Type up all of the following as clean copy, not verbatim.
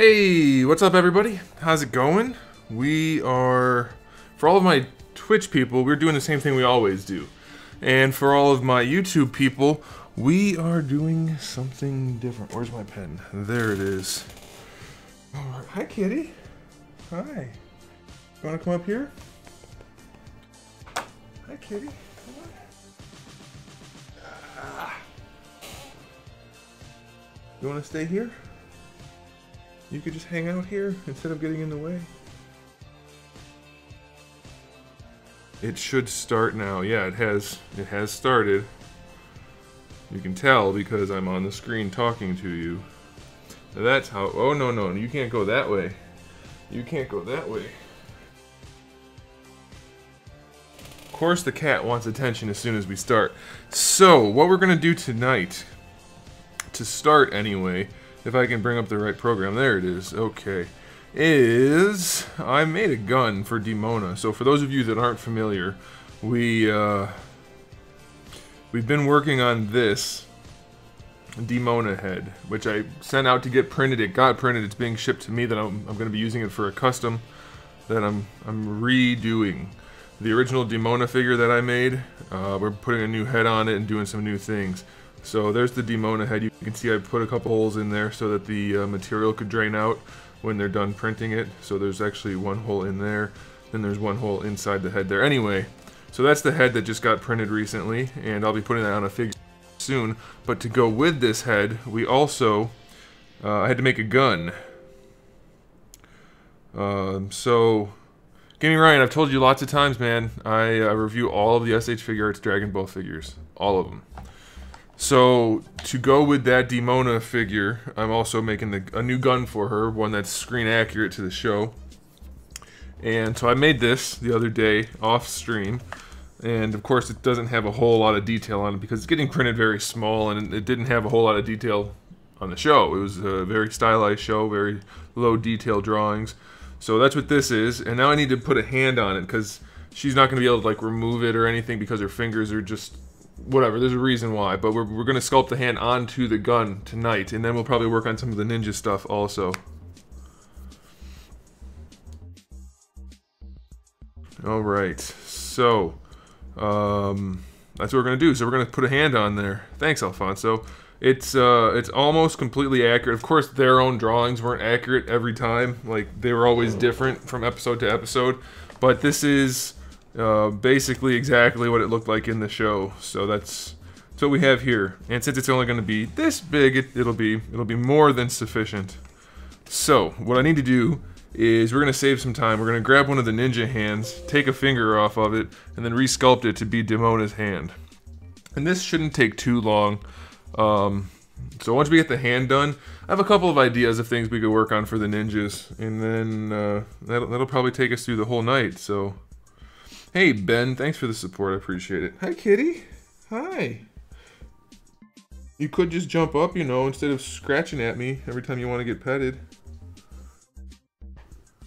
Hey, what's up everybody? How's it going? We are, for all of my Twitch people, we're doing the same thing we always do. And for all of my YouTube people, we are doing something different. Where's my pen? There it is. Alright, hi kitty. Hi. You wanna come up here? Hi kitty. Come on. You wanna stay here? You could just hang out here instead of getting in the way. It should start now. Yeah, it has started. You can tell because I'm on the screen talking to you. That's how. Oh no, you can't go that way. You can't go that way. Of course the cat wants attention as soon as we start. So, what we're gonna do tonight, to start anyway, if I can bring up the right program, there it is, okay, is I made a gun for Demona. So for those of you that aren't familiar, we've been working on this Demona head, which I sent out to get printed. It got printed, it's being shipped to me, that I'm going to be using it for a custom that I'm redoing. The original Demona figure that I made, we're putting a new head on it and doing some new things. So there's the Demona head. You can see I put a couple holes in there so that the material could drain out when they're done printing it. So there's actually one hole in there, then there's one hole inside the head there. Anyway, so that's the head that just got printed recently, and I'll be putting that on a figure soon. But to go with this head, we also had to make a gun. So, Gaming Ryan, I've told you lots of times, man, I review all of the SH Figuarts Dragon Ball figures. All of them. So, to go with that Demona figure, I'm also making a new gun for her, one that's screen accurate to the show. And so I made this the other day, off stream, and of course it doesn't have a whole lot of detail on it because it's getting printed very small and it didn't have a whole lot of detail on the show. It was a very stylized show, very low detail drawings. So that's what this is, and now I need to put a hand on it because she's not going to be able to like remove it or anything because her fingers are just... whatever, there's a reason why, but we're going to sculpt the hand onto the gun tonight, and then we'll probably work on some of the ninja stuff also. Alright, so, that's what we're going to do. So we're going to put a hand on there. Thanks, Alfonso. It's almost completely accurate. Of course, their own drawings weren't accurate every time. Like, they were always different from episode to episode, but this is... basically exactly what it looked like in the show. So that's what we have here. And since it's only going to be this big, it'll be more than sufficient. So what I need to do is we're going to save some time. We're going to grab one of the ninja hands, take a finger off of it, and then resculpt it to be Demona's hand. And this shouldn't take too long. So once we get the hand done, I have a couple of ideas of things we could work on for the ninjas, and then that'll probably take us through the whole night. So. Hey Ben, thanks for the support, I appreciate it. Hi kitty, hi. You could just jump up, you know, instead of scratching at me every time you want to get petted.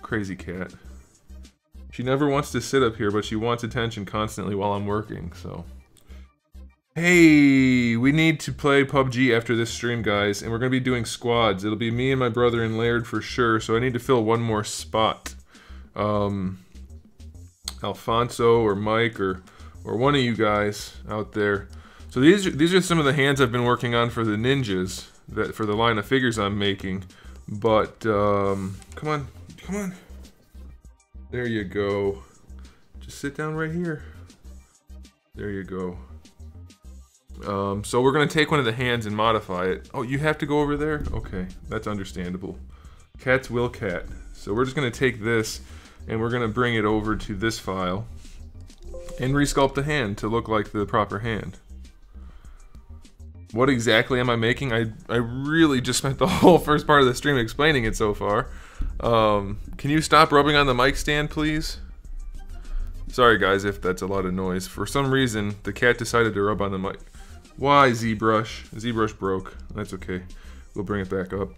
Crazy cat. She never wants to sit up here, but she wants attention constantly while I'm working, so. Hey, we need to play PUBG after this stream, guys, and we're going to be doing squads. It'll be me and my brother and Laird for sure, so I need to fill one more spot. Alfonso or Mike or one of you guys out there. So these are some of the hands I've been working on for the ninjas, for the line of figures I'm making. But come on. There you go. Just sit down right here. There you go. So we're gonna take one of the hands and modify it. Oh, you have to go over there? Okay, that's understandable. Cats will cat. So we're just gonna take this and we're going to bring it over to this file and resculpt the hand to look like the proper hand. What exactly am I making? I really just spent the whole first part of the stream explaining it so far. Can you stop rubbing on the mic stand, please? Sorry guys if that's a lot of noise. For some reason, the cat decided to rub on the mic. Why, ZBrush? ZBrush broke. That's okay. We'll bring it back up.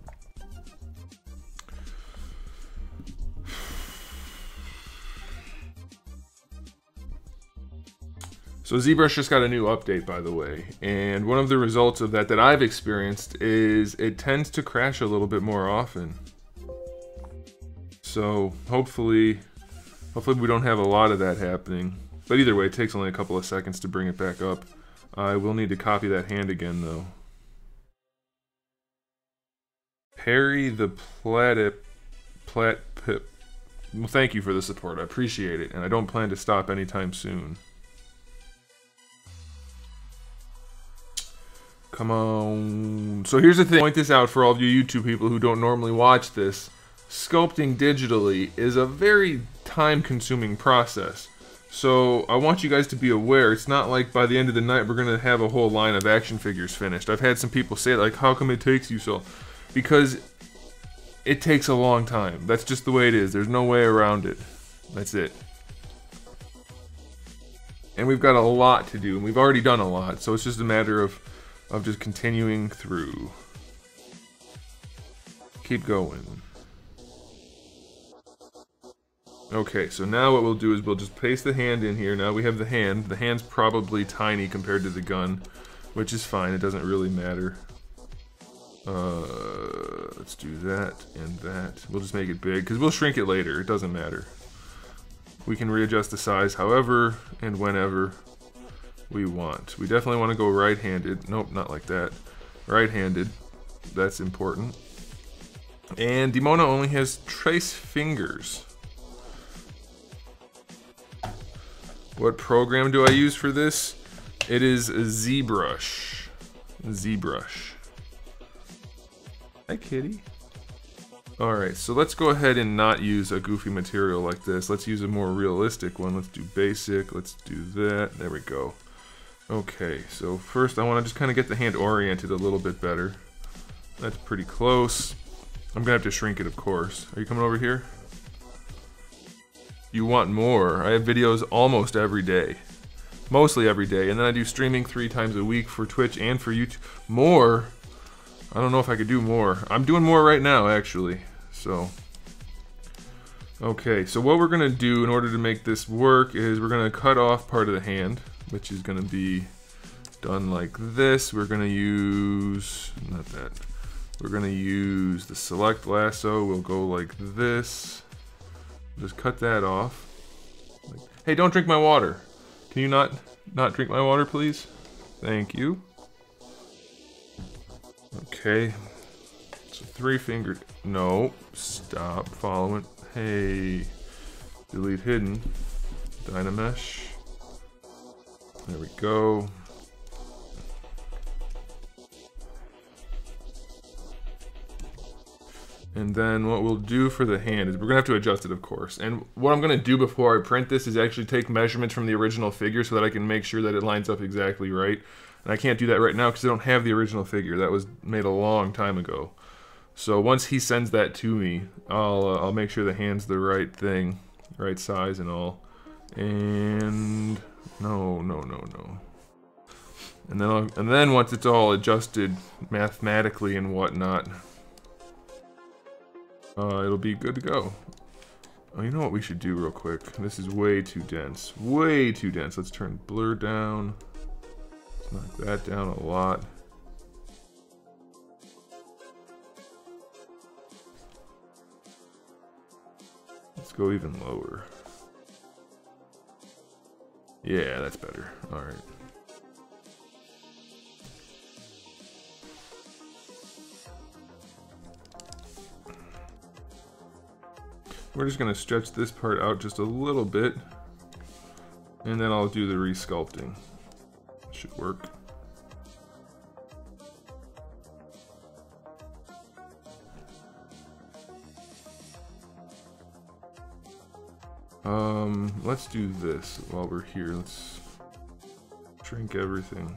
So ZBrush just got a new update, by the way, and one of the results of that I've experienced is it tends to crash a little bit more often. So hopefully we don't have a lot of that happening. But either way, it takes only a couple of seconds to bring it back up. I will need to copy that hand again, though. Perry the Pip. Well, thank you for the support. I appreciate it, and I don't plan to stop anytime soon. Come on. So here's the thing. Point this out for all of you YouTube people who don't normally watch this. Sculpting digitally is a very time-consuming process. So I want you guys to be aware, it's not like by the end of the night we're going to have a whole line of action figures finished. I've had some people say, like, how come it takes you so? Because it takes a long time. That's just the way it is. There's no way around it. That's it. And we've got a lot to do, and we've already done a lot, so it's just a matter of just continuing through. Keep going. Okay, so now what we'll do is we'll just paste the hand in here. Now we have the hand. The hand's probably tiny compared to the gun, which is fine. It doesn't really matter. Let's do that and that. We'll just make it big, because we'll shrink it later. It doesn't matter. We can readjust the size however and whenever we want. We definitely want to go right-handed. Nope, not like that. Right-handed. That's important. And Demona only has trace fingers. What program do I use for this? It is ZBrush. ZBrush. Hi, kitty. Alright, so let's go ahead and not use a goofy material like this. Let's use a more realistic one. Let's do basic. Let's do that. There we go. Okay, so first I want to just kind of get the hand oriented a little bit better. That's pretty close. I'm going to have to shrink it, of course. Are you coming over here? You want more. I have videos almost every day. Mostly every day. And then I do streaming 3 times a week for Twitch and for YouTube. More? I don't know if I could do more. I'm doing more right now, actually. So, okay, so what we're going to do in order to make this work is we're going to cut off part of the hand, which is going to be done like this. We're going to use, not that, we're going to use the select lasso. We'll go like this. Just cut that off. Hey, don't drink my water. Can you not drink my water, please? Thank you. Okay. So 3-fingered. No. Stop following. Hey. Delete hidden. Dynamesh. There we go. And then what we'll do for the hand is we're going to have to adjust it, of course. And what I'm going to do before I print this is actually take measurements from the original figure so that I can make sure that it lines up exactly right. And I can't do that right now because I don't have the original figure. That was made a long time ago. So once he sends that to me, I'll make sure the hand's the right thing, right size and all. And no. And then once it's all adjusted mathematically and whatnot, it'll be good to go. Oh, you know what we should do real quick? This is way too dense. Way too dense. Let's turn blur down. Let's knock that down a lot. Let's go even lower. Yeah, that's better. Alright. We're just going to stretch this part out just a little bit, and then I'll do the resculpting. Should work. Let's do this while we're here. Let's shrink everything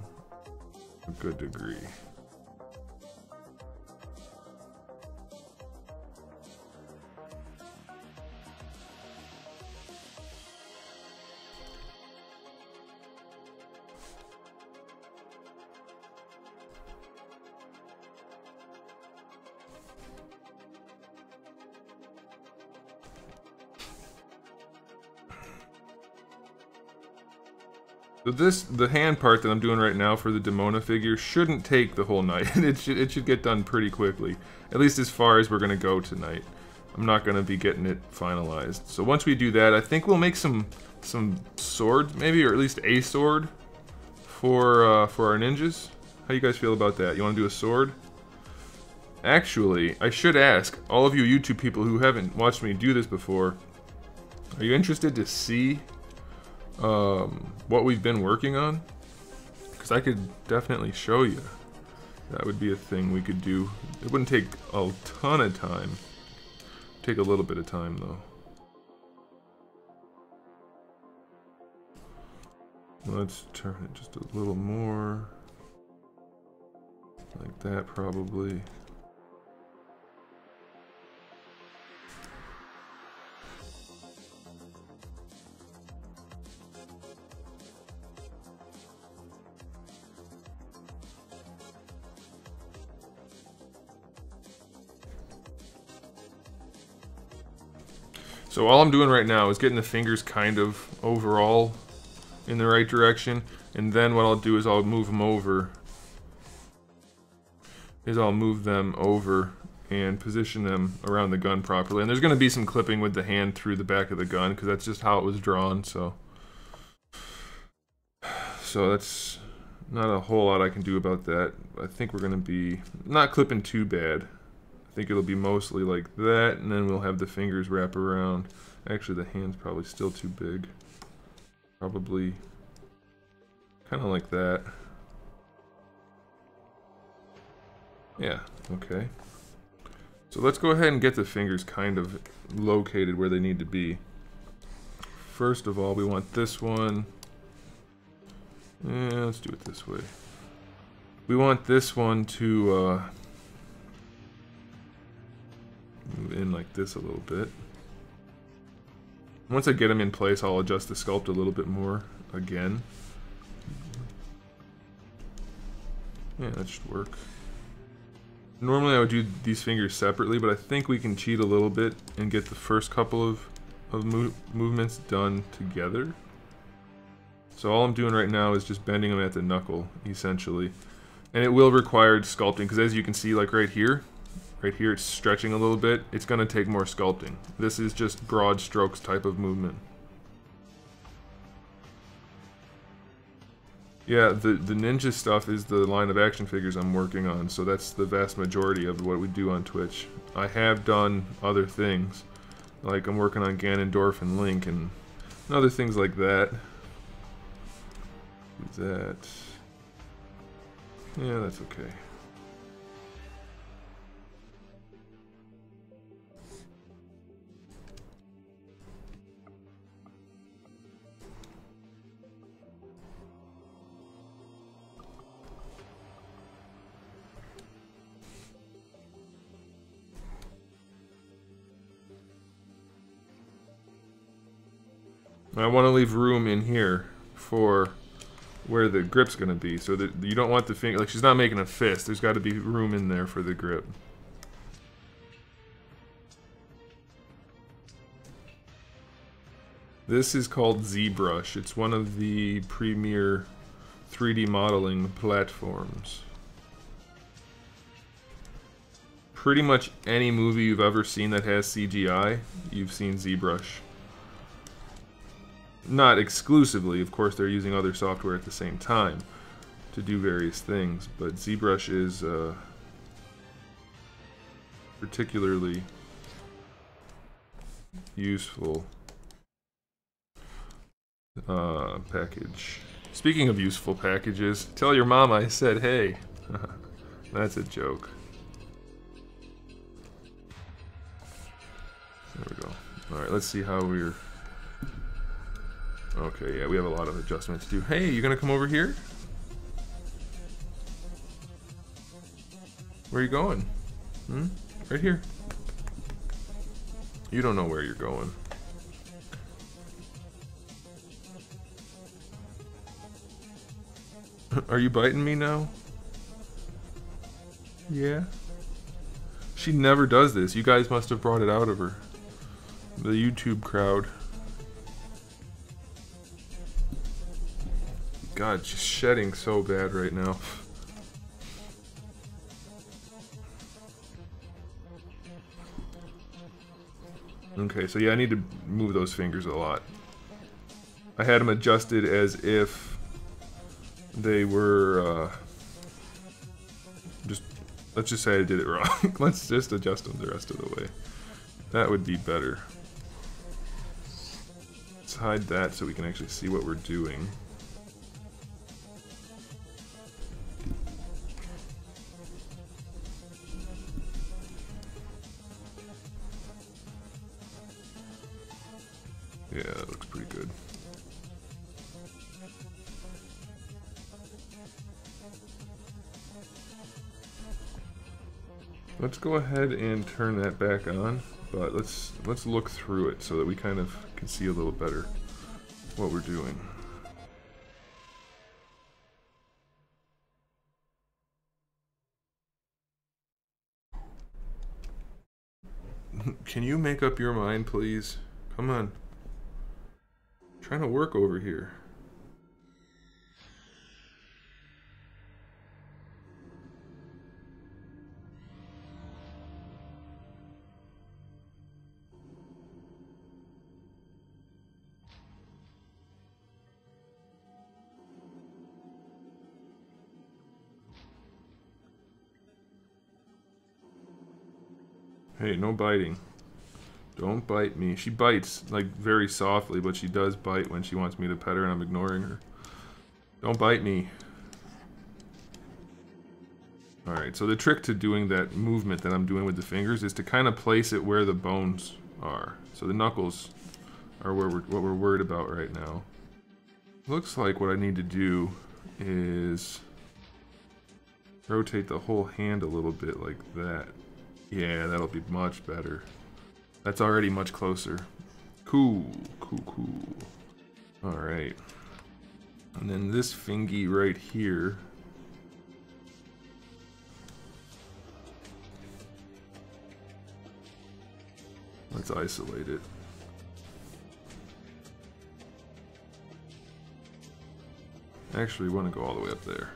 to a good degree. So the hand part that I'm doing right now for the Demona figure shouldn't take the whole night. It should get done pretty quickly, at least as far as we're gonna go tonight. I'm not going to be getting it finalized. So once we do that, I think we'll make some swords, maybe, or at least a sword for our ninjas. How you guys feel about that? You want to do a sword? Actually, I should ask all of you YouTube people who haven't watched me do this before, are you interested to see what we've been working on? Because I could definitely show you. That would be a thing we could do. It wouldn't take a ton of time. Take a little bit of time though. Let's turn it just a little more. Like that probably. So all I'm doing right now is getting the fingers kind of overall in the right direction, and then what I'll do is I'll move them over. I'll move them over and position them around the gun properly. And there's going to be some clipping with the hand through the back of the gun because that's just how it was drawn. So that's not a whole lot I can do about that. I think we're going to be not clipping too bad. I think it'll be mostly like that, and then we'll have the fingers wrap around. Actually, the hand's probably still too big. Probably kind of like that. Yeah, okay. So let's go ahead and get the fingers kind of located where they need to be. First of all, we want this one. Yeah, let's do it this way. We want this one to move in like this a little bit. Once I get them in place, I'll adjust the sculpt a little bit more again. Yeah, that should work. Normally I would do these fingers separately, but I think we can cheat a little bit and get the first couple of movements done together. So all I'm doing right now is just bending them at the knuckle, essentially. And it will require sculpting, because as you can see, like right here it's stretching a little bit. It's going to take more sculpting. This is just broad strokes type of movement. Yeah, the ninja stuff is the line of action figures I'm working on, so that's the vast majority of what we do on Twitch. I have done other things, like I'm working on Ganondorf and Link and other things like that. That. Yeah, that's okay. I want to leave room in here for where the grip's going to be, so that you don't want the finger, like she's not making a fist, there's got to be room in there for the grip. This is called ZBrush. It's one of the premier 3D modeling platforms. Pretty much any movie you've ever seen that has CGI, you've seen ZBrush. Not exclusively, of course they're using other software at the same time to do various things, but ZBrush is particularly useful package. Speaking of useful packages, tell your mom I said hey. That's a joke. There we go. Alright, let's see how we're... Okay, yeah, we have a lot of adjustments to do. Hey, you gonna come over here? Where are you going? Right here. You don't know where you're going. Are you biting me now? Yeah? She never does this. You guys must have brought it out of her. The YouTube crowd. God, she's shedding so bad right now. Okay, so yeah, I need to move those fingers a lot. I had them adjusted as if they were, let's just say I did it wrong. Let's just adjust them the rest of the way. That would be better. Let's hide that so we can actually see what we're doing. Yeah, that looks pretty good. Let's go ahead and turn that back on, but let's look through it so that we kind of can see a little better what we're doing. Can you make up your mind, please? Come on. I'm trying to work over here. Hey, no biting. Don't bite me. She bites, like, very softly, but she does bite when she wants me to pet her and I'm ignoring her. Don't bite me. Alright, so the trick to doing that movement that I'm doing with the fingers is to kind of place it where the bones are. So the knuckles are where what we're worried about right now. Looks like what I need to do is rotate the whole hand a little bit like that. Yeah, that'll be much better. That's already much closer. Cool, cool, cool. Alright. And then this fingy right here. Let's isolate it. Actually, we want to go all the way up there.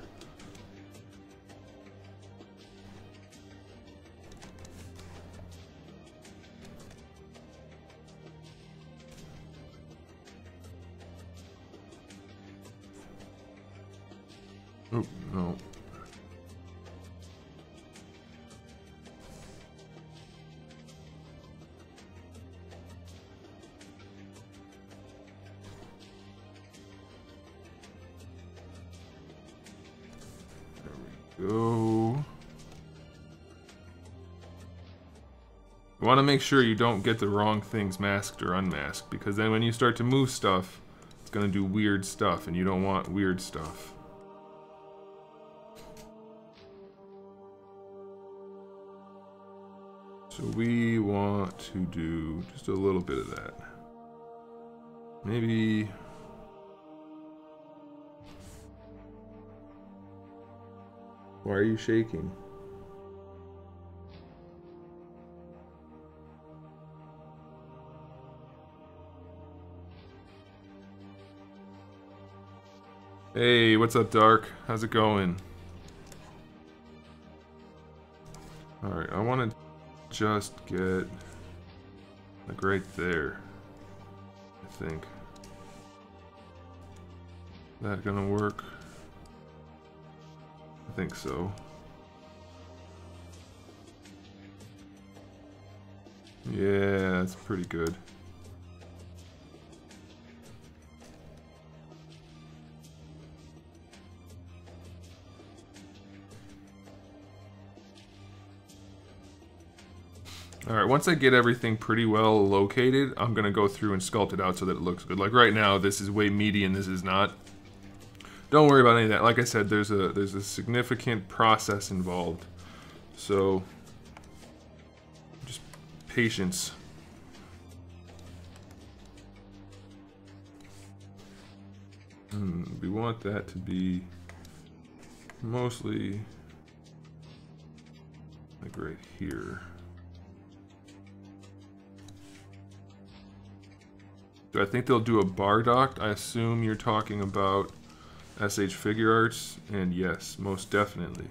Oh, no. There we go. You want to make sure you don't get the wrong things masked or unmasked, because then when you start to move stuff, it's going to do weird stuff, and you don't want weird stuff. So we want to do just a little bit of that. Maybe... Why are you shaking? Hey, what's up, Dark? How's it going? Alright, I want to just get like right there, I think. That gonna work? I think so. Yeah, that's pretty good. Alright, once I get everything pretty well located, I'm gonna go through and sculpt it out so that it looks good. Like right now, this is way meaty and this is not. Don't worry about any of that. Like I said, there's a significant process involved. So, just patience. We want that to be mostly like right here. Do I think they'll do a Bardock? I assume you're talking about SH Figuarts, and yes, most definitely.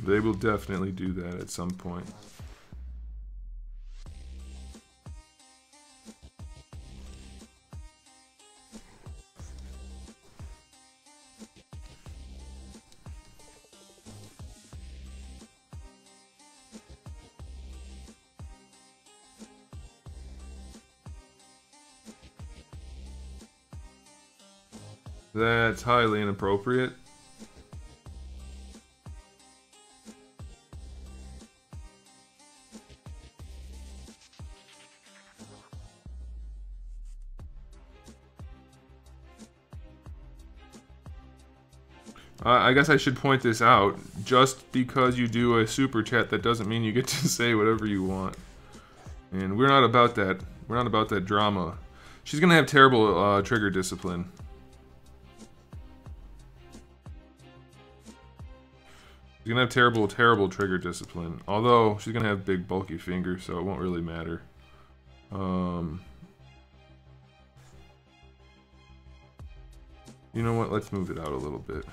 They will definitely do that at some point. That's highly inappropriate. I guess I should point this out. Just because you do a super chat, that doesn't mean you get to say whatever you want. And we're not about that. We're not about that drama. She's gonna have terrible trigger discipline. She's gonna have terrible trigger discipline. Although she's gonna have big bulky fingers, so it won't really matter. You know what? Let's move it out a little bit.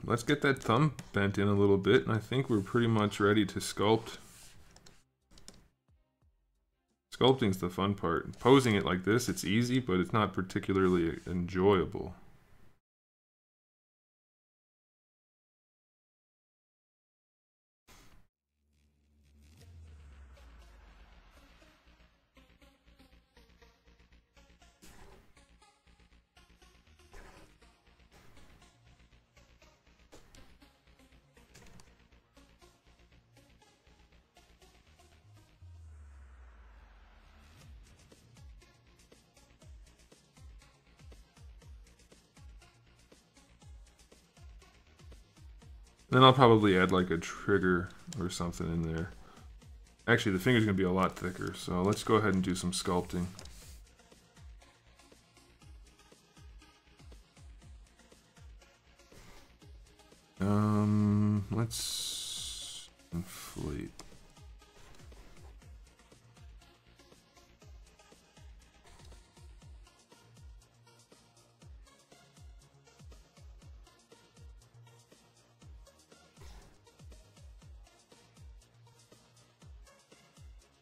Let's get that thumb bent in a little bit, and I think we're pretty much ready to sculpt. Sculpting's the fun part. Posing it like this, it's easy, but it's not particularly enjoyable. Then I'll probably add like a trigger or something in there. Actually, the finger's going to be a lot thicker, so let's go ahead and do some sculpting. Let's inflate.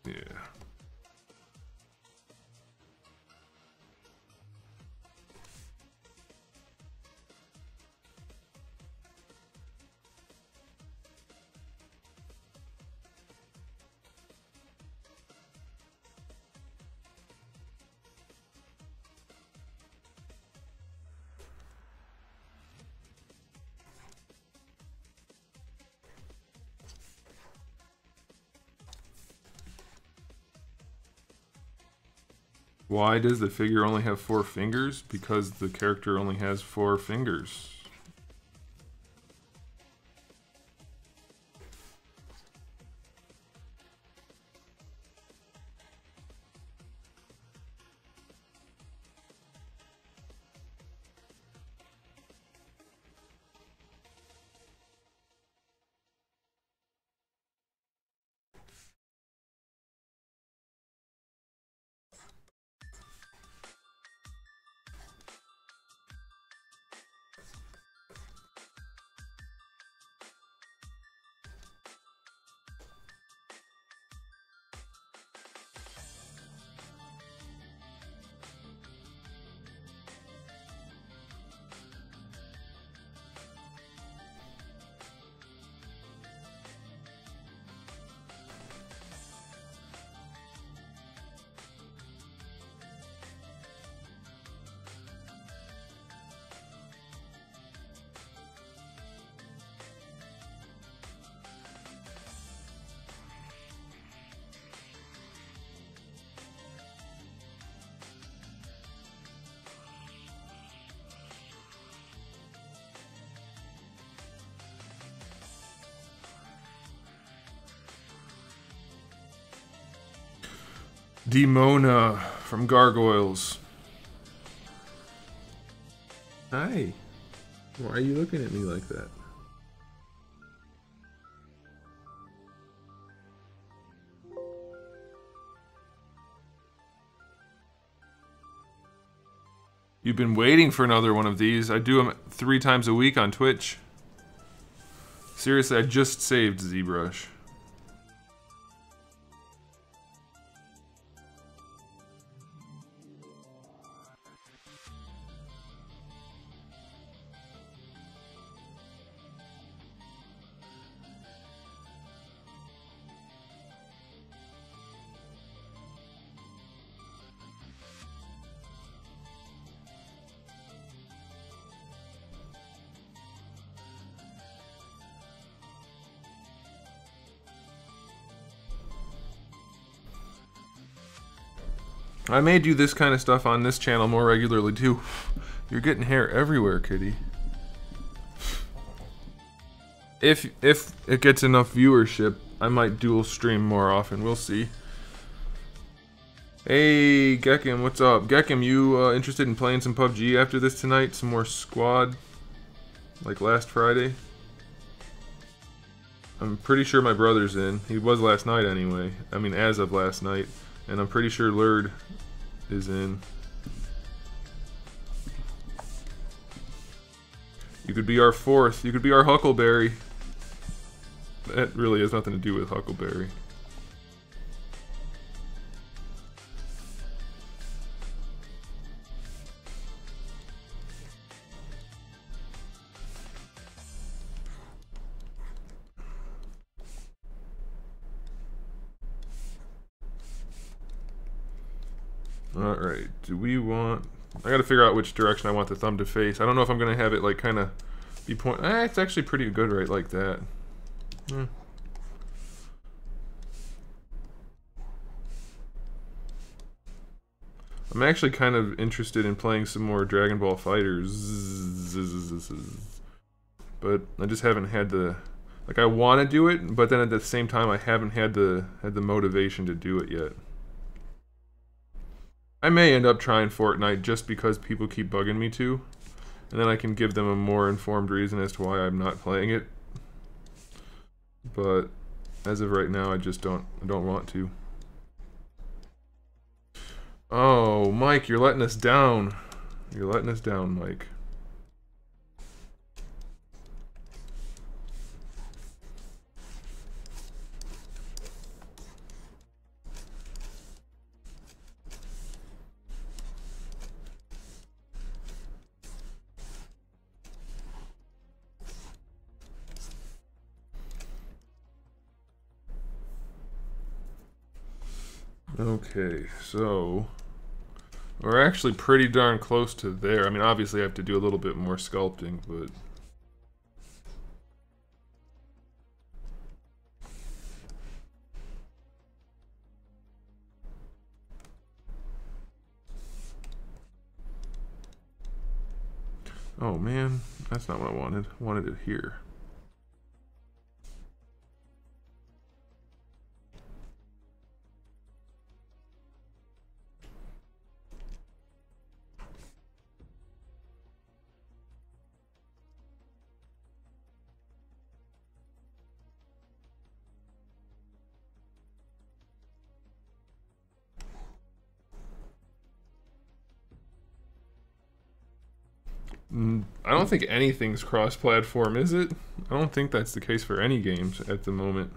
Yeah. Why does the figure only have 4 fingers? Because the character only has 4 fingers. Demona from Gargoyles. Hi. Why are you looking at me like that? You've been waiting for another one of these. I do them 3 times a week on Twitch. Seriously, I just saved ZBrush. I may do this kind of stuff on this channel more regularly too. You're getting hair everywhere, kitty. If it gets enough viewership, I might dual stream more often. We'll see. Hey, Gekim, what's up? Gekim, you interested in playing some PUBG after this tonight? Some more squad? Like last Friday? I'm pretty sure my brother's in. He was last night anyway. I mean, as of last night. And I'm pretty sure Lurd is in. You could be our 4th. You could be our Huckleberry. That really has nothing to do with Huckleberry. Alright, do we want... I gotta figure out which direction I want the thumb to face. I don't know if I'm gonna have it like kind of be point... it's actually pretty good right like that. I'm actually kind of interested in playing some more Dragon Ball FighterZ. But I just haven't had the... Like, I want to do it, but then at the same time I haven't had the motivation to do it yet. I may end up trying Fortnite just because people keep bugging me to, and then I can give them a more informed reason as to why I'm not playing it. But as of right now, I just don't want to. Oh, Mike, you're letting us down. You're letting us down, Mike. Okay, so we're actually pretty darn close to there. I mean, obviously I have to do a little bit more sculpting, but... Oh man, that's not what I wanted. I wanted it here. I don't think anything's cross-platform, is it? I don't think that's the case for any games at the moment.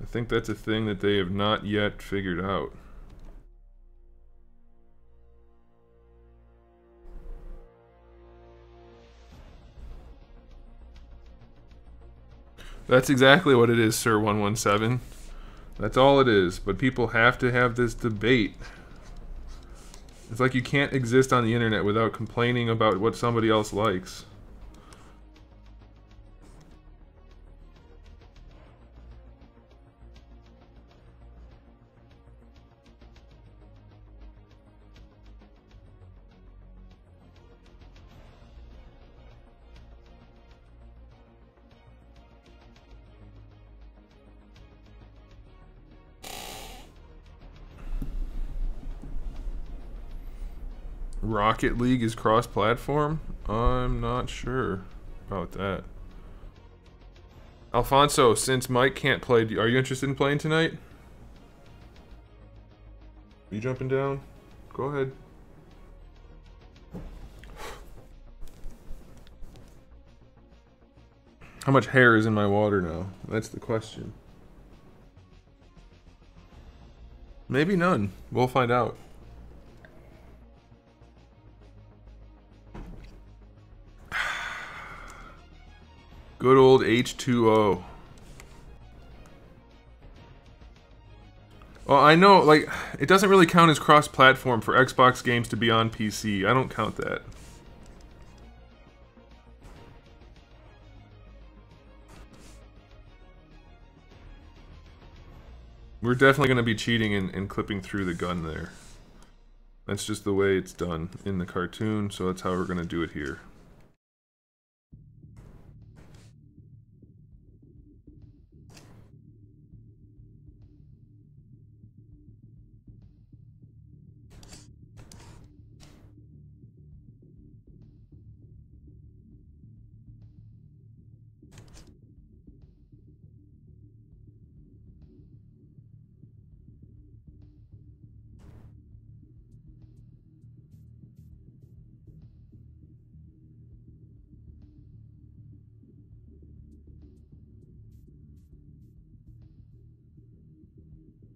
I think that's a thing that they have not yet figured out. That's exactly what it is, Sir 117. That's all it is, but people have to have this debate. It's like you can't exist on the internet without complaining about what somebody else likes. Rocket League is cross-platform? I'm not sure about that. Alfonso, since Mike can't play, are you interested in playing tonight? Are you jumping down? Go ahead. How much hair is in my water now? That's the question. Maybe none. We'll find out. Good old H2O. Well, I know, like, it doesn't really count as cross-platform for Xbox games to be on PC. I don't count that. We're definitely going to be cheating and clipping through the gun there. That's just the way it's done in the cartoon, so that's how we're going to do it here.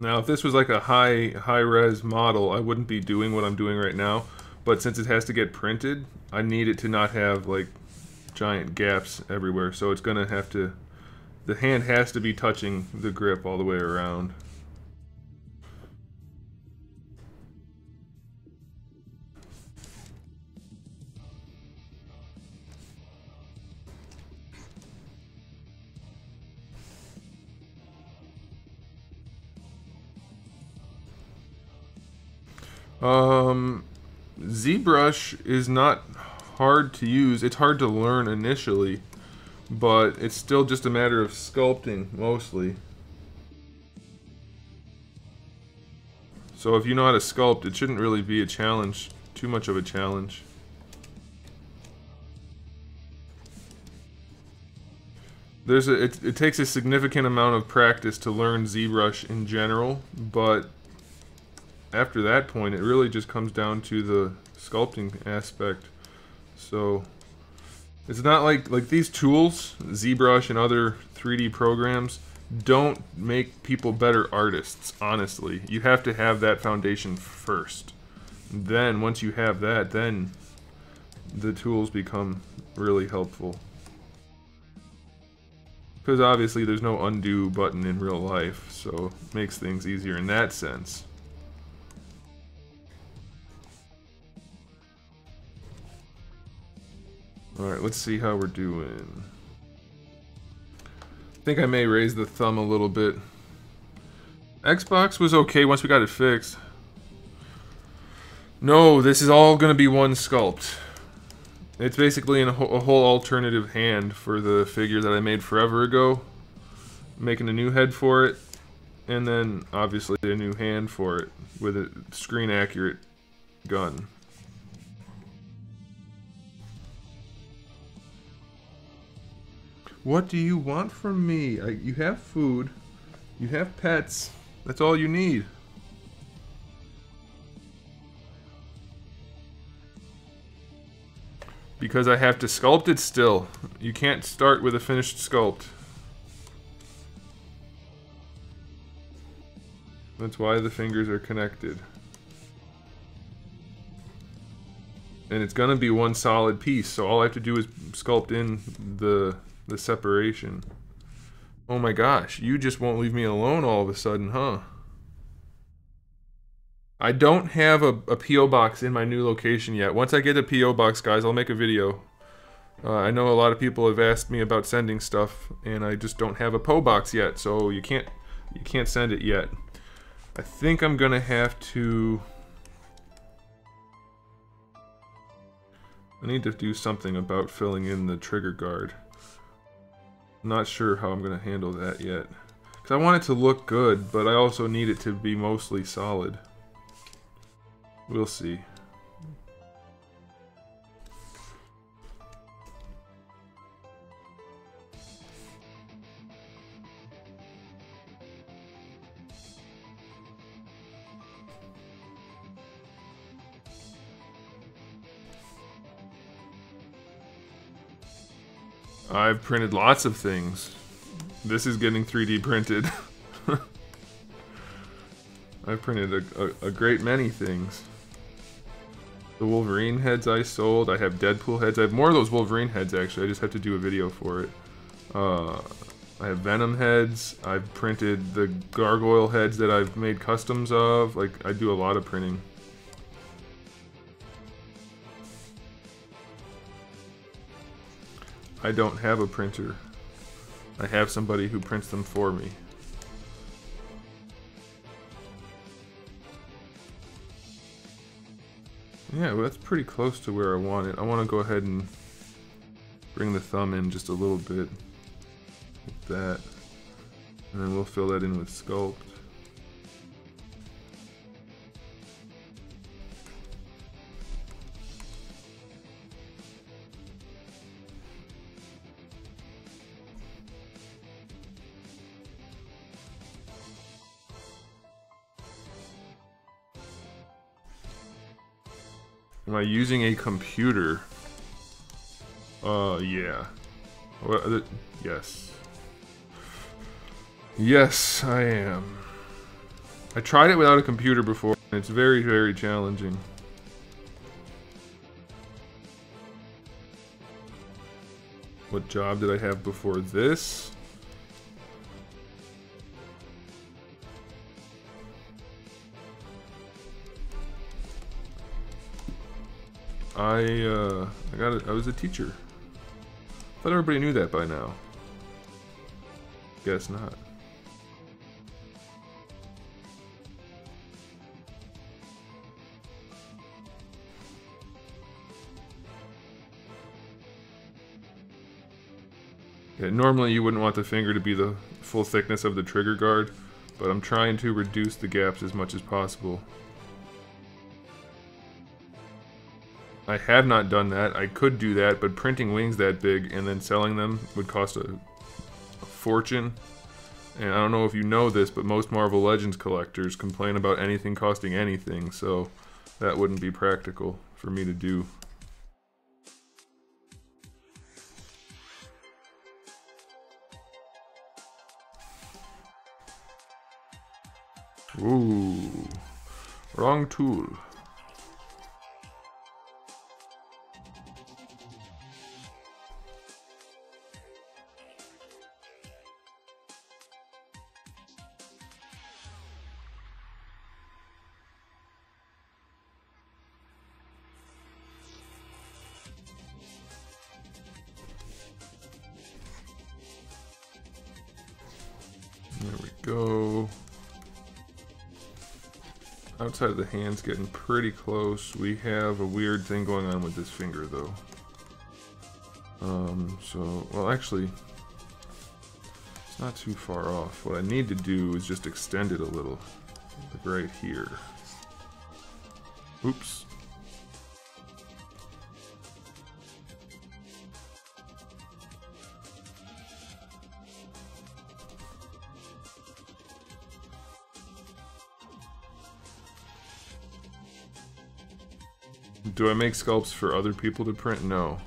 Now, if this was like a high-res model, I wouldn't be doing what I'm doing right now. But since it has to get printed, I need it to not have like giant gaps everywhere. So it's gonna have to, the hand has to be touching the grip all the way around. ZBrush is not hard to use. It's hard to learn initially, but it's still just a matter of sculpting mostly. So if you know how to sculpt, it shouldn't really be a challenge, too much of a challenge. It takes a significant amount of practice to learn ZBrush in general, but after that point, it really just comes down to the sculpting aspect. So it's not like these tools, ZBrush and other 3D programs, don't make people better artists, honestly. You have to have that foundation first. Then, once you have that, then the tools become really helpful. Because obviously there's no undo button in real life, so it makes things easier in that sense. Alright, let's see how we're doing. I think I may raise the thumb a little bit. Xbox was okay once we got it fixed. No, this is all going to be one sculpt. It's basically a whole alternative hand for the figure that I made forever ago. Making a new head for it, and then obviously a new hand for it with a screen accurate gun. What do you want from me? You have food. You have pets. That's all you need. Because I have to sculpt it still. You can't start with a finished sculpt. That's why the fingers are connected. And it's gonna be one solid piece, so all I have to do is sculpt in the separation. Oh my gosh, you just won't leave me alone all of a sudden, huh? I don't have a P.O. box in my new location yet. Once I get a P.O. box, guys, I'll make a video. I know a lot of people have asked me about sending stuff, and I just don't have a P.O. box yet, so you can't send it yet. I think I'm gonna have to... I need to do something about filling in the trigger guard. Not sure how I'm going to handle that yet. Because I want it to look good, but I also need it to be mostly solid. We'll see. I've printed lots of things. This is getting 3D printed. I've printed a great many things. The Wolverine heads I sold. I have Deadpool heads. I have more of those Wolverine heads, actually. I just have to do a video for it. I have Venom heads. I've printed the Gargoyle heads that I've made customs of. Like, I do a lot of printing. I don't have a printer. I have somebody who prints them for me. Yeah, well, that's pretty close to where I want it. I want to go ahead and bring the thumb in just a little bit like that. And then we'll fill that in with Sculpt. Am I using a computer? Yeah. Yes. Yes, I am. I tried it without a computer before, and it's very, very challenging. What job did I have before this? I was a teacher. Thought everybody knew that by now. Guess not. Yeah, normally you wouldn't want the finger to be the full thickness of the trigger guard, but I'm trying to reduce the gaps as much as possible. I have not done that. I could do that, but printing wings that big and then selling them would cost a fortune. And I don't know if you know this, but most Marvel Legends collectors complain about anything costing anything, so that wouldn't be practical for me to do. Ooh, wrong tool. There we go. Outside of the hand's getting pretty close. We have a weird thing going on with this finger, though. Well, actually, it's not too far off. What I need to do is just extend it a little, like right here. Oops. Do I make sculpts for other people to print? No.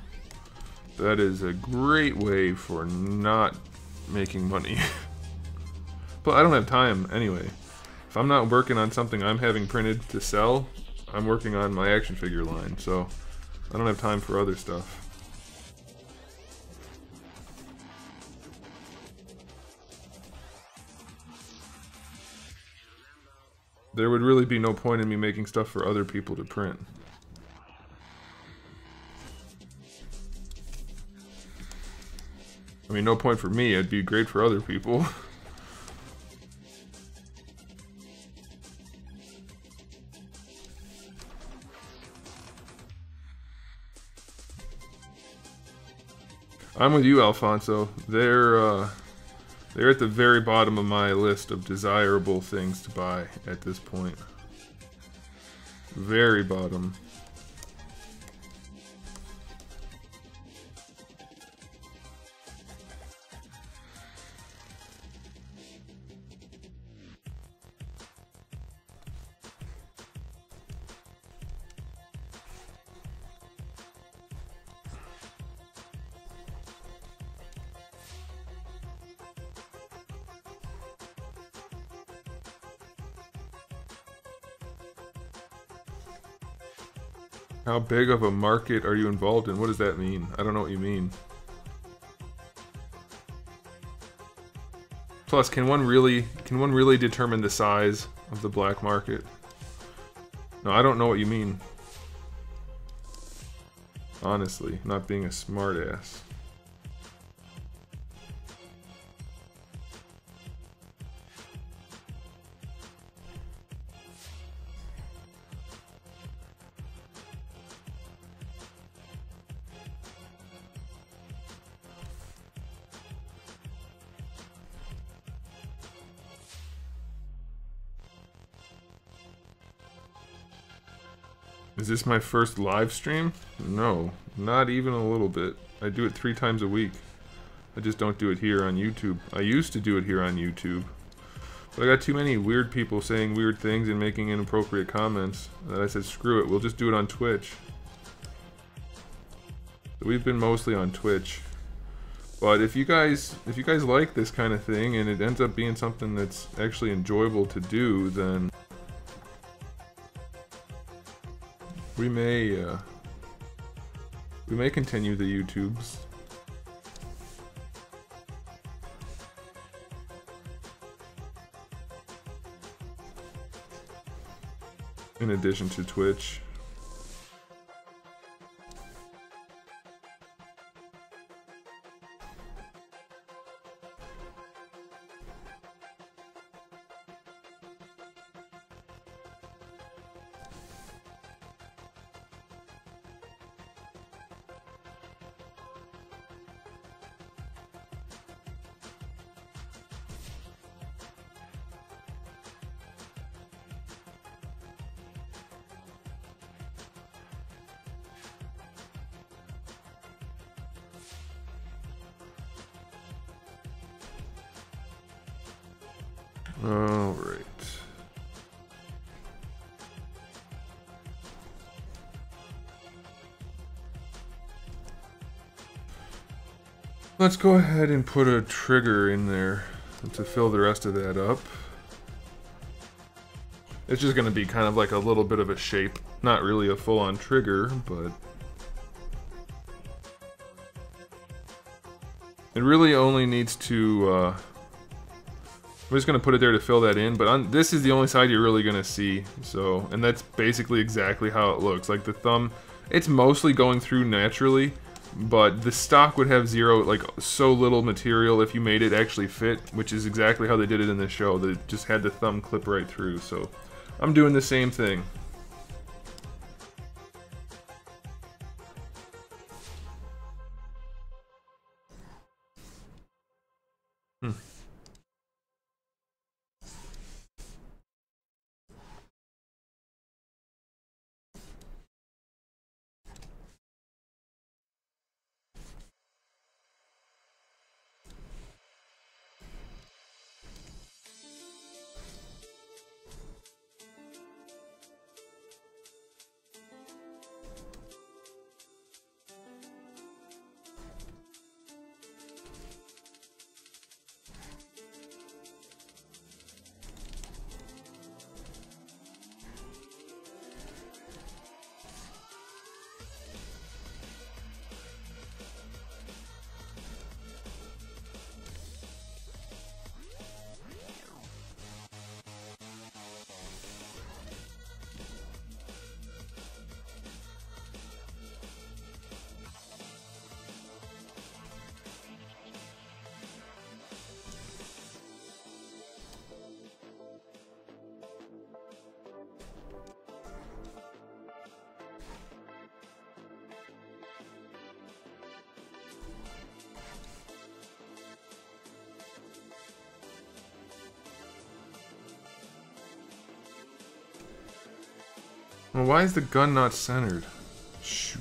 That is a great way for not making money. But I don't have time anyway. If I'm not working on something I'm having printed to sell, I'm working on my action figure line, so I don't have time for other stuff. There would really be no point in me making stuff for other people to print. I mean, no point for me, it'd be great for other people. I'm with you, Alfonso. They're at the very bottom of my list of desirable things to buy at this point. Very bottom. How big of a market are you involved in? What does that mean? I don't know what you mean. Plus, can one really determine the size of the black market? No, I don't know what you mean. Honestly, not being a smartass. Is this my first live stream? No, not even a little bit. I do it 3 times a week. I just don't do it here on YouTube. I used to do it here on YouTube. But I got too many weird people saying weird things and making inappropriate comments that I said, screw it, we'll just do it on Twitch. So we've been mostly on Twitch. But if you guys like this kind of thing and it ends up being something that's actually enjoyable to do, then we may continue the YouTubes. In addition to Twitch. All right. Let's go ahead and put a trigger in there to fill the rest of that up. It's just going to be kind of like a little bit of a shape. Not really a full-on trigger, but it really only needs to... I'm just going to put it there to fill that in, but this is the only side you're really going to see. So, and that's basically exactly how it looks. Like the thumb, it's mostly going through naturally, but the stock would have zero, like so little material if you made it actually fit, which is exactly how they did it in the show. They just had the thumb clip right through. So I'm doing the same thing. Well, why is the gun not centered? Shoot.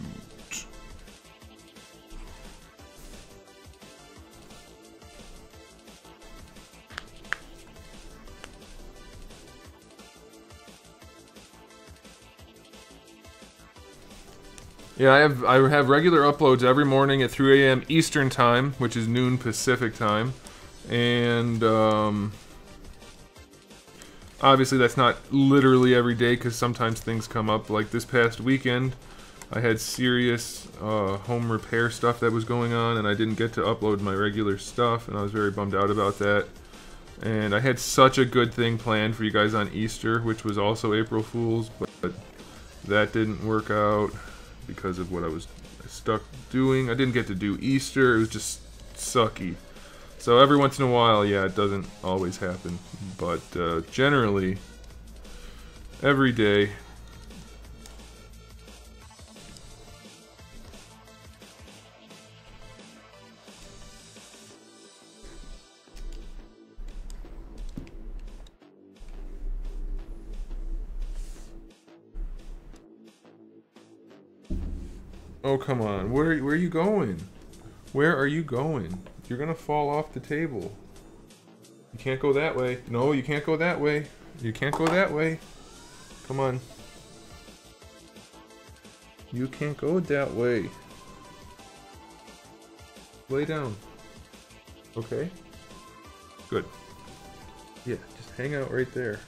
Yeah, I have regular uploads every morning at 3 a.m. Eastern time, which is noon Pacific time, and obviously that's not literally every day because sometimes things come up. Like this past weekend, I had serious home repair stuff that was going on, and I didn't get to upload my regular stuff, and I was very bummed out about that. And I had such a good thing planned for you guys on Easter, which was also April Fool's, but that didn't work out because of what I was stuck doing. I didn't get to do Easter. It was just sucky. So every once in a while, yeah, it doesn't always happen, but generally, every day. Oh, come on. Where are you going? Where are you going? You're gonna fall off the table. You can't go that way. No, you can't go that way. You can't go that way. Come on. You can't go that way. Lay down. Okay? Good. Yeah, just hang out right there.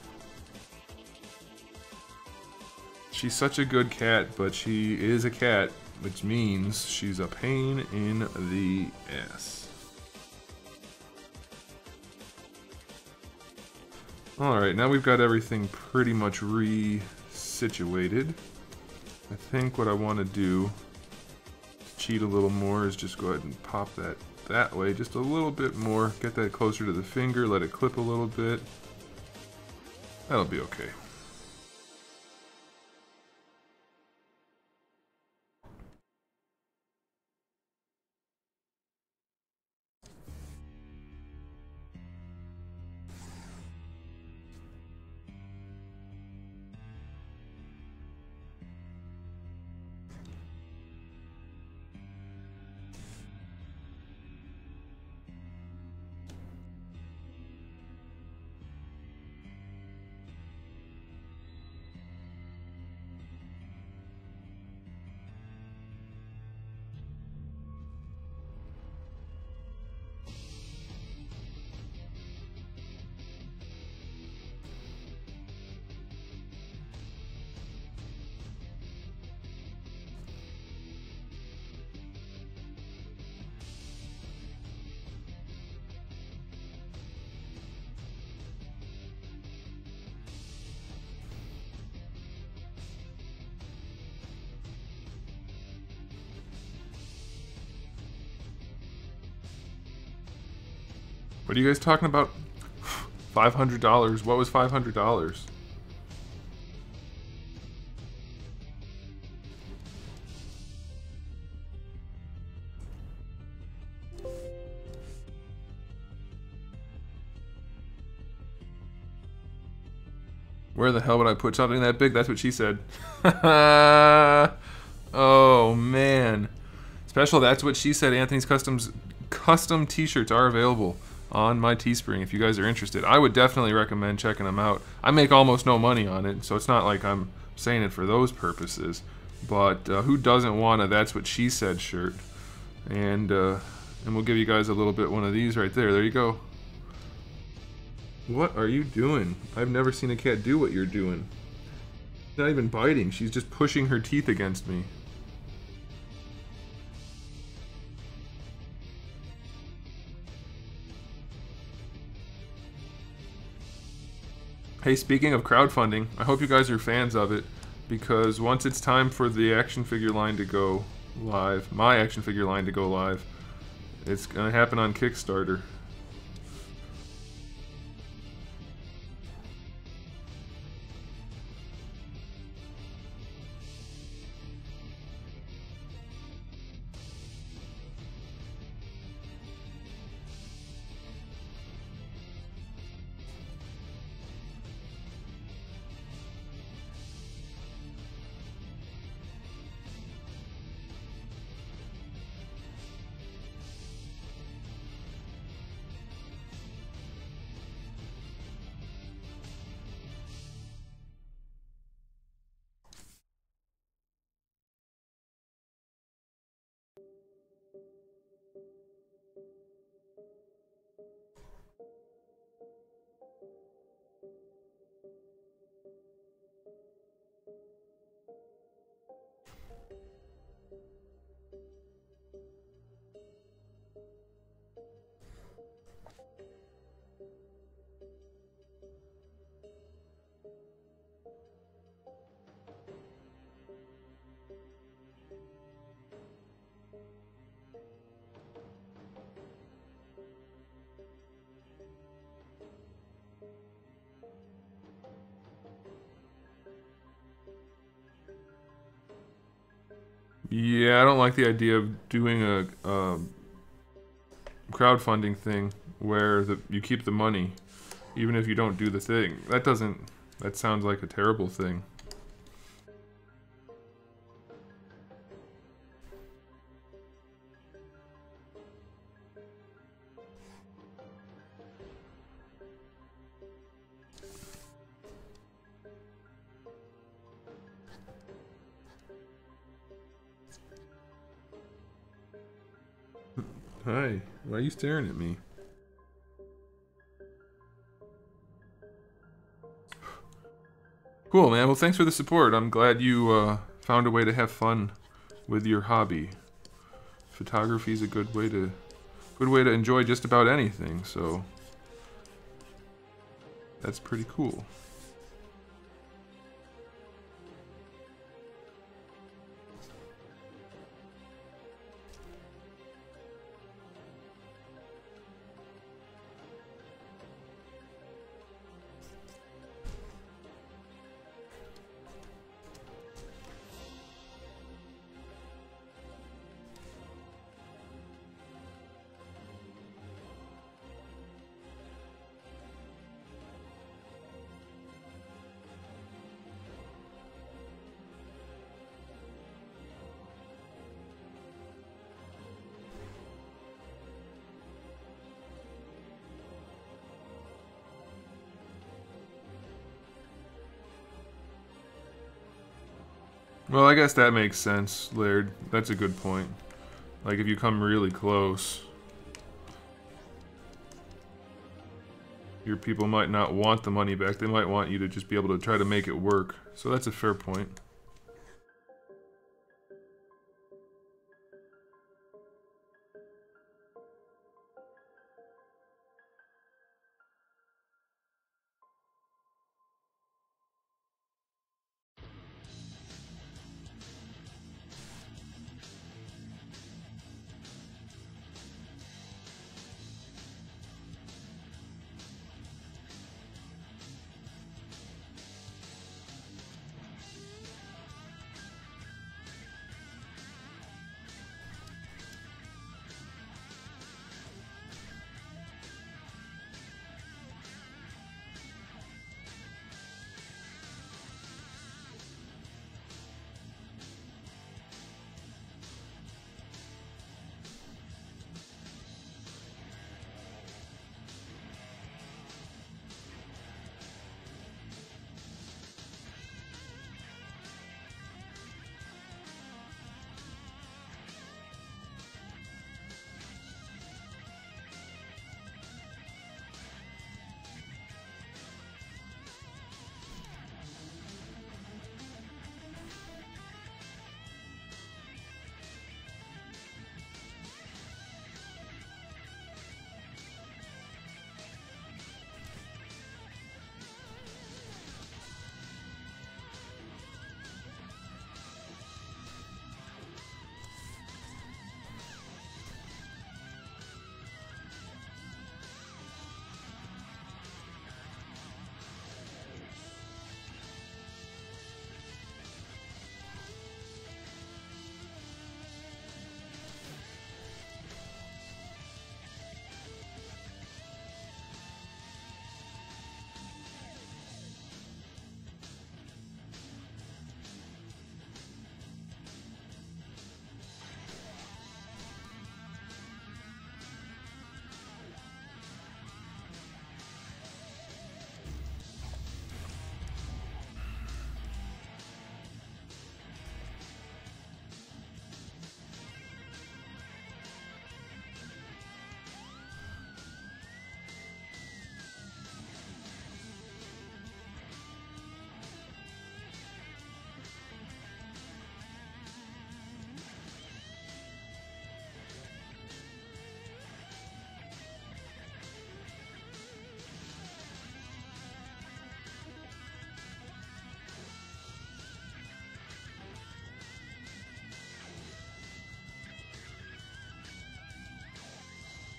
She's such a good cat, but she is a cat, which means she's a pain in the ass. Alright, now we've got everything pretty much re-situated. I think what I want to do, to cheat a little more, is just go ahead and pop that way just a little bit more. Get that closer to the finger, let it clip a little bit. That'll be okay. What are you guys talking about? $500? What was $500? Where the hell would I put something that big? That's what she said. Oh, man. Special That's What She Said. Anthony's custom t-shirts are available on my Teespring if you guys are interested. I would definitely recommend checking them out. I make almost no money on it, so it's not like I'm saying it for those purposes. But who doesn't want a That's What She Said shirt? And we'll give you guys a little bit one of these right there. There you go. What are you doing? I've never seen a cat do what you're doing. She's not even biting. She's just pushing her teeth against me. Hey, speaking of crowdfunding, I hope you guys are fans of it, because once it's time for the action figure line to go live, my action figure line to go live, it's going to happen on Kickstarter. Yeah, I don't like the idea of doing a crowdfunding thing where you keep the money even if you don't do the thing. That sounds like a terrible thing. Hi, why are you staring at me? Cool, man. Well, thanks for the support. I'm glad you found a way to have fun with your hobby. Photography is a good way to enjoy just about anything, so that's pretty cool. Well, I guess that makes sense, Laird. That's a good point. Like, if you come really close, your people might not want the money back. They might want you to just be able to try to make it work. So that's a fair point.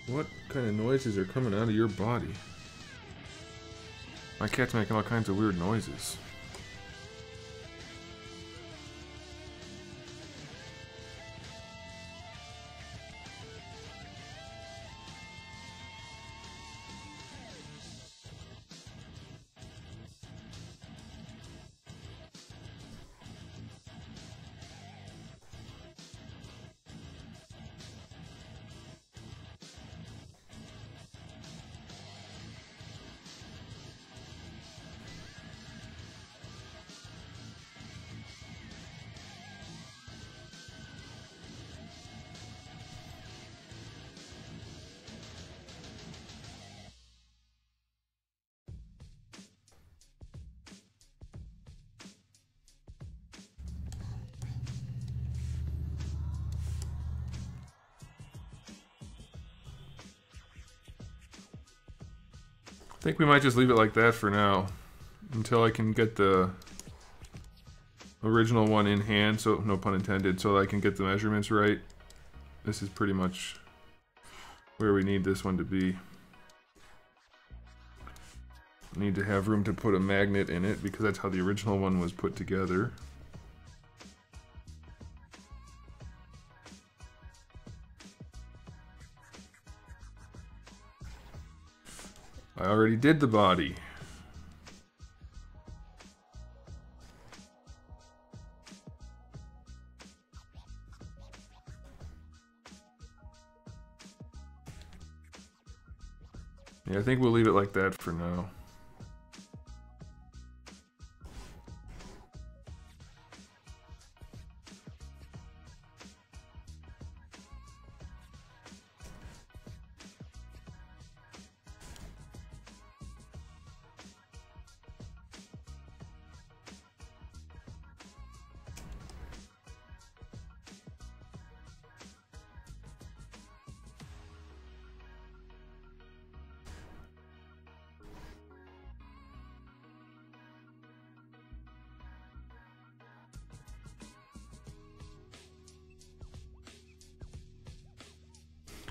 What kind of noises are coming out of your body? My cat's making all kinds of weird noises. I think we might just leave it like that for now. Until I can get the original one in hand, so no pun intended, so that I can get the measurements right. This is pretty much where we need this one to be. Need to have room to put a magnet in it because that's how the original one was put together. I already did the body. Yeah, I think we'll leave it like that for now.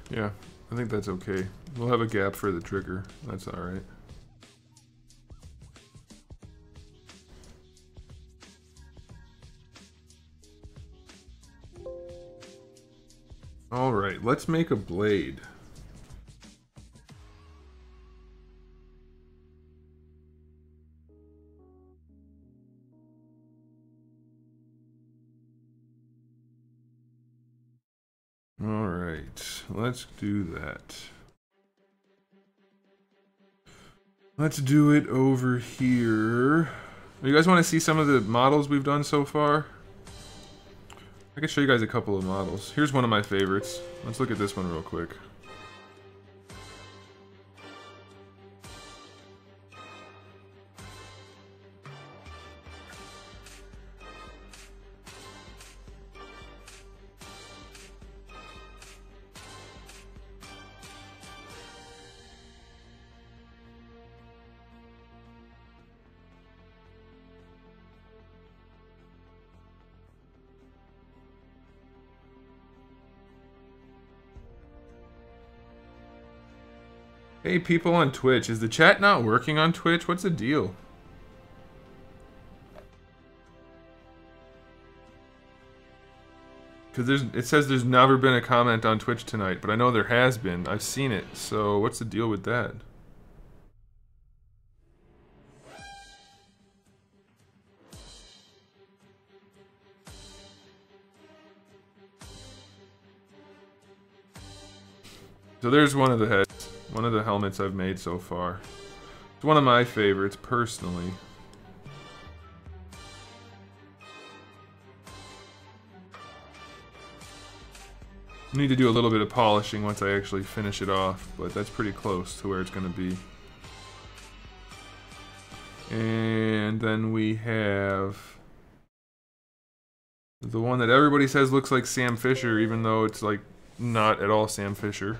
Yeah, I think that's okay. We'll have a gap for the trigger. That's alright. Alright, let's make a blade. Alright, let's do that. Let's do it over here. You guys want to see some of the models we've done so far? I can show you guys a couple of models. Here's one of my favorites. Let's look at this one real quick. Hey, people on Twitch, is the chat not working on Twitch? What's the deal? Because it says there's never been a comment on Twitch tonight, but I know there has been. I've seen it. So what's the deal with that? So there's one of the heads. One of the helmets I've made so far. It's one of my favorites, personally. I need to do a little bit of polishing once I actually finish it off, but that's pretty close to where it's going to be. And then we have the one that everybody says looks like Sam Fisher, even though it's like not at all Sam Fisher.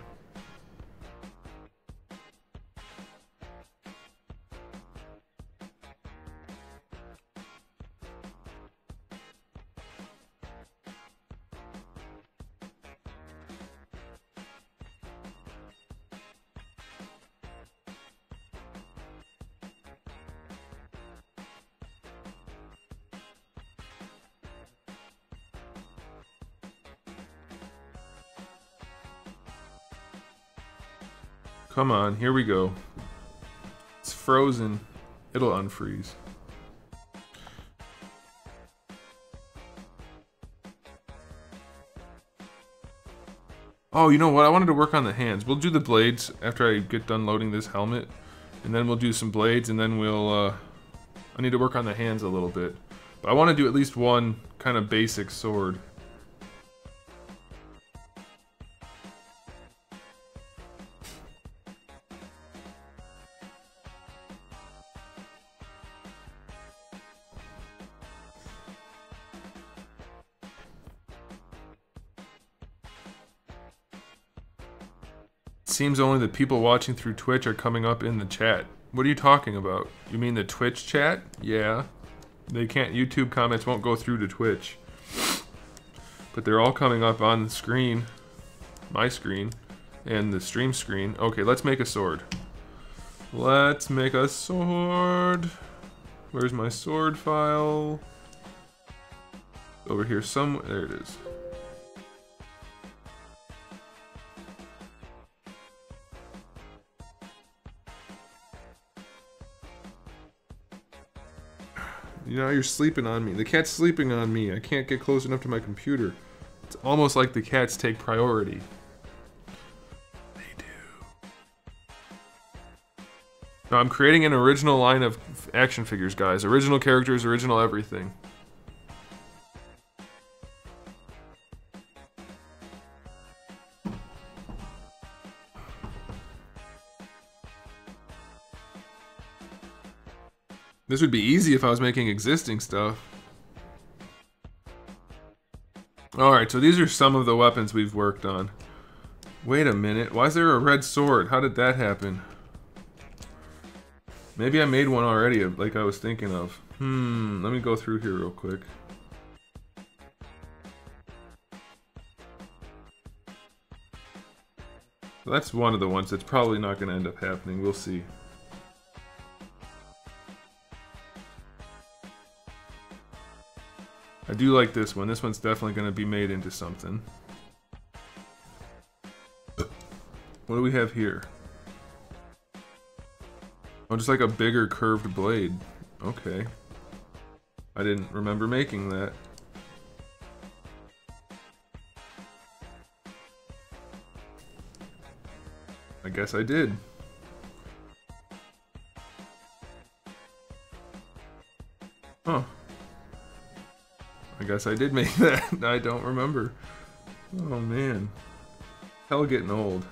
Come on, here we go. It's frozen. It'll unfreeze. Oh, you know what? I wanted to work on the hands. We'll do the blades after I get done loading this helmet. And then we'll do some blades, and then we'll, I need to work on the hands a little bit. But I want to do at least one kind of basic sword. Seems only the people watching through Twitch are coming up in the chat. What are you talking about? You mean the Twitch chat? Yeah. They can't, YouTube comments won't go through to Twitch. But they're all coming up on the screen. My screen. And the stream screen. Okay, let's make a sword. Let's make a sword. Where's my sword file? Over here somewhere. There it is. You know, you're sleeping on me. The cat's sleeping on me. I can't get close enough to my computer. It's almost like the cats take priority. They do. No, I'm creating an original line of action figures, guys. Original characters, original everything. This would be easy if I was making existing stuff. Alright, so these are some of the weapons we've worked on. Wait a minute, why is there a red sword? How did that happen? Maybe I made one already, like I was thinking of. Let me go through here real quick. That's one of the ones that's probably not going to end up happening. We'll see. I do like this one. This one's definitely going to be made into something. What do we have here? Oh, just like a bigger curved blade. Okay. I didn't remember making that. I guess I did. Huh. I guess I did make that. I don't remember. Oh man. Hell getting old.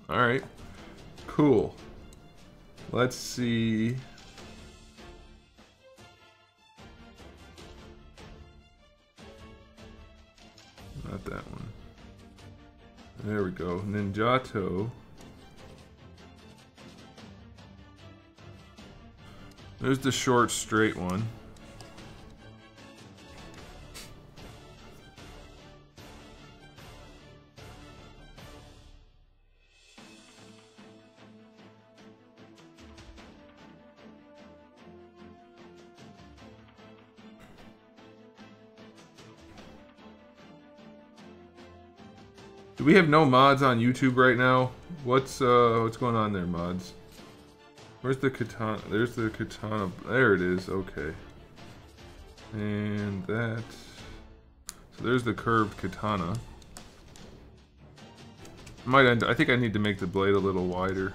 Alright. Cool. Let's see. Not that one. There we go. Ninjato. There's the short, straight one. Do we have no mods on YouTube right now? What's going on there, mods? Where's the katana? There's the katana. There it is. Okay. And that. So there's the curved katana. I think I need to make the blade a little wider.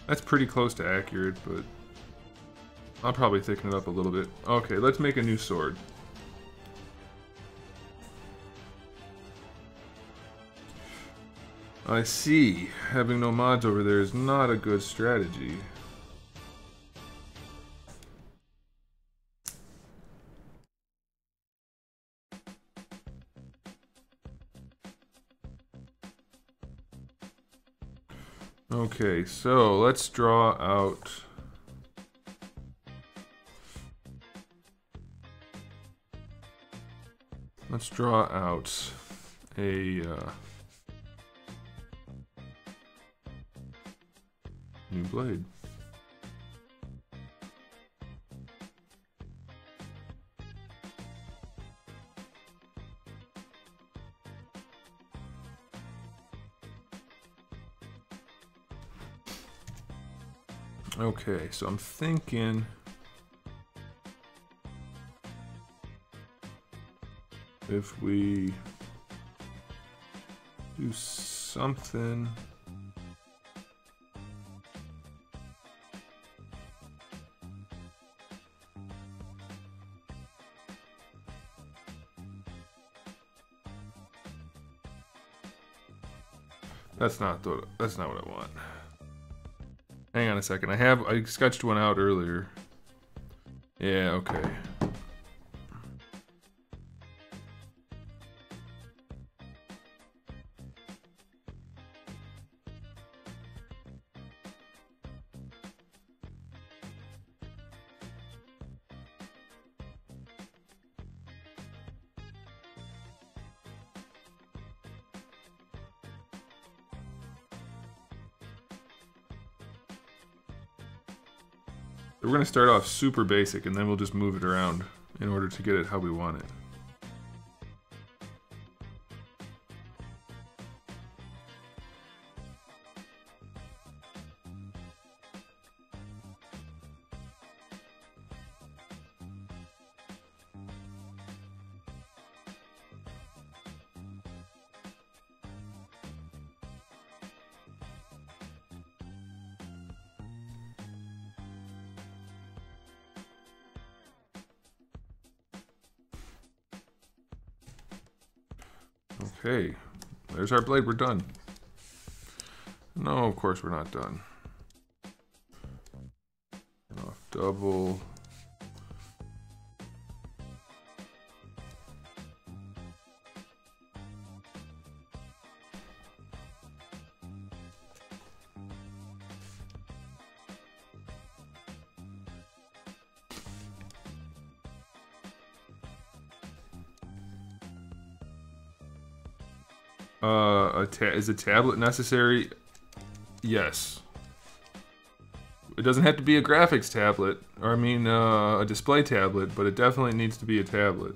That's pretty close to accurate, but I'll probably thicken it up a little bit. Okay, let's make a new sword. I see. Having no mods over there is not a good strategy. Okay, so let's draw out... Let's draw out a... new blade. Okay, so I'm thinking if we do something. That's not what I want. Hang on a second. I sketched one out earlier. Yeah, okay. We're going to start off super basic, and then we'll just move it around in order to get it how we want it. Okay, there's our blade, we're done. No, of course we're not done. Off double. Is a tablet necessary? Yes. It doesn't have to be a graphics tablet, or I mean a display tablet, but it definitely needs to be a tablet.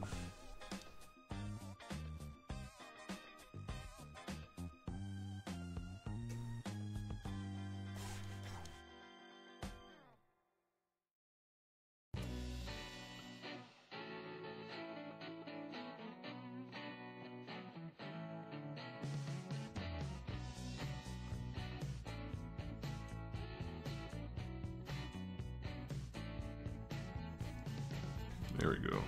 There we go.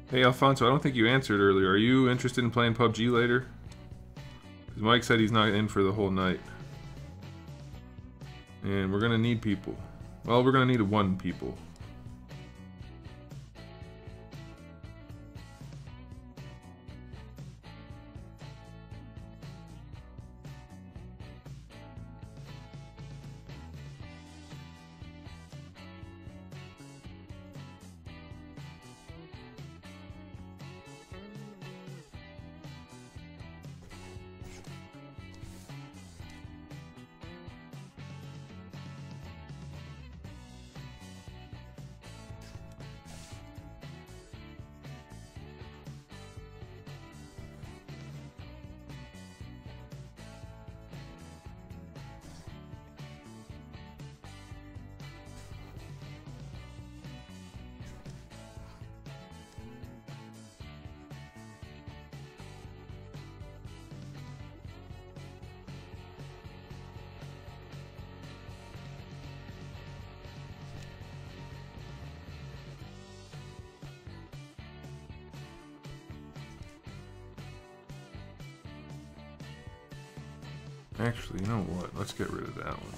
Hey Alfonso, I don't think you answered earlier. Are you interested in playing PUBG later? Because Mike said he's not in for the whole night. And we're gonna need people. Well, we're gonna need one people. Actually, you know what? Let's get rid of that one.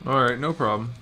Alright, no problem.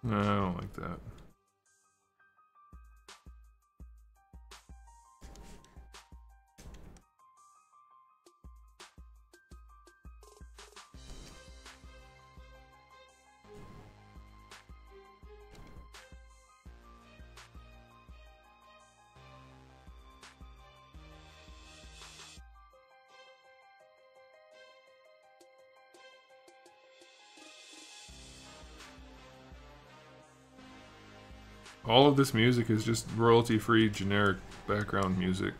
No, I don't like that. All of this music is just royalty-free, generic background music.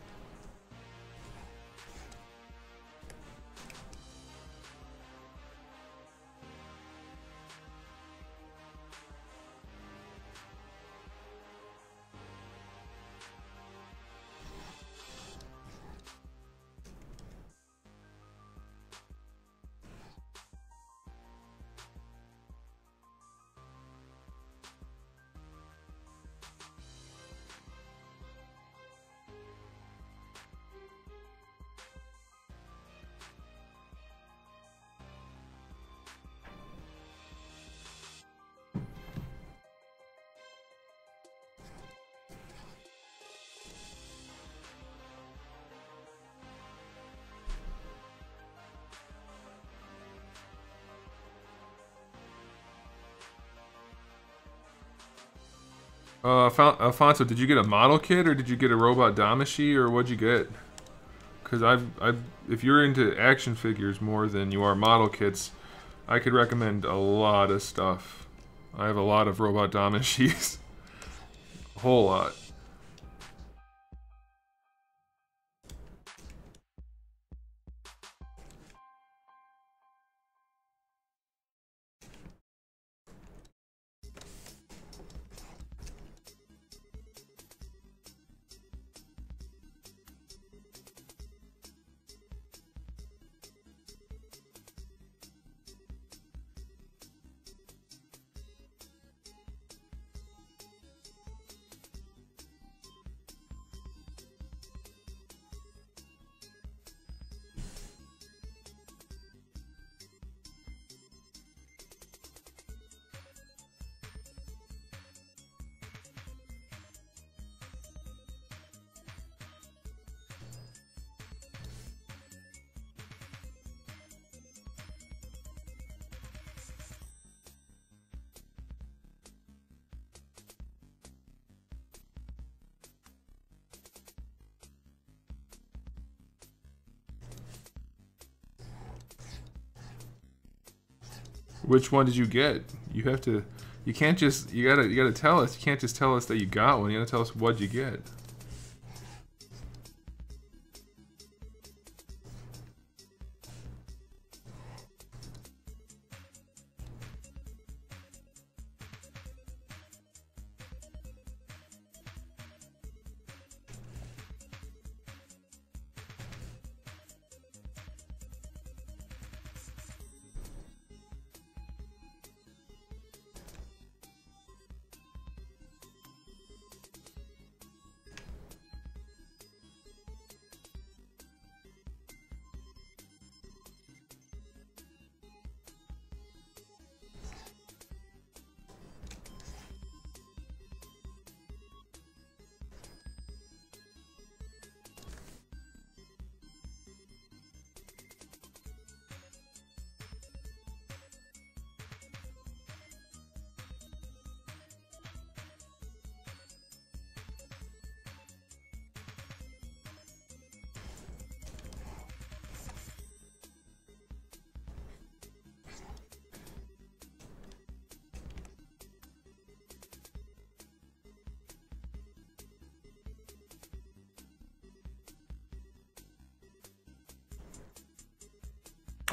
Alfonso, did you get a model kit or did you get a robot Damashi or what'd you get? Because if you're into action figures more than you are model kits, I could recommend a lot of stuff. I have a lot of robot Damashis. A whole lot. Which one did you get? You have to. You can't just. You gotta tell us. You can't just tell us that you got one. You gotta tell us what you get.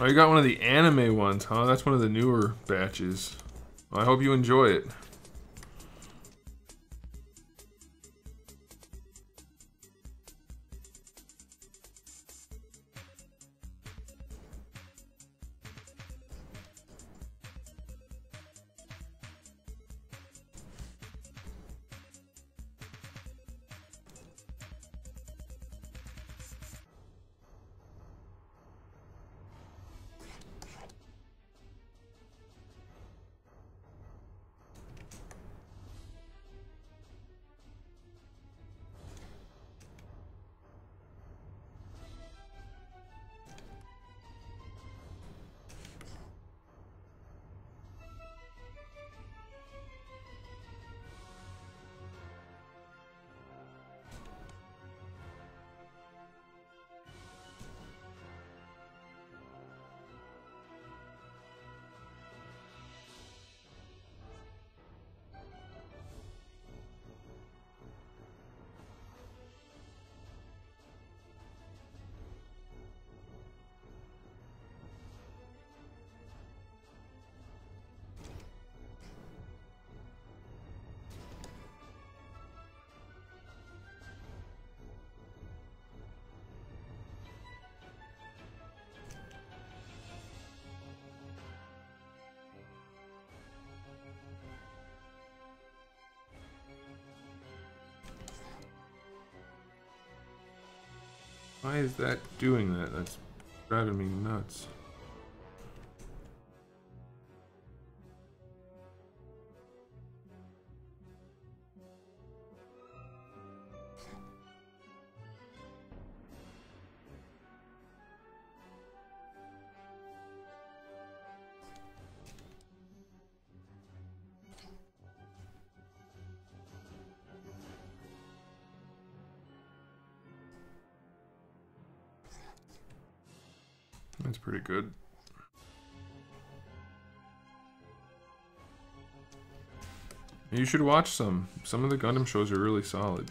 Oh, you got one of the anime ones, huh? That's one of the newer batches. Well, I hope you enjoy it. Why is that doing that? That's driving me nuts. That's pretty good. You should watch some. Some of the Gundam shows are really solid.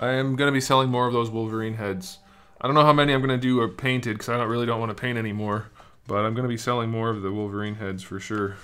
I am going to be selling more of those Wolverine heads. I don't know how many I'm going to do are painted because I really don't want to paint anymore. But I'm going to be selling more of the Wolverine heads for sure.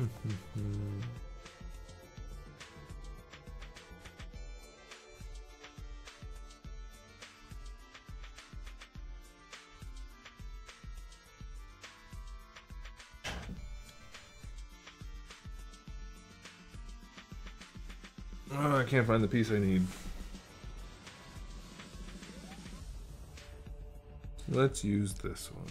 Oh, I can't find the piece I need. Let's use this one.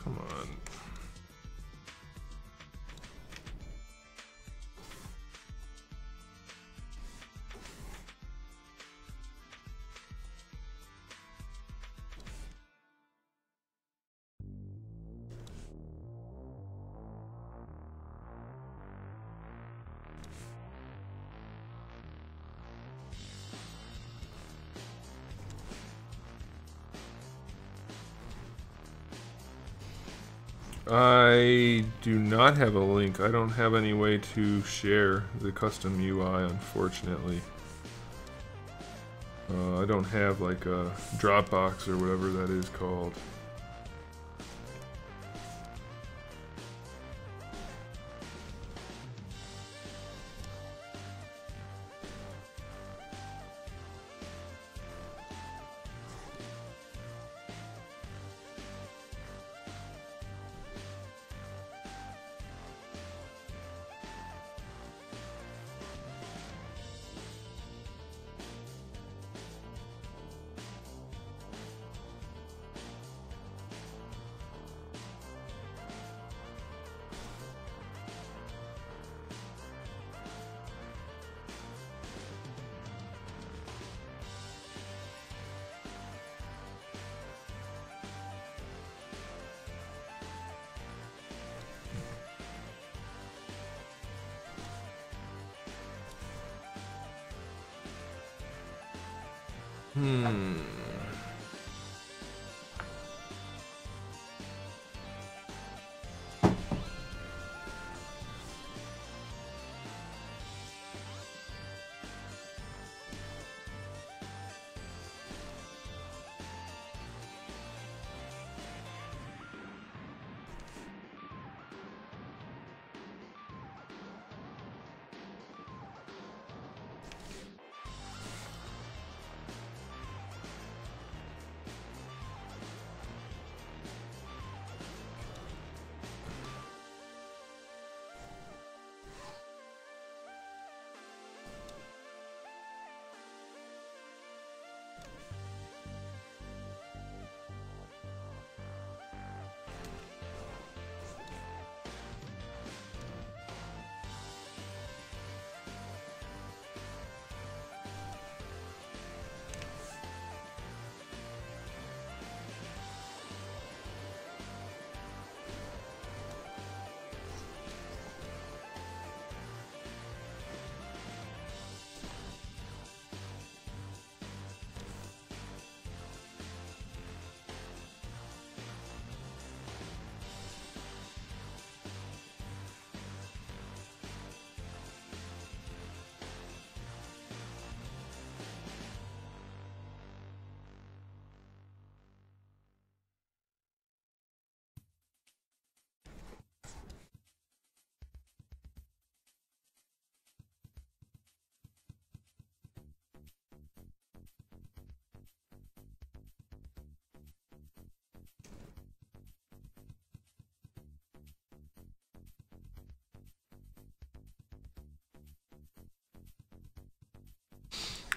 Come on. I do not have a link. I don't have any way to share the custom UI, unfortunately. I don't have like a Dropbox or whatever that is called.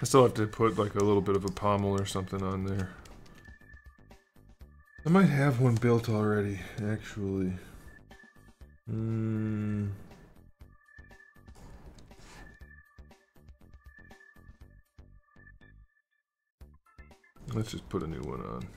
I still have to put like a little bit of a pommel or something on there. I might have one built already, actually. Let's just put a new one on.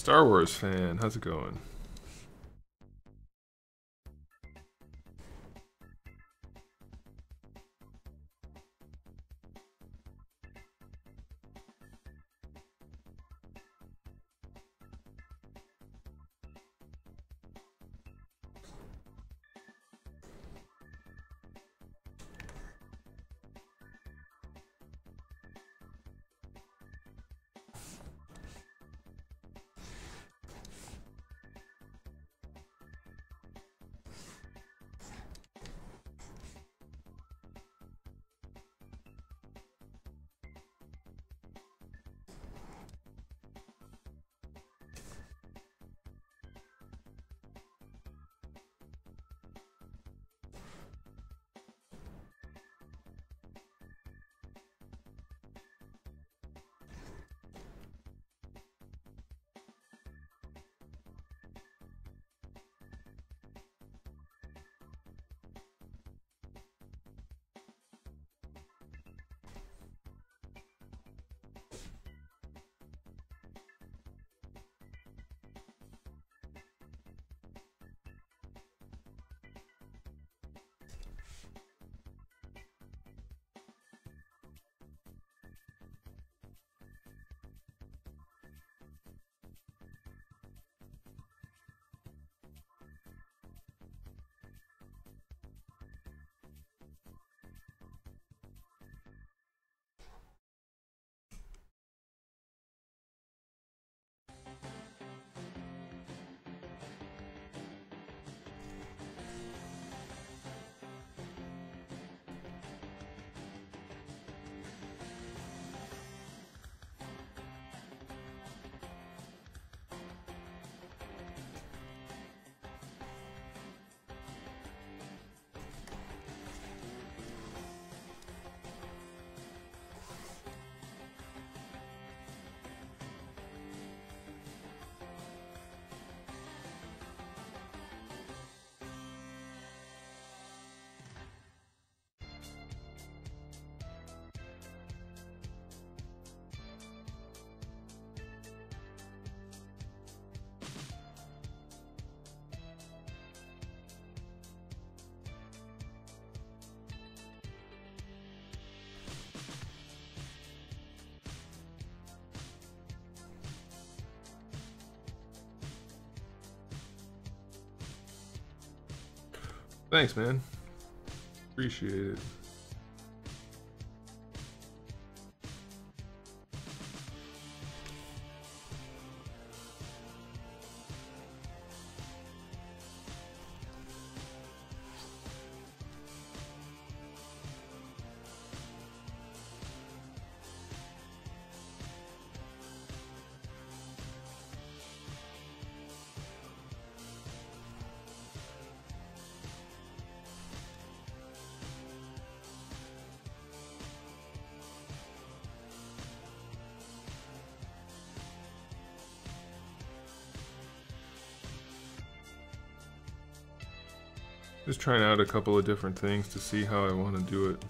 Star Wars fan, how's it going? Thanks, man. Appreciate it. Just trying out a couple of different things to see how I want to do it.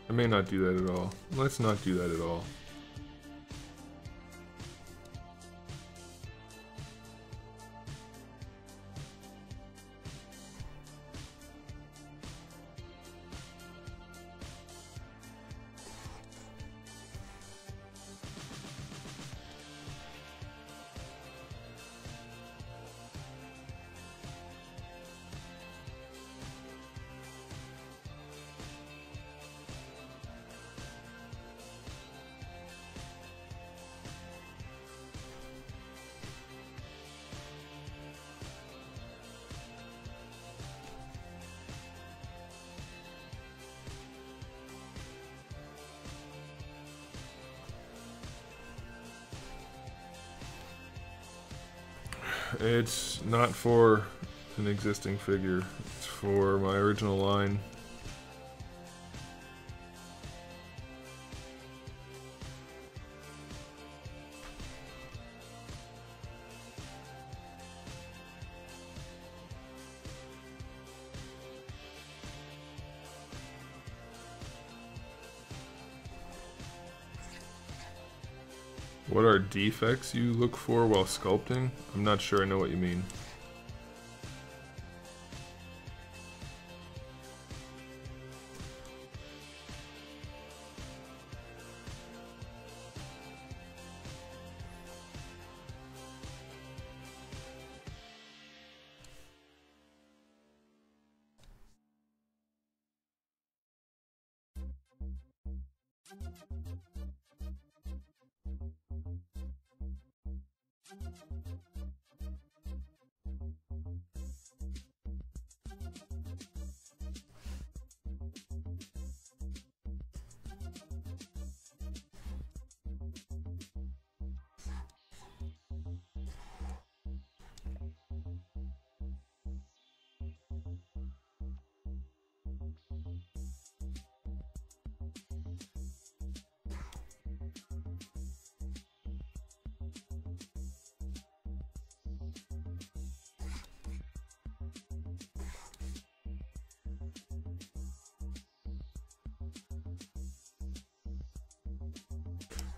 I may not do that at all. Let's not do that at all. It's not for an existing figure. It's for my original line. What are defects you look for while sculpting? I'm not sure I know what you mean.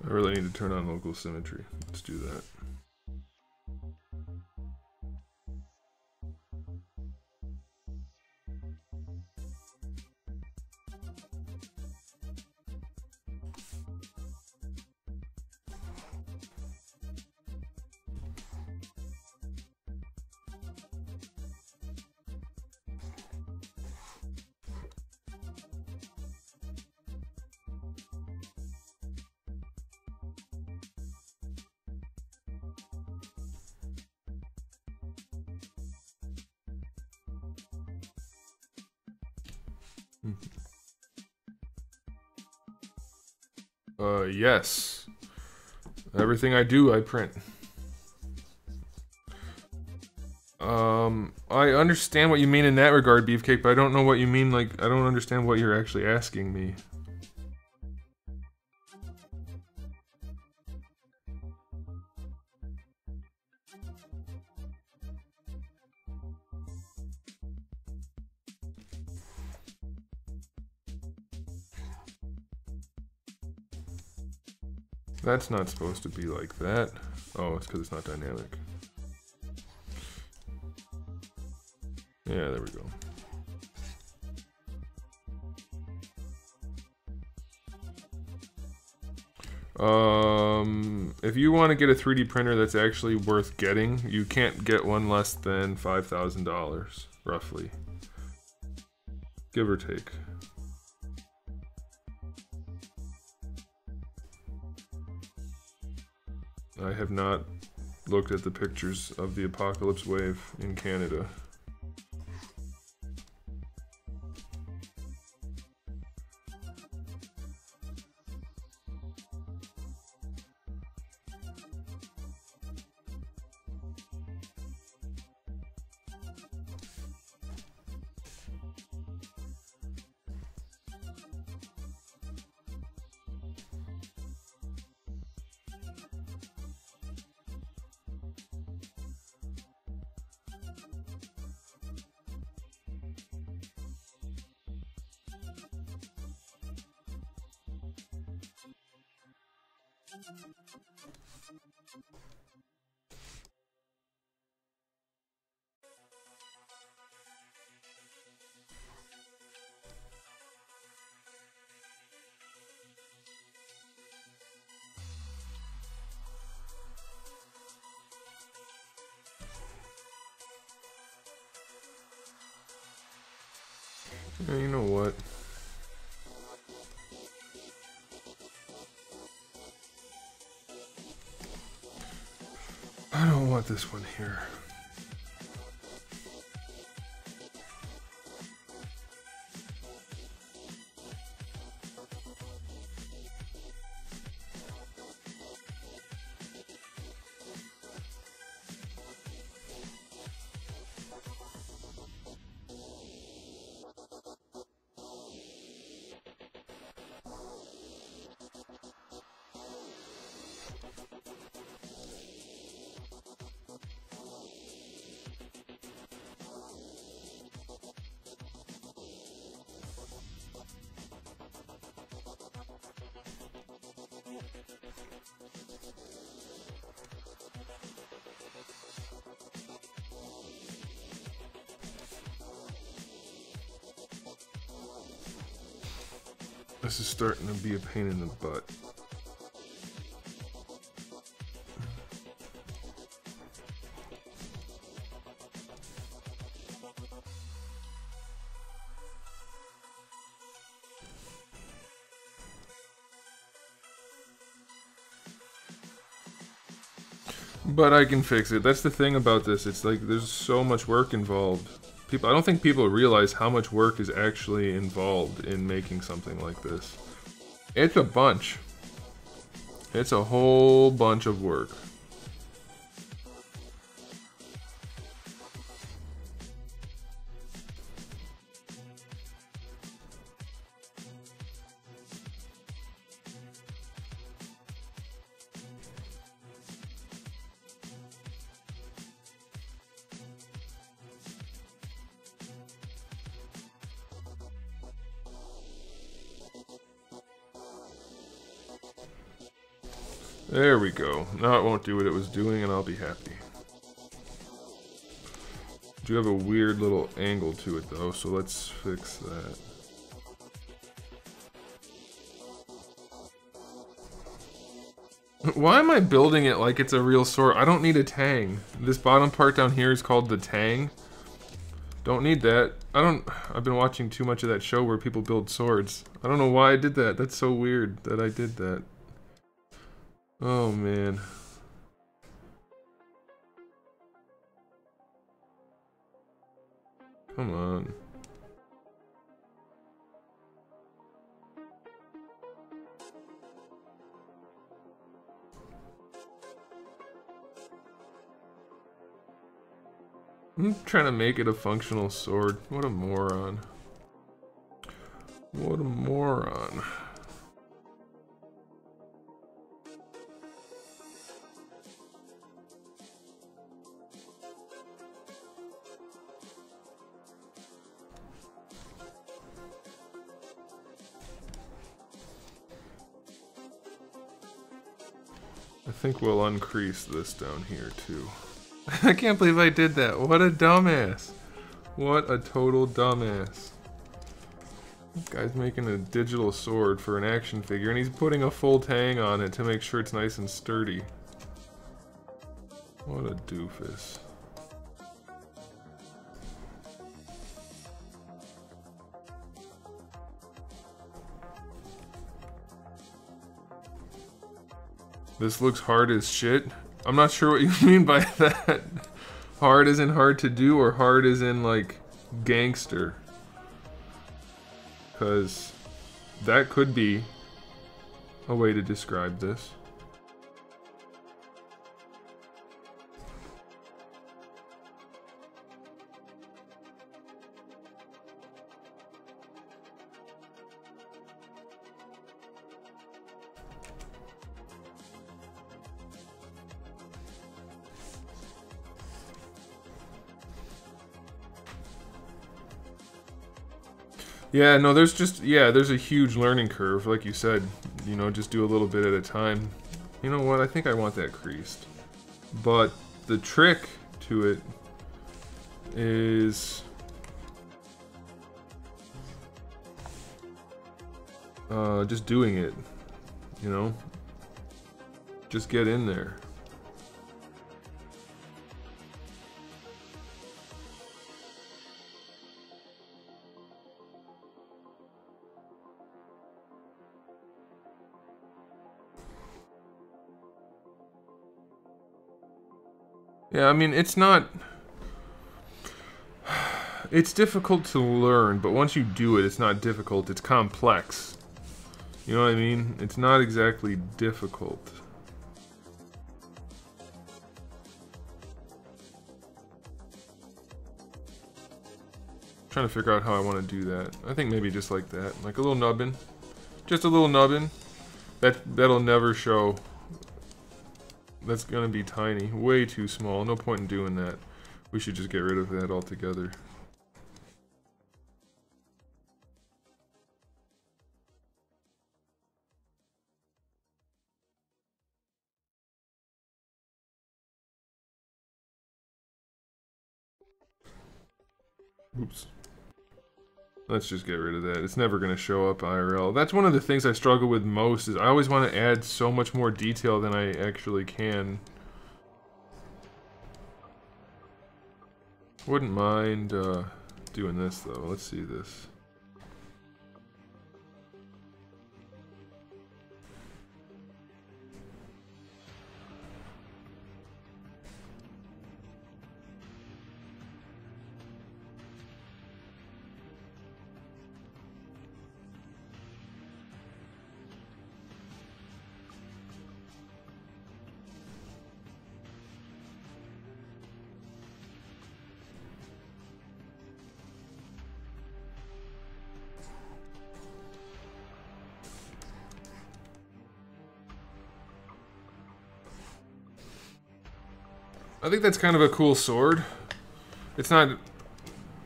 I really need to turn on local symmetry. Let's do that. Yes. Everything I do, I print. I understand what you mean in that regard, Beefcake, but I don't know what you mean, like, I don't understand what you're actually asking me. That's not supposed to be like that. Oh, it's because it's not dynamic. Yeah, there we go. If you want to get a 3D printer that's actually worth getting, you can't get one less than $5,000, roughly. Give or take. I have not looked at the pictures of the Apocalypse Wave in Canada. Yeah, you know what? I don't want this one here. This is starting to be a pain in the butt. But I can fix it. That's the thing about this. It's like there's so much work involved. I don't think people realize how much work is actually involved in making something like this. It's a bunch. It's a whole bunch of work. There we go. Now it won't do what it was doing and I'll be happy. Do have a weird little angle to it though, so let's fix that. Why am I building it like it's a real sword? I don't need a tang. This bottom part down here is called the tang. Don't need that. I've been watching too much of that show where people build swords. I don't know why I did that. That's so weird that I did that. Oh man. Come on. I'm trying to make it a functional sword. What a moron. What a moron. I think we'll uncrease this down here too. I can't believe I did that. What a dumbass. What a total dumbass. This guy's making a digital sword for an action figure and he's putting a full tang on it to make sure it's nice and sturdy. What a doofus. This looks hard as shit. I'm not sure what you mean by that. Hard as in hard to do or hard as in like gangster. Because that could be a way to describe this. Yeah, no, there's a huge learning curve, like you said. You know, just do a little bit at a time. You know what, I think I want that creased. But the trick to it is... just doing it, you know? Just get in there. Yeah, I mean, it's not... It's difficult to learn, but once you do it, it's not difficult. It's complex. You know what I mean? It's not exactly difficult. I'm trying to figure out how I want to do that. I think maybe just like that. Like a little nubbin. Just a little nubbin. That'll never show. That's gonna be tiny. Way too small. No point in doing that. We should just get rid of that altogether. Oops. Let's just get rid of that. It's never going to show up IRL. That's one of the things I struggle with most, is I always want to add so much more detail than I actually can. Wouldn't mind doing this, though. Let's see this. I think that's kind of a cool sword. It's not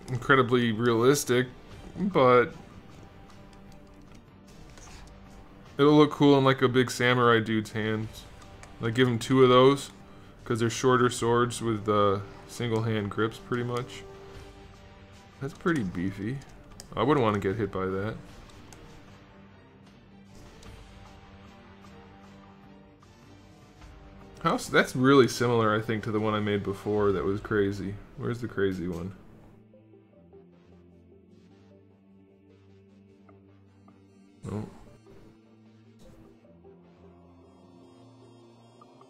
incredibly realistic, but it'll look cool in like a big samurai dude's hands. Like give him 2 of those, because they're shorter swords with single hand grips pretty much. That's pretty beefy. I wouldn't want to get hit by that. That's really similar, I think, to the one I made before that was crazy. Where's the crazy one? Oh.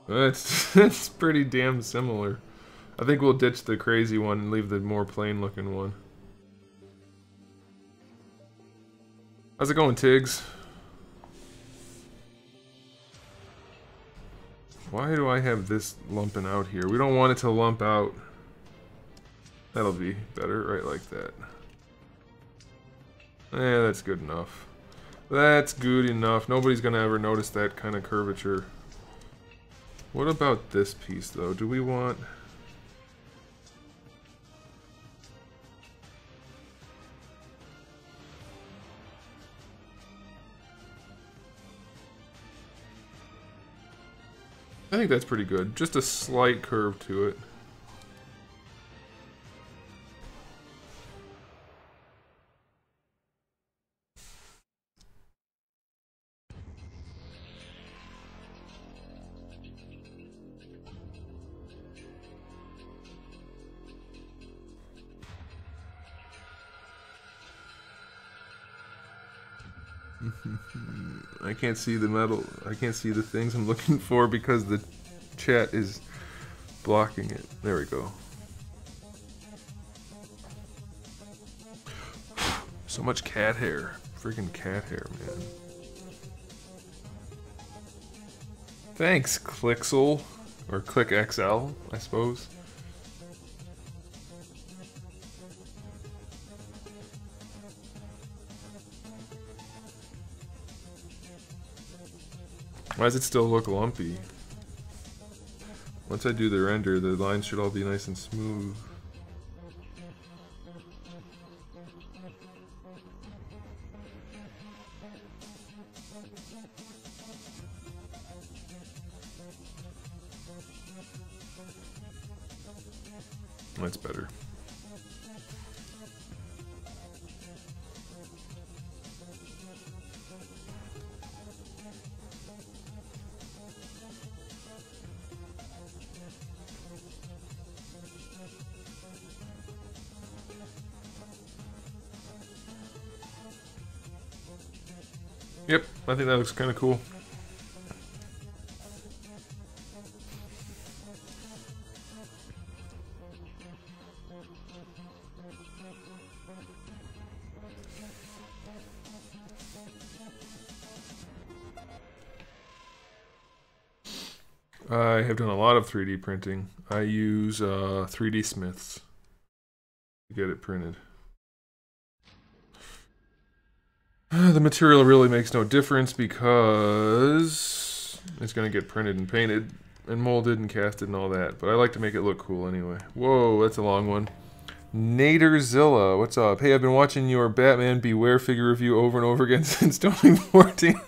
That's pretty damn similar. I think we'll ditch the crazy one and leave the more plain looking one. How's it going, Tiggs? Why do I have this lumping out here? We don't want it to lump out. That'll be better, right like that. Yeah, that's good enough. That's good enough. Nobody's gonna ever notice that kind of curvature. What about this piece, though? Do we want... I think that's pretty good. Just a slight curve to it. I can't see the metal. I can't see the things I'm looking for because the chat is blocking it. There we go. So much cat hair. Freaking cat hair, man. Thanks, Clixel. Or ClickXL, I suppose. Why does it still look lumpy? Once I do the render, the lines should all be nice and smooth. That's better. Yep, I think that looks kind of cool. I have done a lot of 3D printing. I use 3D Smiths to get it printed. The material really makes no difference because it's going to get printed and painted and molded and casted and all that. But I like to make it look cool anyway. Whoa, that's a long one. Naderzilla, what's up? Hey, I've been watching your Batman Beware figure review over and over again since 2014.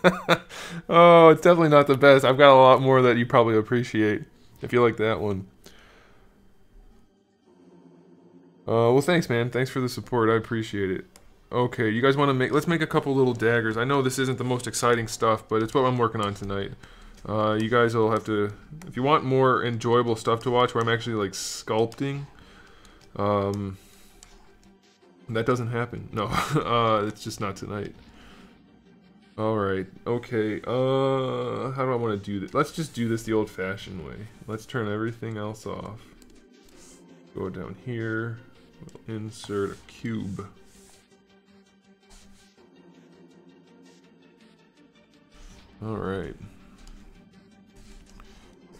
Oh, it's definitely not the best. I've got a lot more that you probably appreciate if you like that one. Well, thanks, man. Thanks for the support. I appreciate it. Okay, you guys want to make... Let's make a couple little daggers. I know this isn't the most exciting stuff, but it's what I'm working on tonight. You guys will have to... If you want more enjoyable stuff to watch where I'm actually, like, sculpting... that doesn't happen. No, it's just not tonight. Alright, okay, how do I want to do this? Let's just do this the old-fashioned way. Let's turn everything else off. Go down here, we'll insert a cube. Alright.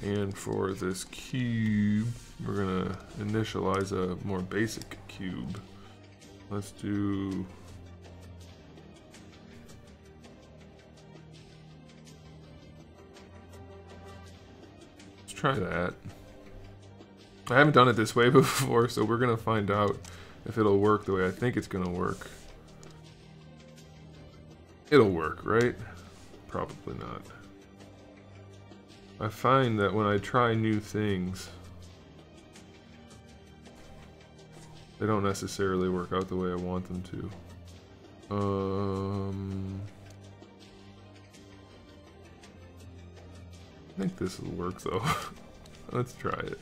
And for this cube, we're gonna initialize a more basic cube. Let's do... Try that. I haven't done it this way before, so we're gonna find out if it'll work the way I think it's gonna work. It'll work, right? Probably not. I find that when I try new things, they don't necessarily work out the way I want them to. I think this will work though. Let's try it.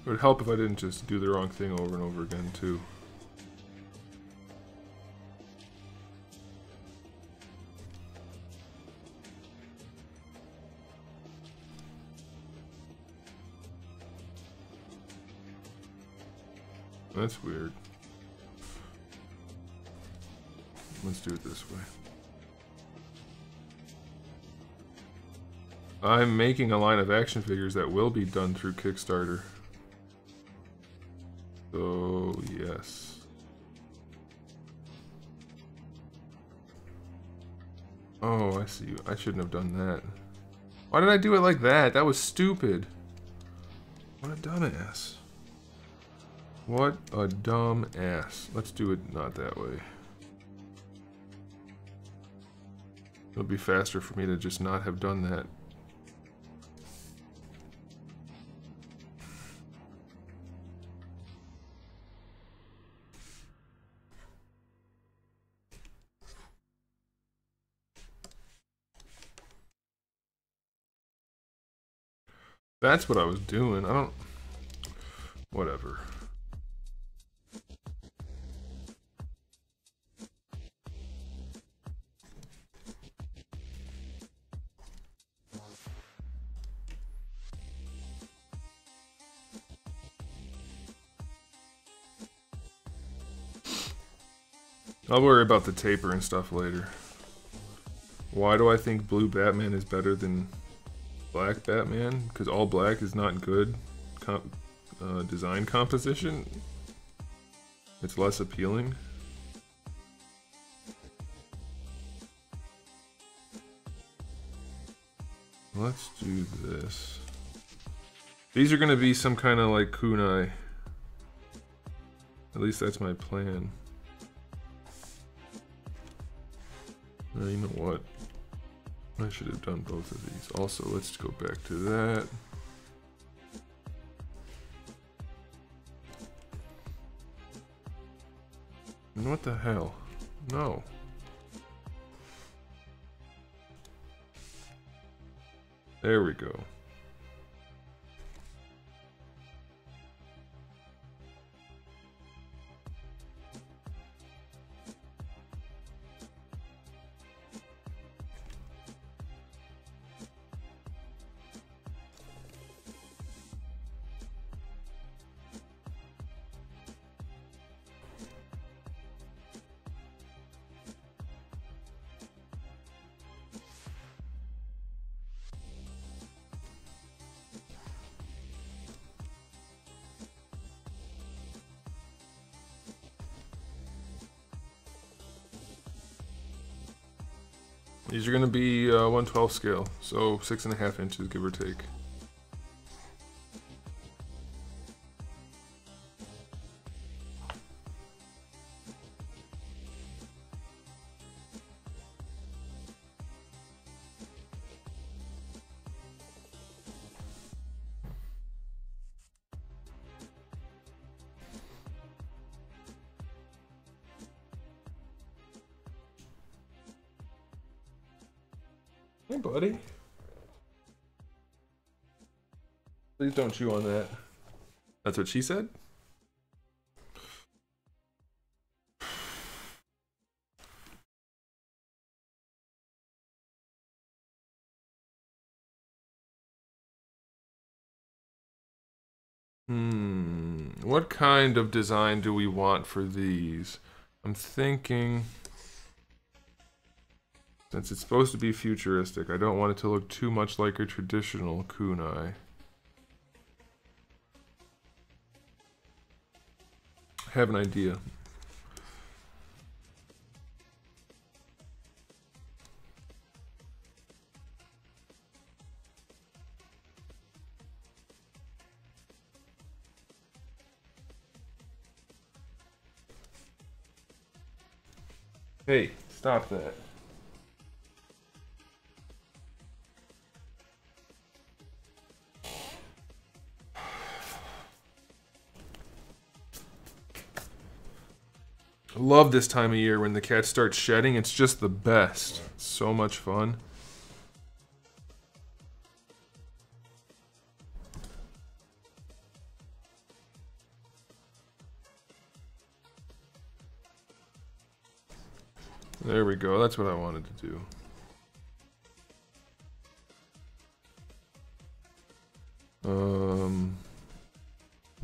It would help if I didn't just do the wrong thing over and over again, too. That's weird. Let's do it this way. I'm making a line of action figures that will be done through Kickstarter. So, yes. Oh, I see. I shouldn't have done that. Why did I do it like that? That was stupid. What a dumbass. What a dumb ass. Let's do it not that way. It'll be faster for me to just not have done that. That's what I was doing. I don't... Whatever. I'll worry about the taper and stuff later. Why do I think blue Batman is better than black Batman? Because all black is not good design composition. It's less appealing. Let's do this. These are going to be some kind of like kunai. At least that's my plan. You know what? I should have done both of these. Also, let's go back to that. And what the hell? No. There we go. These are going to be 1/12 scale, so 6.5 inches, give or take. Hey, buddy. Please don't chew on that. That's what she said? What kind of design do we want for these? I'm thinking... Since it's supposed to be futuristic, I don't want it to look too much like a traditional kunai. I have an idea. Hey, stop that. I love this time of year when the cat starts shedding. It's just the best. It's so much fun. There we go. That's what I wanted to do.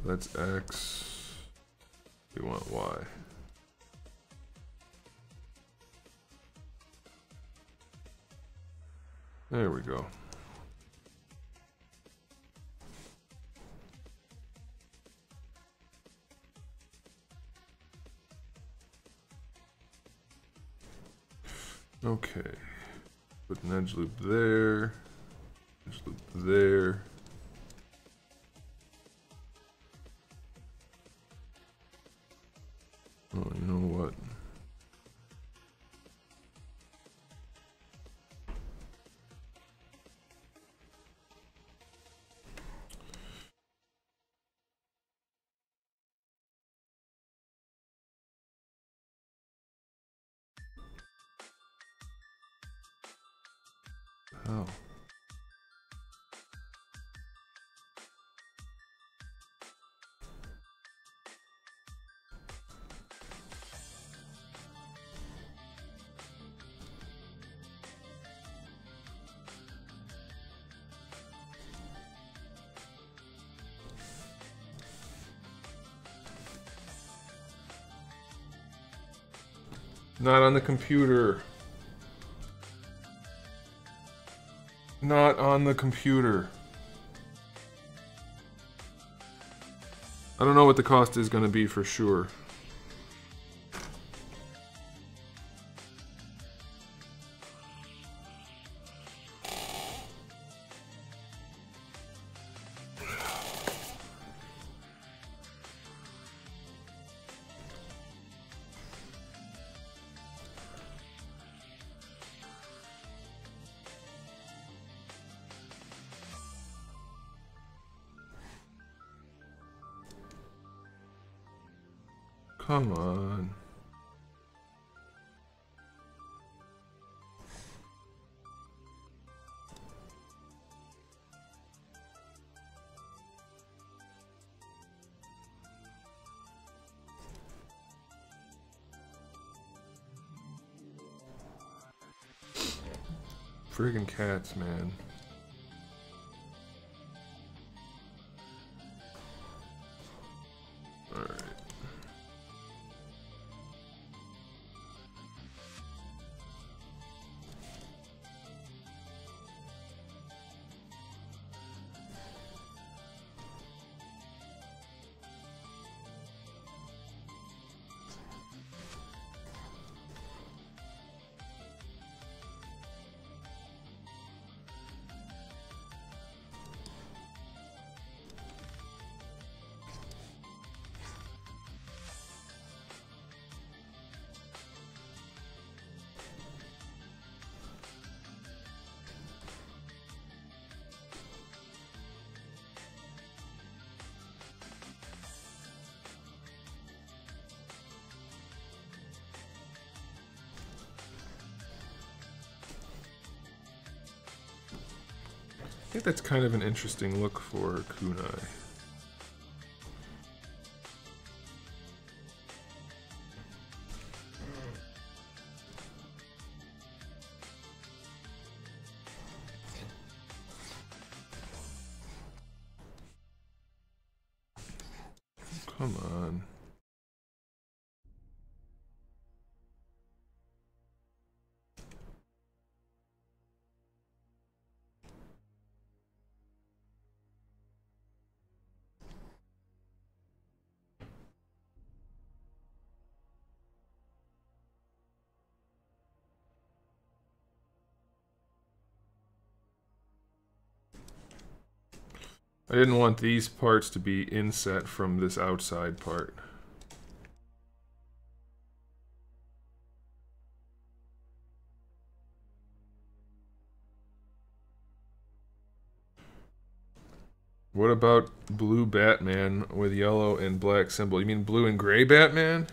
That's X. We want Y. There we go. Okay. Put an edge loop there. Edge loop there. Oh, you know what? Oh. Not on the computer. Not on the computer. I don't know what the cost is going to be for sure. Come on. Friggin' cats, man. Alright. I think that's kind of an interesting look for kunai. Come on. I didn't want these parts to be inset from this outside part. What about blue Batman with yellow and black symbol? You mean blue and gray Batman?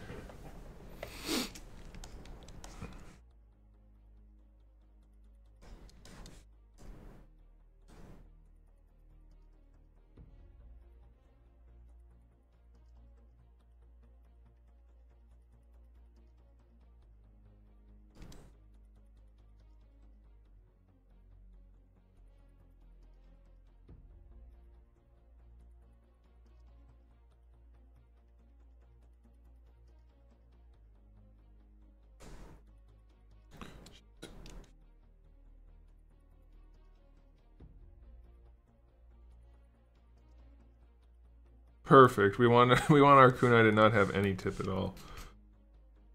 Perfect. We want our kunai to not have any tip at all.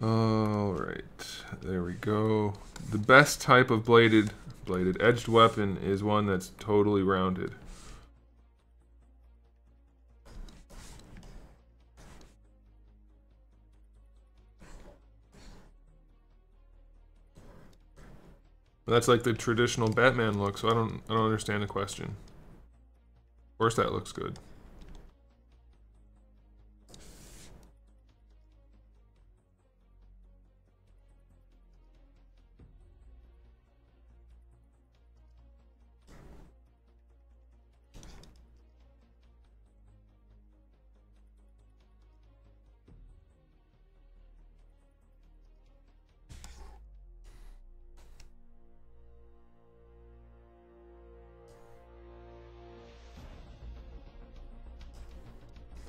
All right, there we go. The best type of bladed edged weapon is one that's totally rounded. That's like the traditional Batman look, so I don't understand the question. Of course that looks good.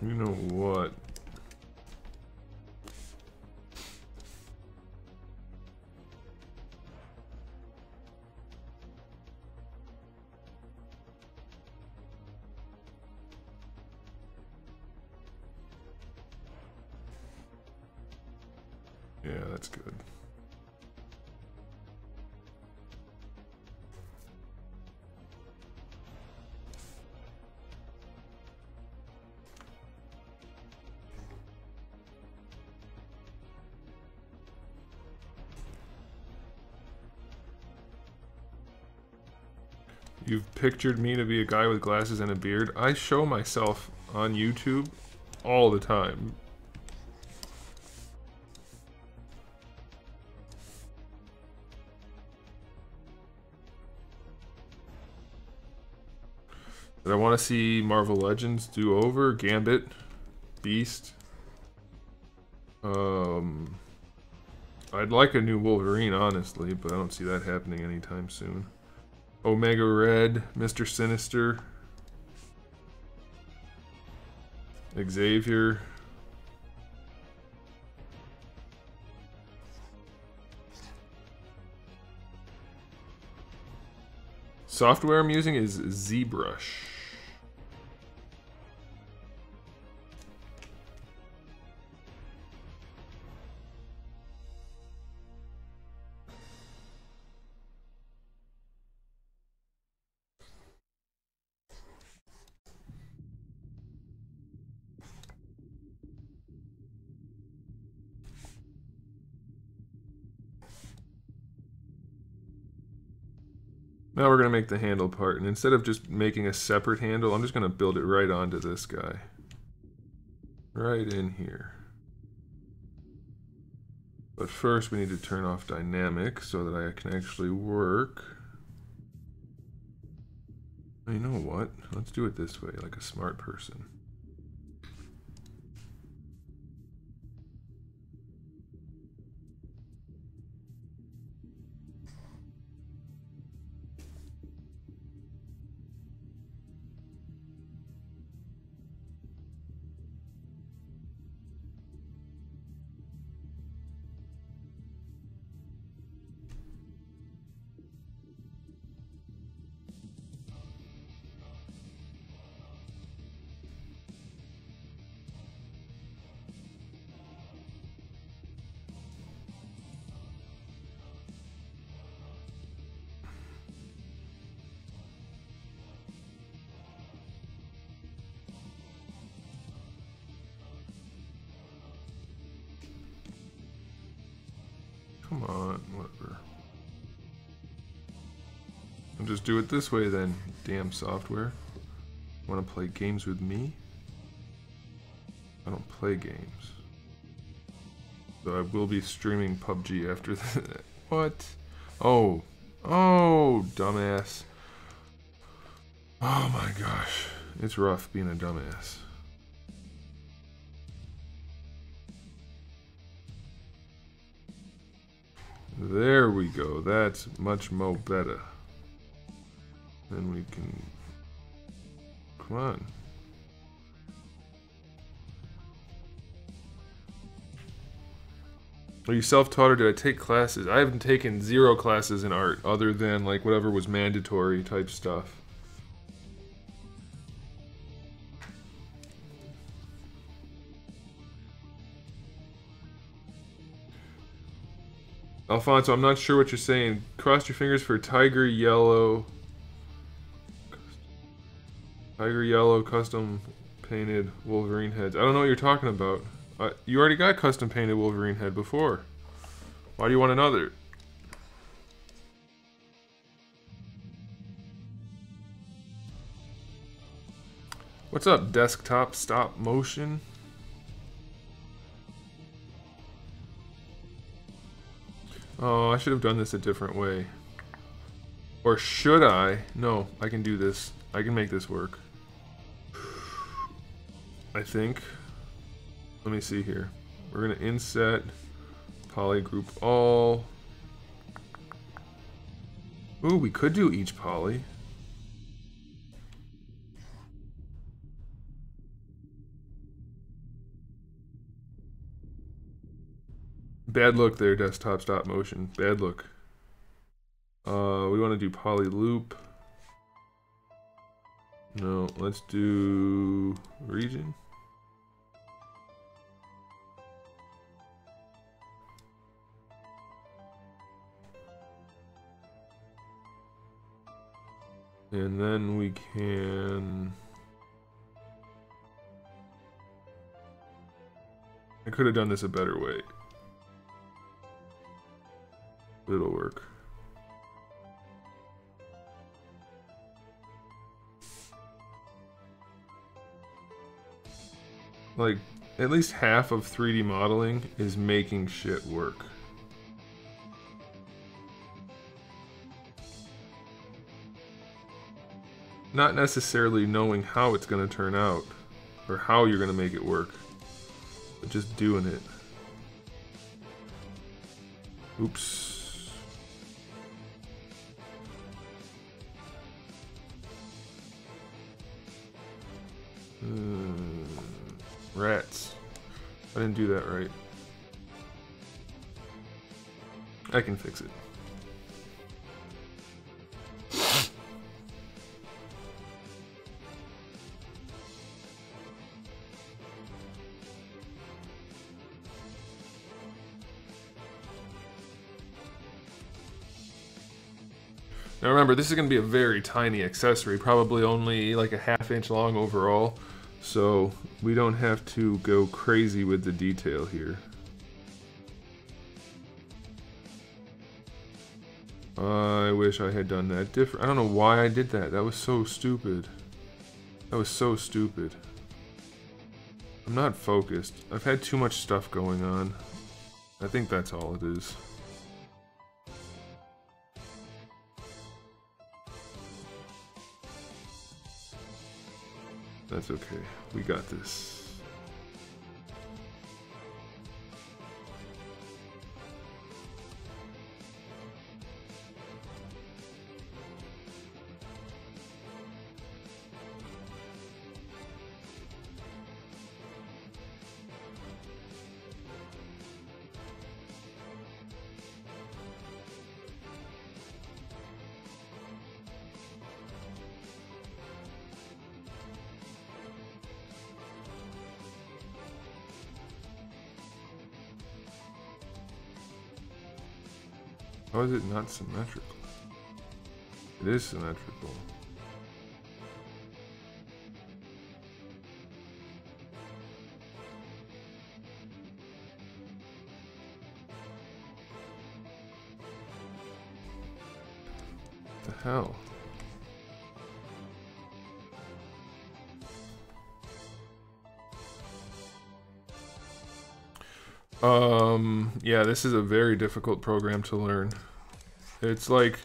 You know what? Yeah, that's good. You've pictured me to be a guy with glasses and a beard. I show myself on YouTube all the time. But I want to see Marvel Legends do over, Gambit, Beast. I'd like a new Wolverine, honestly, but I don't see that happening anytime soon. Omega Red, Mr. Sinister, Xavier. Software I'm using is ZBrush. Now we're going to make the handle part, and instead of just making a separate handle, I'm just going to build it right onto this guy. Right in here. But first we need to turn off dynamic so that I can actually work. You know what? Let's do it this way, like a smart person. Come on, whatever. I'll just do it this way then, damn software. Want to play games with me? I don't play games. So I will be streaming PUBG after that. What? Oh. Oh, dumbass. Oh my gosh. It's rough being a dumbass. There we go. That's much more better. Then we can... Come on. Are you self-taught or did I take classes? I haven't taken 0 classes in art other than like whatever was mandatory type stuff. Alfonso, I'm not sure what you're saying. Cross your fingers for Tiger Yellow. Tiger Yellow custom painted Wolverine heads. I don't know what you're talking about. You already got custom painted Wolverine head before. Why do you want another? What's up, desktop stop motion? Oh, I should have done this a different way. Or should I? No, I can do this. I can make this work. I think. Let me see here. We're going to inset, poly group all. Ooh, we could do each poly. Bad look there, desktop stop motion. Bad look. We want to do poly loop. No, let's do region. And then we can... I could have done this a better way. It'll work. Like, at least half of 3D modeling is making shit work. Not necessarily knowing how it's going to turn out, or how you're going to make it work, but just doing it. Oops. didn't do that right. I can fix it. Now remember, this is going to be a very tiny accessory, probably only like a ½ inch long overall, so we don't have to go crazy with the detail here. I wish I had done that different. I don't know why I did that. That was so stupid. That was so stupid. I'm not focused. I've had too much stuff going on. I think that's all it is. That's okay. We got this. How is it not symmetrical? It is symmetrical. What the hell? Yeah, this is a very difficult program to learn. It's like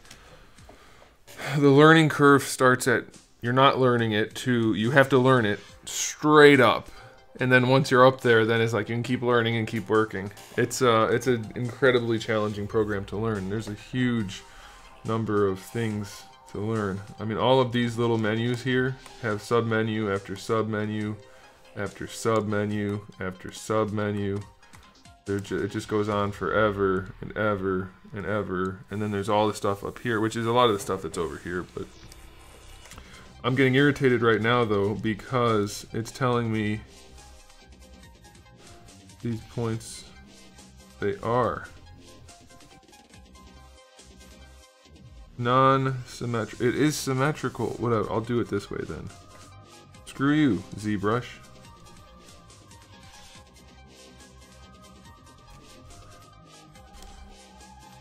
the learning curve starts at you're not learning it to you have to learn it straight up, and then once you're up there, then it's like you can keep learning and keep working. It's an incredibly challenging program to learn. There's a huge number of things to learn. I mean, all of these little menus here have submenu after submenu after submenu after submenu. It just goes on forever and ever and ever, and then there's all the stuff up here, which is a lot of the stuff that's over here. But I'm getting irritated right now though, because it's telling me these points, they are non-symmetrical. It is symmetrical. Whatever, I'll do it this way then. Screw you, ZBrush.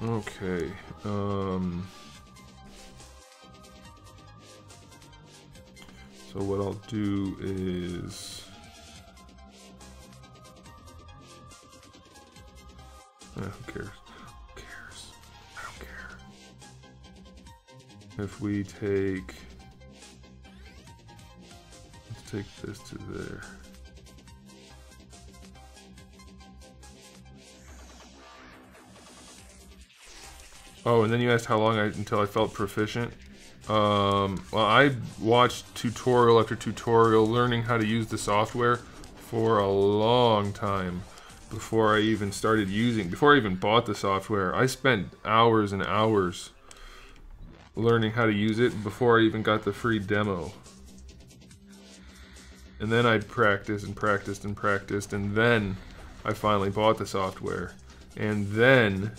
Okay, so what I'll do is who cares? Who cares? I don't care. If we take, let's take this to there. Oh, and then you asked how long until I felt proficient. Well, I watched tutorial after tutorial learning how to use the software for a long time before I even before I even bought the software. I spent hours and hours learning how to use it before I even got the free demo. And then I practiced and practiced and practiced, and then I finally bought the software. And then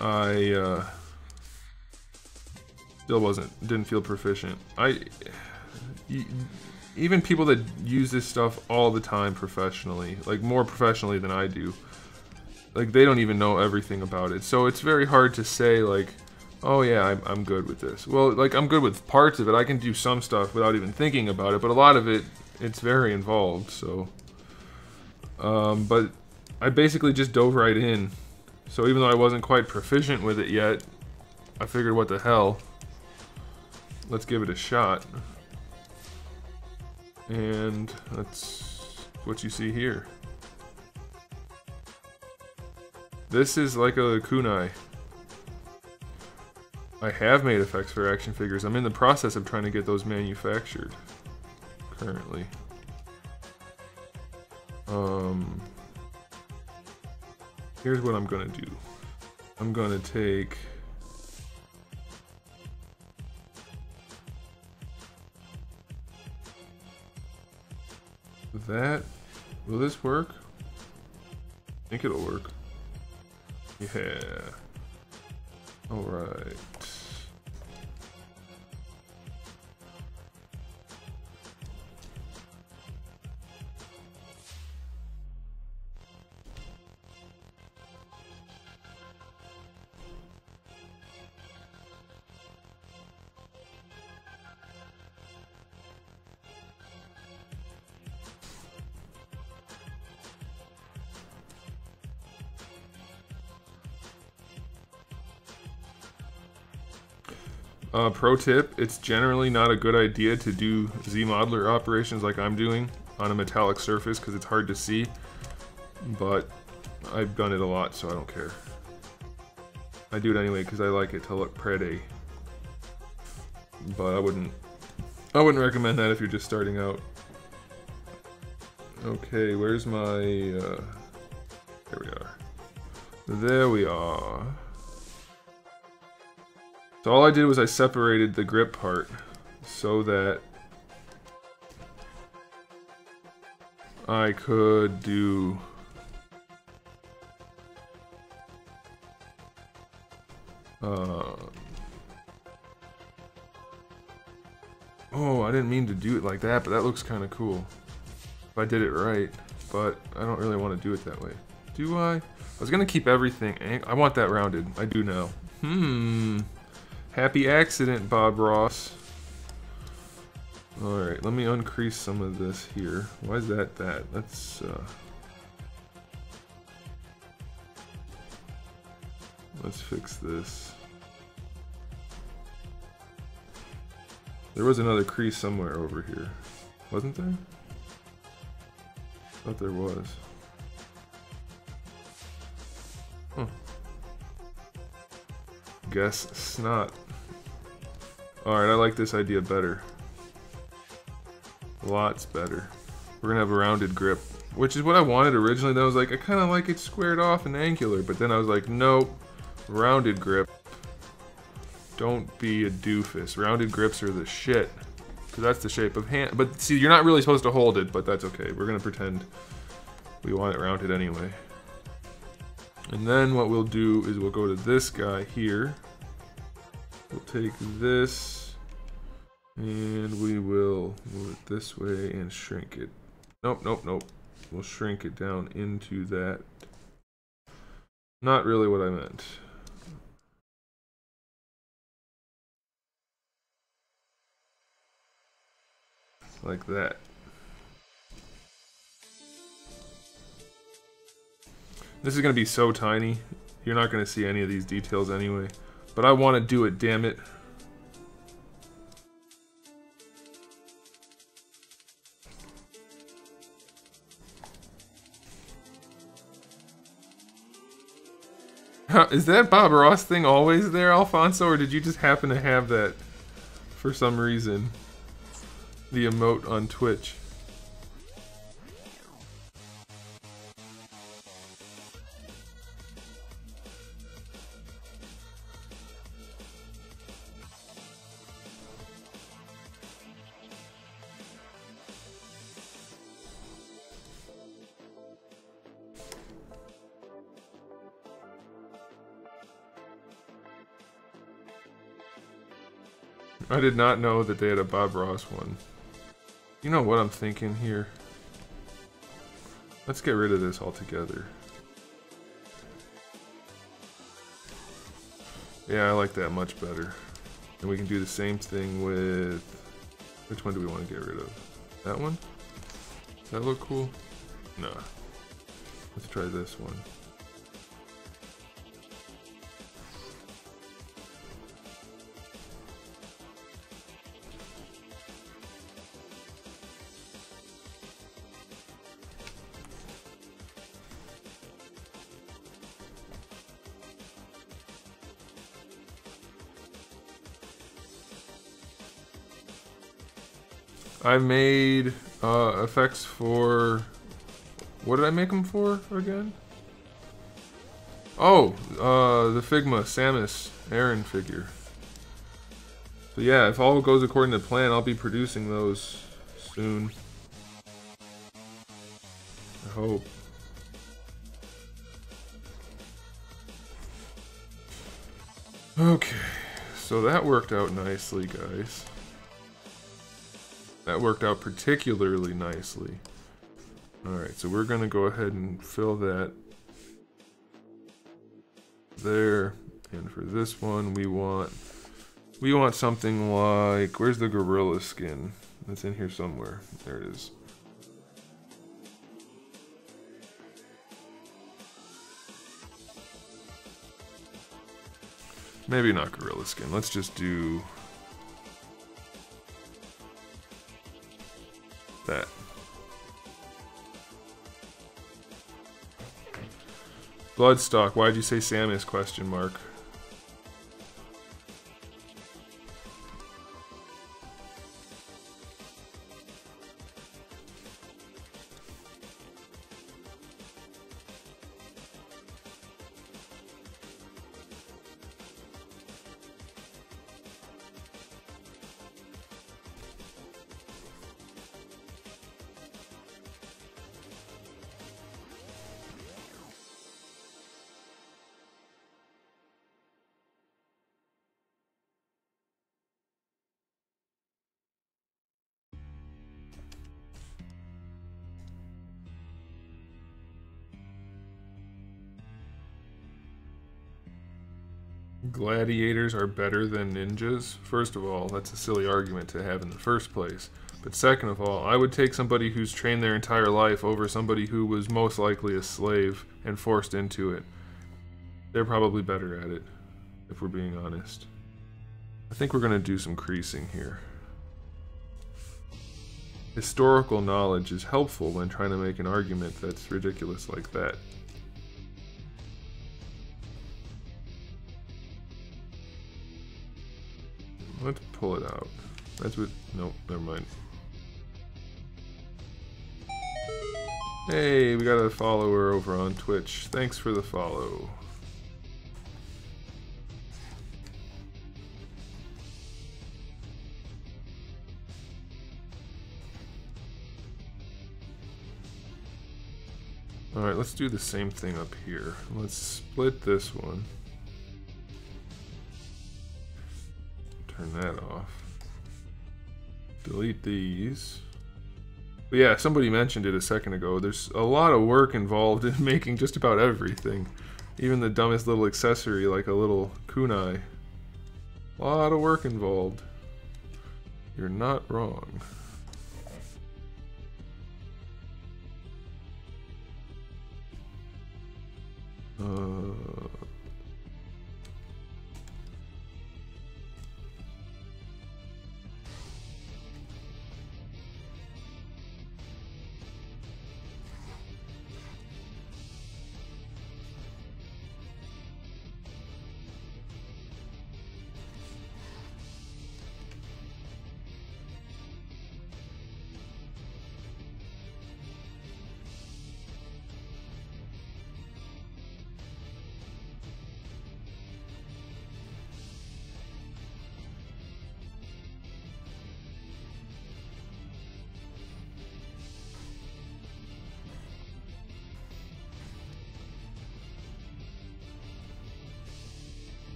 I still didn't feel proficient. Even people that use this stuff all the time professionally, like more professionally than I do, like they don't even know everything about it. So it's very hard to say like, oh yeah, I'm good with this. Well, like I'm good with parts of it. I can do some stuff without even thinking about it, but a lot of it, it's very involved. So, but I basically just dove right in. So even though I wasn't quite proficient with it yet, I figured what the hell, let's give it a shot. And that's what you see here. This is like a kunai. I have made effects for action figures. I'm in the process of trying to get those manufactured currently. Here's what I'm gonna do. I'm gonna take that. Will this work? I think it'll work. Yeah. Alright. Pro tip, it's generally not a good idea to do Z-modeler operations like I'm doing on a metallic surface because it's hard to see, but I've done it a lot, so I don't care. I do it anyway because I like it to look pretty, but I wouldn't recommend that if you're just starting out. Okay, where's my, there we are. There we are. So all I did was I separated the grip part so that I could do oh, I didn't mean to do it like that, but that looks kind of cool if I did it right, but I don't really want to do it that way. Do I? I was gonna keep everything. I want that rounded. I do now. Happy accident, Bob Ross. Alright, let me uncrease some of this here. Why is that that? Let's fix this. There was another crease somewhere over here. Wasn't there? Thought there was. Huh. Guess snot. Alright, I like this idea better. Lots better. We're gonna have a rounded grip, which is what I wanted originally. Then I was like, I kind of like it squared off and angular, but then I was like, nope, rounded grip. Don't be a doofus. Rounded grips are the shit, because that's the shape of hand. But see, you're not really supposed to hold it, but that's okay. We're gonna pretend we want it rounded anyway. And then what we'll do is we'll go to this guy here. We'll take this and we will move it this way and shrink it. Nope, nope, nope. We'll shrink it down into that. Not really what I meant. Like that. This is going to be so tiny, you're not going to see any of these details anyway. But I want to do it, damn it. Is that Bob Ross thing always there, Alfonso, or did you just happen to have that for some reason? The emote on Twitch. I did not know that they had a Bob Ross one. You know what I'm thinking here? Let's get rid of this altogether. Yeah, I like that much better. And we can do the same thing with... Which one do we want to get rid of? That one? Does that look cool? Nah. Let's try this one. I made effects for What did I make them for again? Oh, the Figma Samus Aran figure. So yeah, if all goes according to plan, I'll be producing those soon. I hope. Okay, so that worked out nicely, guys. That worked out particularly nicely. Alright, so we're gonna go ahead and fill that there. And for this one, we want something like, where's the gorilla skin? That's in here somewhere. There it is. Maybe not gorilla skin. Let's just do that. Bloodstock. Why'd you say Samus? Question mark. Gladiators are better than ninjas? First of all, that's a silly argument to have in the first place. But second of all, I would take somebody who's trained their entire life over somebody who was most likely a slave and forced into it. They're probably better at it, if we're being honest. I think we're going to do some creasing here. Historical knowledge is helpful when trying to make an argument that's ridiculous like that. Let's pull it out. That's what... Nope, never mind. Hey, we got a follower over on Twitch. Thanks for the follow. Alright, let's do the same thing up here. Let's split this one. Turn that off. Delete these. But yeah, somebody mentioned it a second ago. There's a lot of work involved in making just about everything. Even the dumbest little accessory like a little kunai. A lot of work involved. You're not wrong.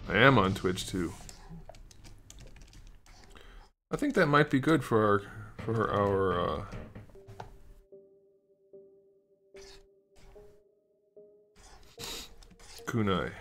I am on Twitch too. I think that might be good for our kunai.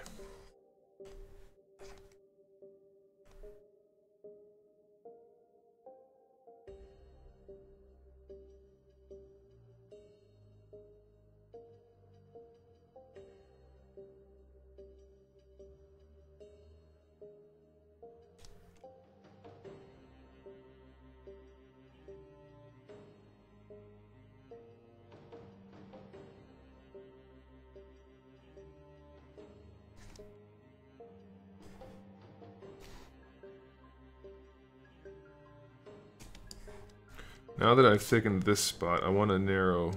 Now that I've thickened this spot, I want to narrow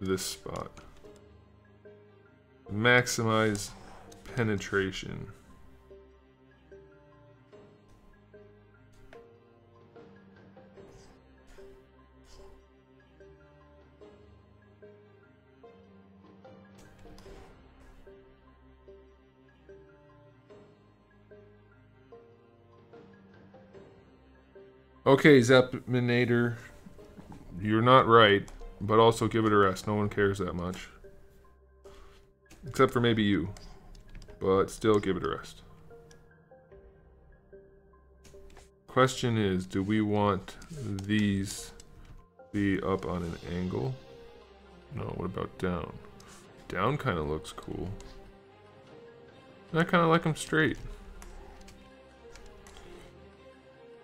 this spot. Maximize penetration. Okay, Zeppinator, you're not right, but also give it a rest. No one cares that much. Except for maybe you. But still give it a rest. Question is, do we want these to be up on an angle? No, what about down? Down kind of looks cool. I kind of like them straight.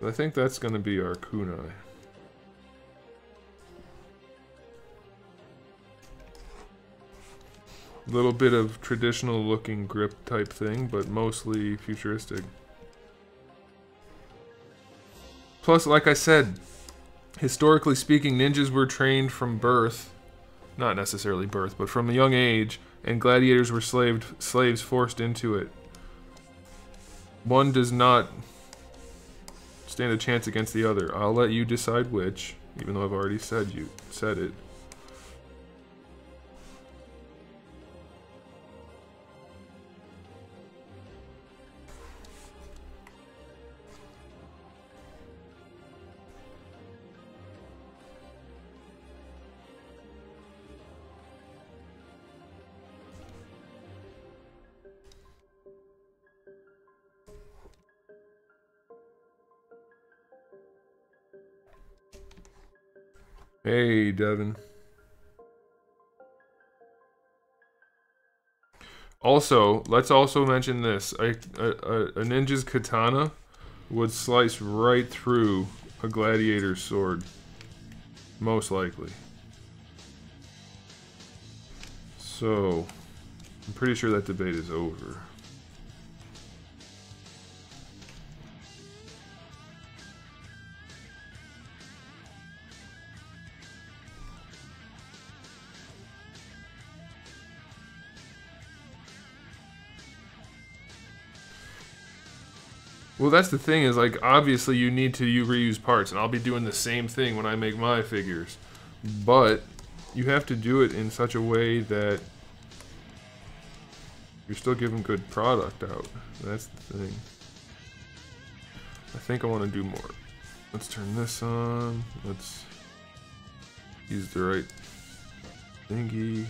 I think that's going to be our kunai. Little bit of traditional looking grip type thing, but mostly futuristic. Plus, like I said, historically speaking, ninjas were trained from birth, not necessarily birth, but from a young age, and gladiators were slaves forced into it. One does not stand a chance against the other. I'll let you decide which, even though I've already said it. Hey, Devin. Also, let's also mention this. A ninja's katana would slice right through a gladiator's sword. Most likely. So, I'm pretty sure that debate is over. Well, that's the thing is, like, obviously you need to reuse parts, and I'll be doing the same thing when I make my figures. But you have to do it in such a way that you're still giving good product out. That's the thing. I think I want to do more. Let's turn this on. Let's use the right thingy.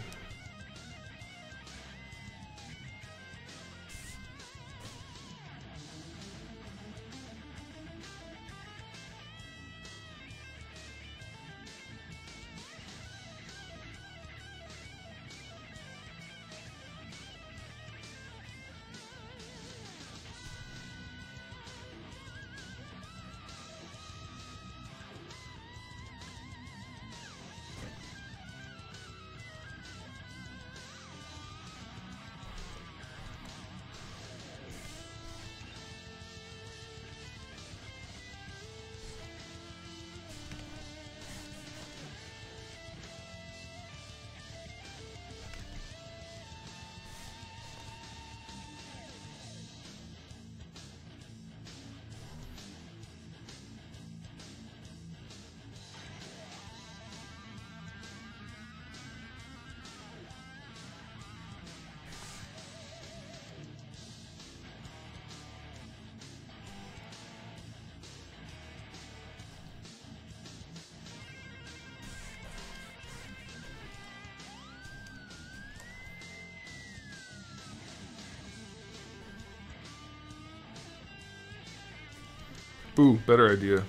Ooh, better idea.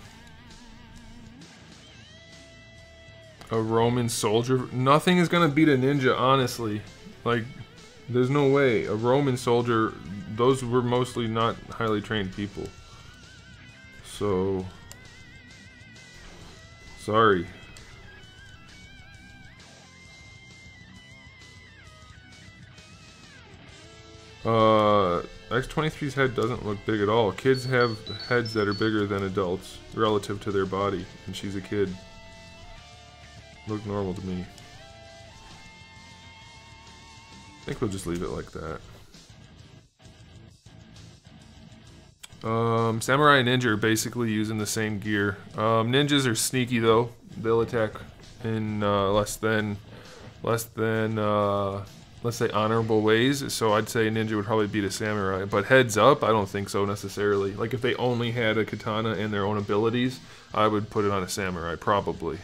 A Roman soldier? Nothing is gonna beat a ninja, honestly. Like, there's no way. A Roman soldier, those were mostly not highly trained people. So, sorry. X-23's head doesn't look big at all. Kids have heads that are bigger than adults relative to their body, and she's a kid. Look normal to me. I think we'll just leave it like that. Samurai and Ninja are basically using the same gear. Ninjas are sneaky though. They'll attack in less than let's say honorable ways. So I'd say Ninja would probably beat a Samurai. But heads up, I don't think so necessarily. Like if they only had a katana and their own abilities, I would put it on a Samurai probably.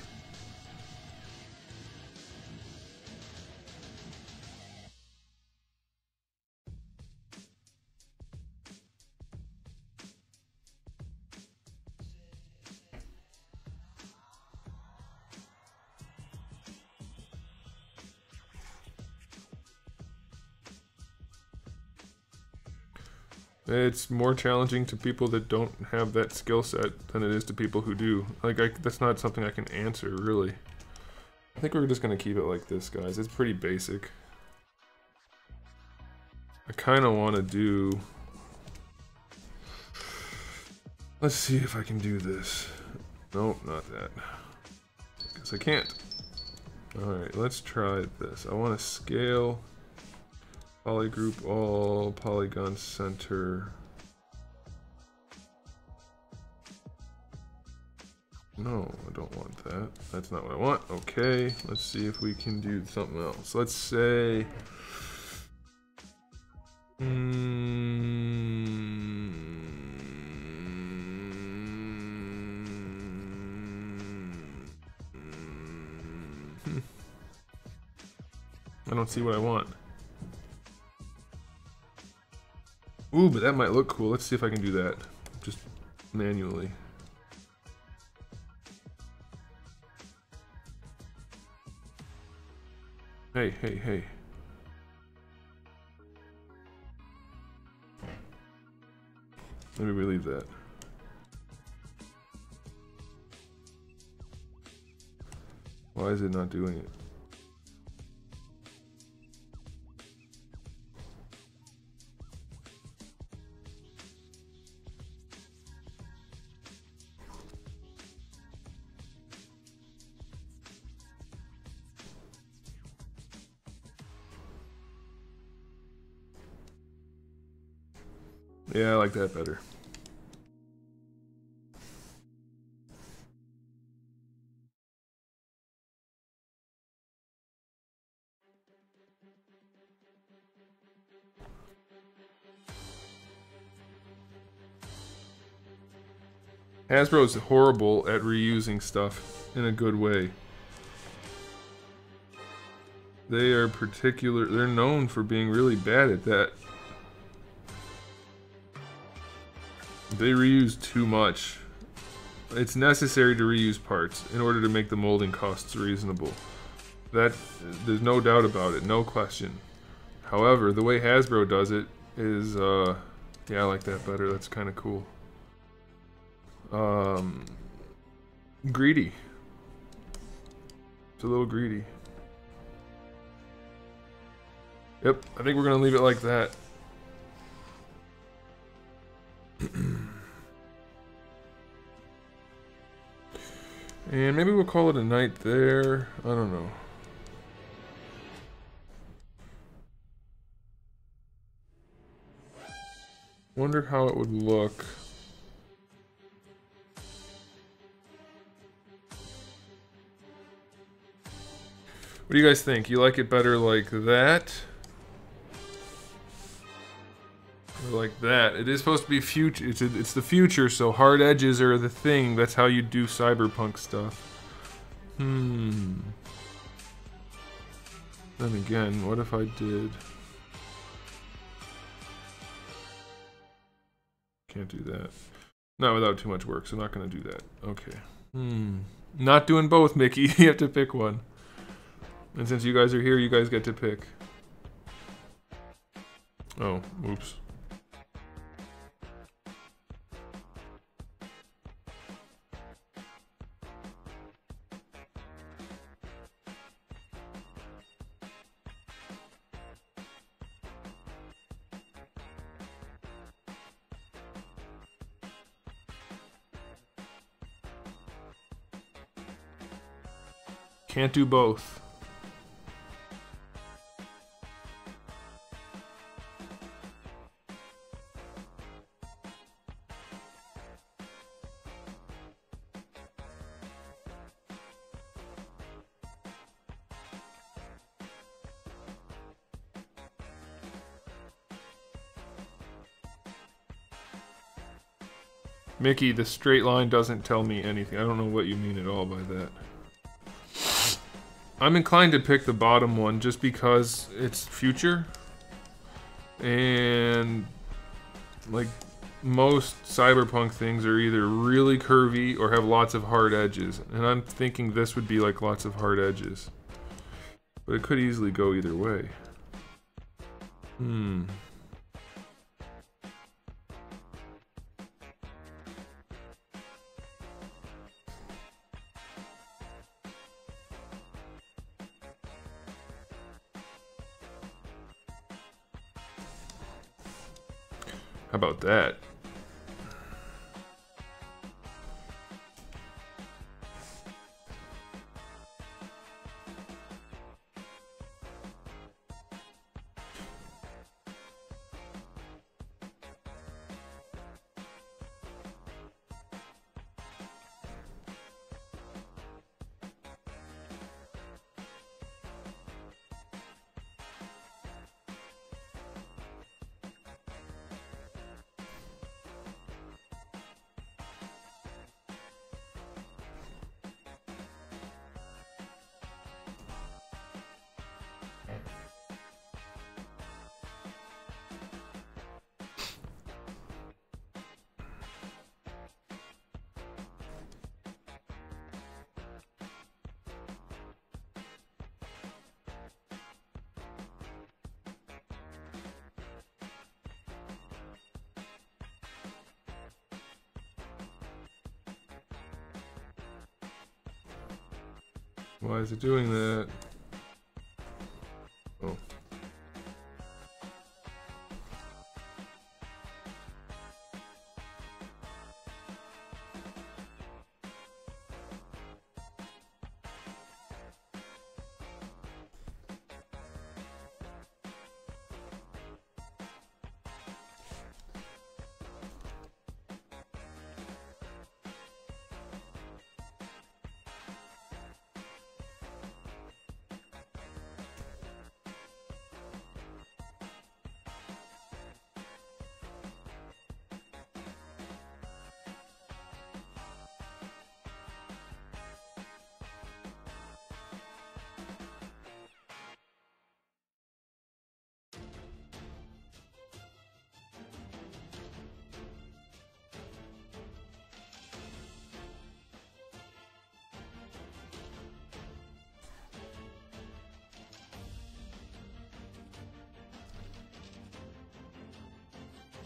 It's more challenging to people that don't have that skill set than it is to people who do. Like, that's not something I can answer, really. I think we're just gonna keep it like this, guys. It's pretty basic. I kind of want to do... Let's see if I can do this. Nope, not that. Because I can't. Alright, let's try this. I want to scale... Polygroup all, polygon center. No, I don't want that. That's not what I want. Okay, let's see if we can do something else. Let's say... I don't see what I want. Ooh, but that might look cool. Let's see if I can do that. Just manually. Hey, hey, hey. Maybe we leave that. Why is it not doing it? Yeah, I like that better. Hasbro's horrible at reusing stuff in a good way. They're known for being really bad at that. They reuse too much. It's necessary to reuse parts in order to make the molding costs reasonable. There's no doubt about it, no question. However, the way Hasbro does it is, yeah, I like that better. That's kind of cool. Greedy. It's a little greedy. Yep, I think we're gonna leave it like that. And maybe we'll call it a night there. I don't know. Wonder how it would look. What do you guys think? You like it better like that? Or like that? It is supposed to be future. It's the future, so hard edges are the thing. That's how you do cyberpunk stuff. Then again, what if I did... Can't do that. Not without too much work, so not gonna do that. Okay. Not doing both, Mickey. You have to pick one. And since you guys are here, you guys get to pick. Oh, oops. Can't do both. Mickey, the straight line doesn't tell me anything. I don't know what you mean at all by that. I'm inclined to pick the bottom one just because it's future. And like most cyberpunk things are either really curvy or have lots of hard edges. And I'm thinking this would be like lots of hard edges. But it could easily go either way. How about that? Why is it doing that? Oh.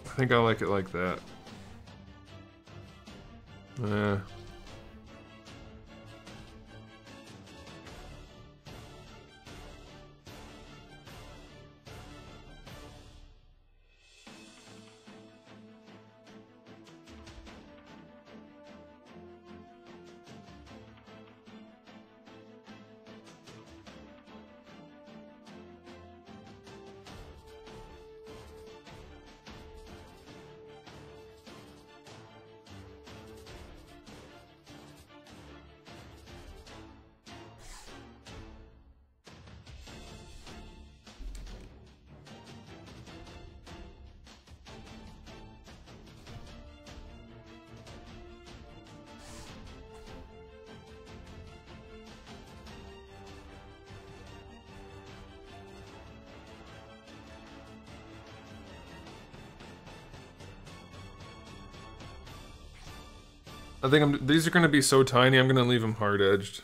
I think I like it like that. I think these are going to be so tiny, I'm going to leave them hard-edged.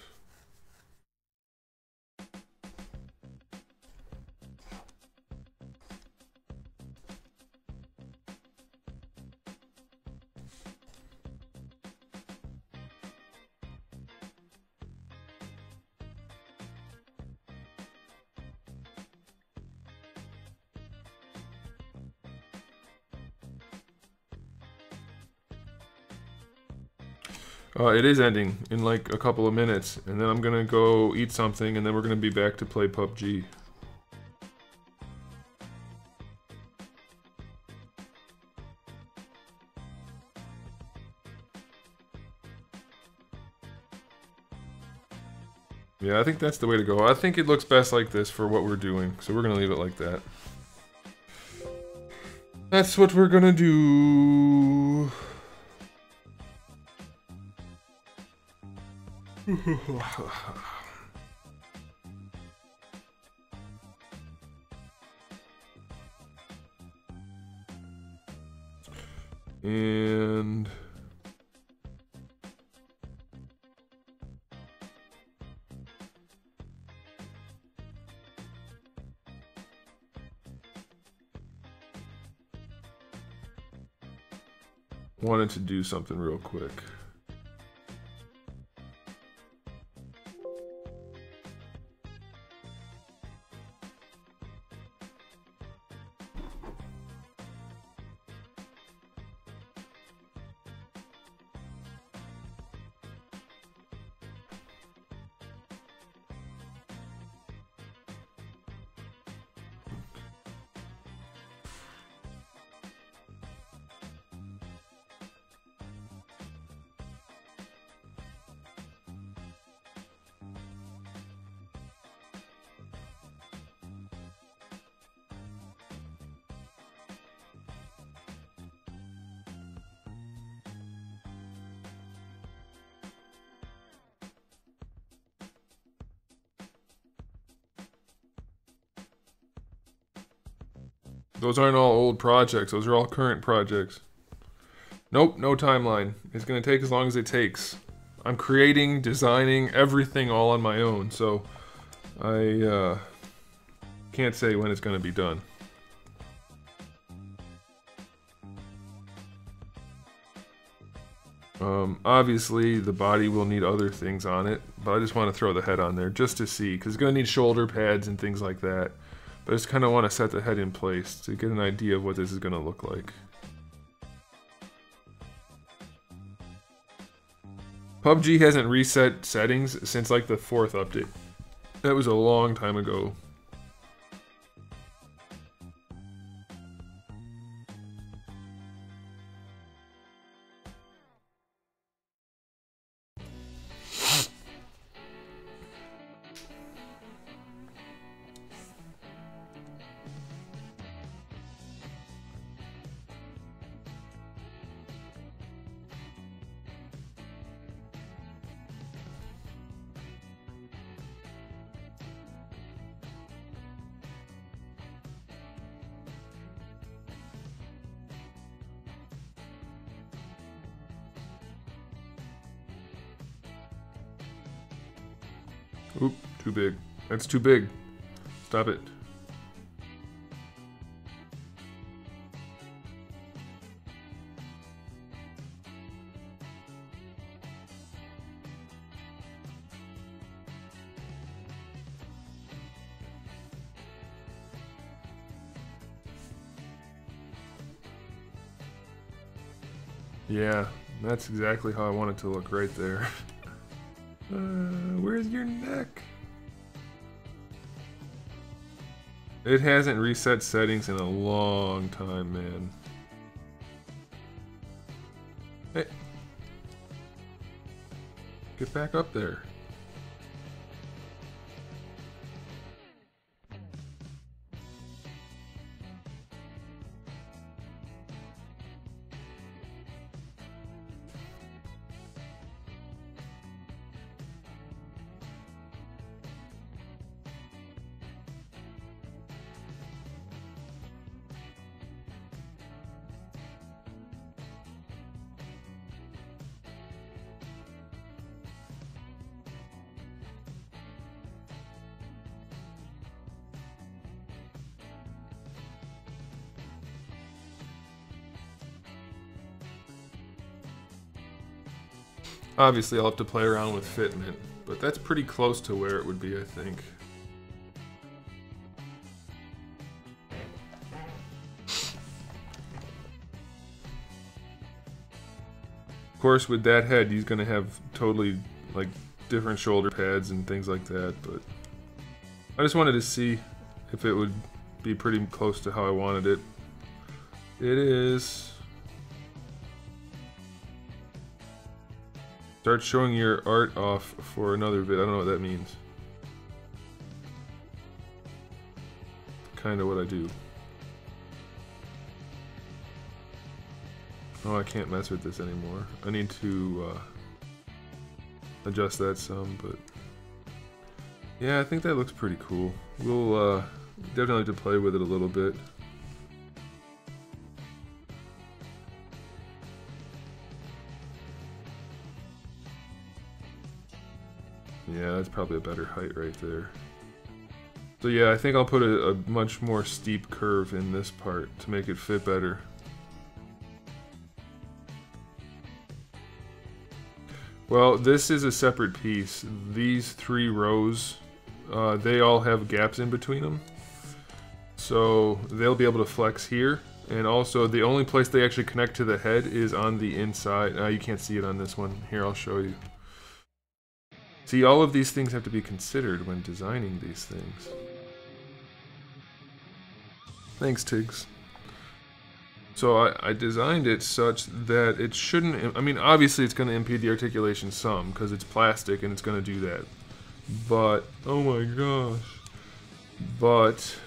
It is ending in like a couple of minutes, and then I'm gonna go eat something, and then we're gonna be back to play PUBG. Yeah, I think that's the way to go. I think it looks best like this for what we're doing, so we're gonna leave it like that. That's what we're gonna do. And wanted to do something real quick. Those aren't all old projects, those are all current projects. Nope, no timeline. It's gonna take as long as it takes. I'm creating, designing, everything all on my own, so I can't say when it's gonna be done. Obviously, the body will need other things on it, but I just want to throw the head on there just to see, because it's going to need shoulder pads and things like that. But I just kind of want to set the head in place to get an idea of what this is going to look like. PUBG hasn't reset settings since like the 4th update. That was a long time ago. Oop, too big. That's too big. Stop it. Yeah, that's exactly how I want it to look right there. Where's your neck? It hasn't reset settings in a long time, man. Hey. Get back up there. Obviously, I'll have to play around with fitment, but that's pretty close to where it would be, I think. Of course, with that head, he's going to have totally, like, different shoulder pads and things like that, but I just wanted to see if it would be pretty close to how I wanted it. It is. Start showing your art off for another vid. I don't know what that means. Kind of what I do. Oh, I can't mess with this anymore. I need to adjust that some, but yeah, I think that looks pretty cool. We'll definitely have to play with it a little bit. Yeah, that's probably a better height right there. So yeah, I think I'll put a much more steep curve in this part to make it fit better. Well, this is a separate piece. These 3 rows, they all have gaps in between them. So they'll be able to flex here. And also, the only place they actually connect to the head is on the inside. You can't see it on this one. Here, I'll show you. See, all of these things have to be considered when designing these things. Thanks, Tiggs. So I designed it such that it shouldn't, I mean, obviously it's going to impede the articulation some, because it's plastic and it's going to do that. But, oh my gosh. But,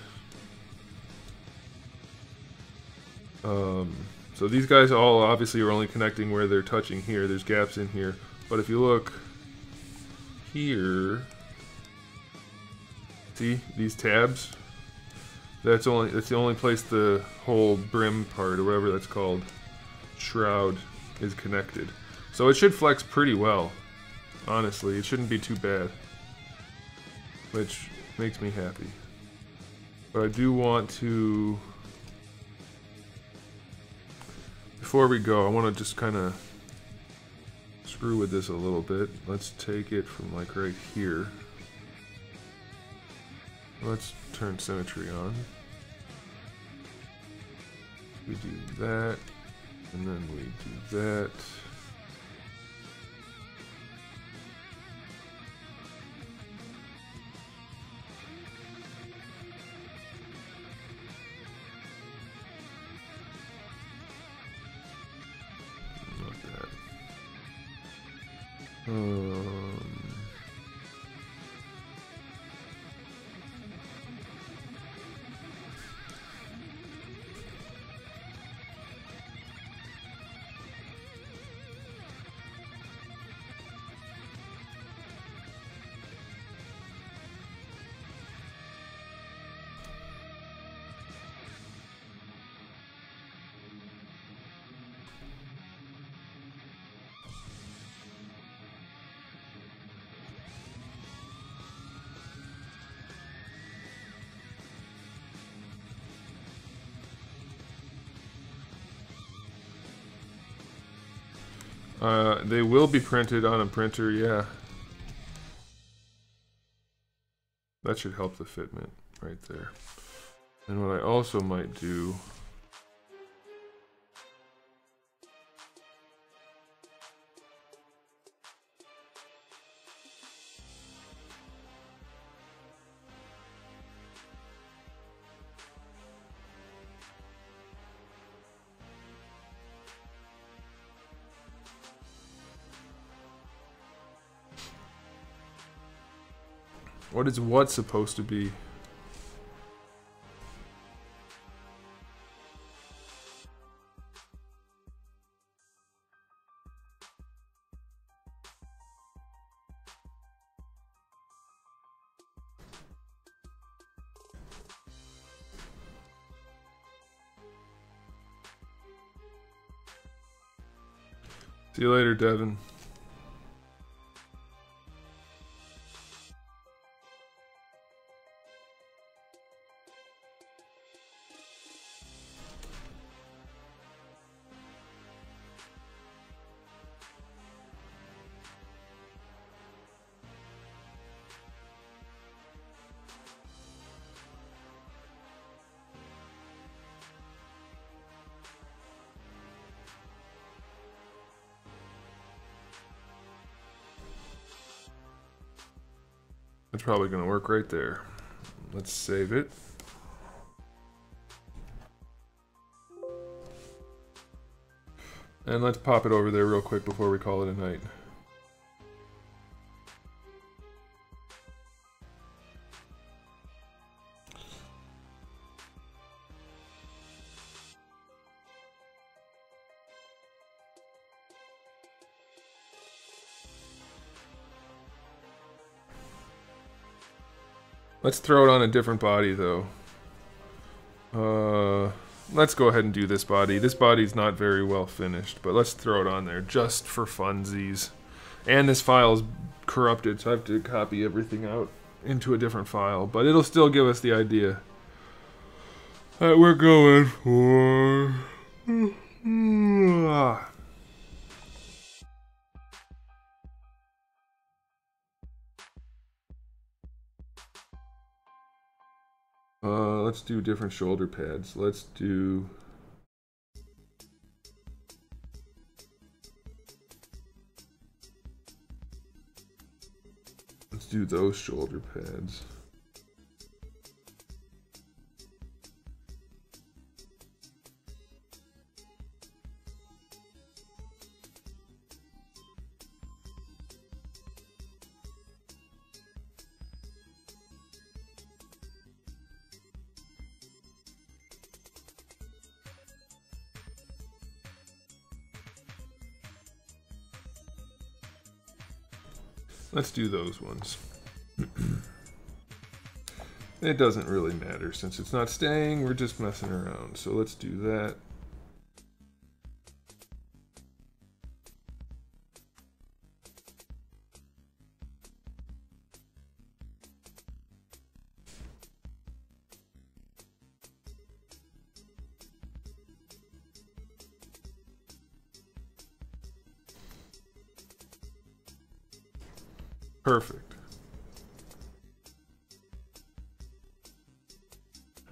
so these guys all obviously are only connecting where they're touching here. There's gaps in here. But if you look here, see these tabs? That's the only place the whole brim part, or whatever that's called, shroud, is connected. So it should flex pretty well. Honestly, it shouldn't be too bad. Which makes me happy. But I do want to... Before we go, I want to just kind of screw with this a little bit. Let's take it from like right here. Let's turn symmetry on. We do that, and then we do that. Not that. They will be printed on a printer, yeah. That should help the fitment right there. And what I also might do... What is what supposed to be? See you later, Devin. That's probably going to work right there. Let's save it. And let's pop it over there real quick before we call it a night. Let's throw it on a different body, though. Let's go ahead and do this body. This body's not very well finished, but let's throw it on there just for funsies. And this file's corrupted, so I have to copy everything out into a different file. But it'll still give us the idea that we're going for. Let's do different shoulder pads. Let's do those shoulder pads. Let's do those ones. It doesn't really matter since it's not staying, we're just messing around. So let's do that. Perfect.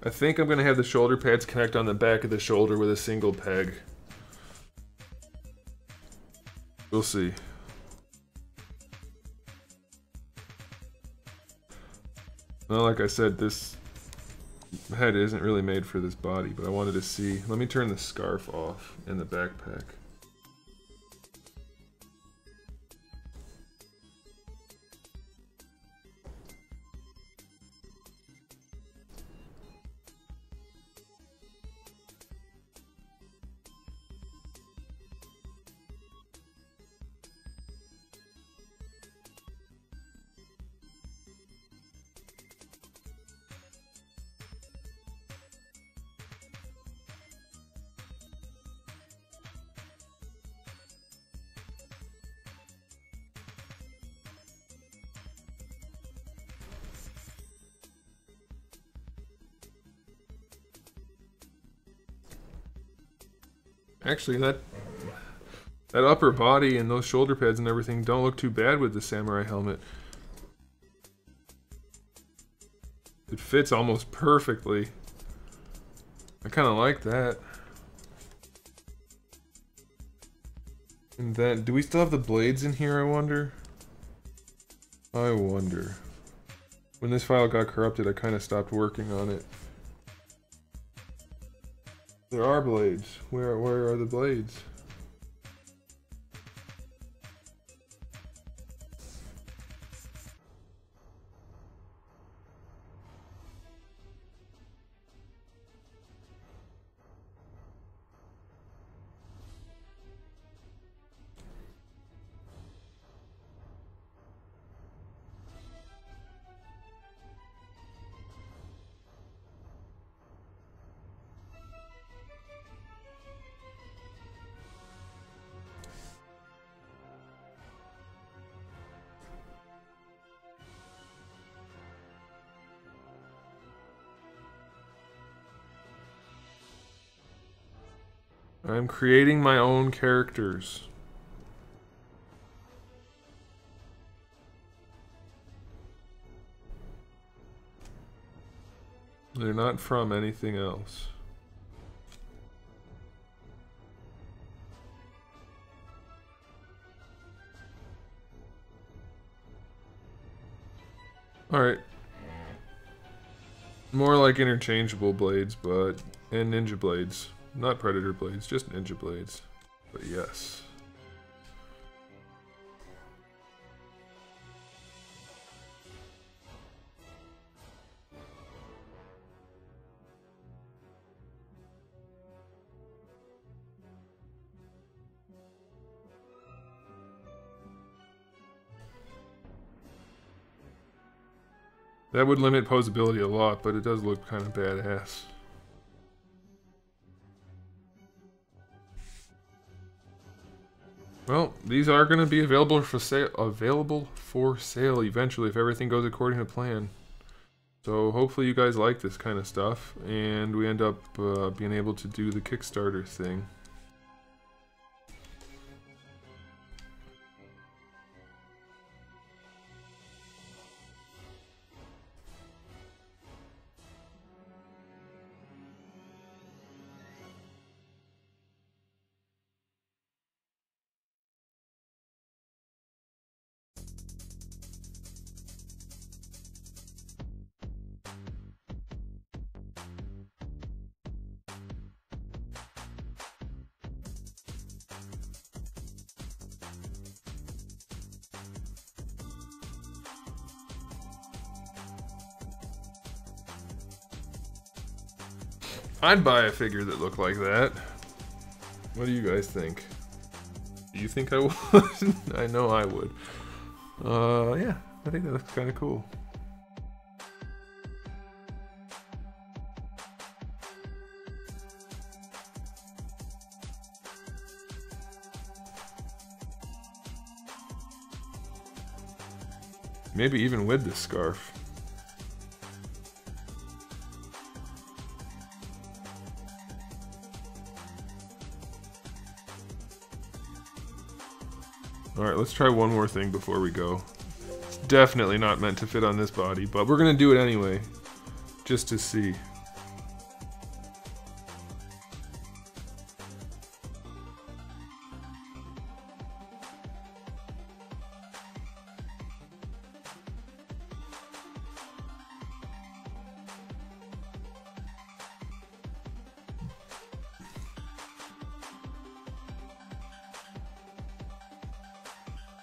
I think I'm going to have the shoulder pads connect on the back of the shoulder with a single peg. We'll see. Well, like I said, this head isn't really made for this body, but I wanted to see. Let me turn the scarf off in the backpack. Actually, that upper body and those shoulder pads and everything don't look too bad with the samurai helmet. It fits almost perfectly. I kind of like that. And then, do we still have the blades in here, I wonder? I wonder. When this file got corrupted, I kind of stopped working on it. There are blades. Where are the blades? I'm creating my own characters. They're not from anything else. Alright. More like interchangeable blades, but... and ninja blades. Not predator blades, just ninja blades. But yes. That would limit posability a lot, but it does look kind of badass. Well, these are going to be available for sale eventually if everything goes according to plan. So hopefully you guys like this kind of stuff, and we end up being able to do the Kickstarter thing. I'd buy a figure that looked like that. What do you guys think? Do you think I would? I know I would. Yeah, I think that looks kind of cool. Maybe even with this scarf. Alright, let's try one more thing before we go. It's definitely not meant to fit on this body, but we're gonna do it anyway. Just to see.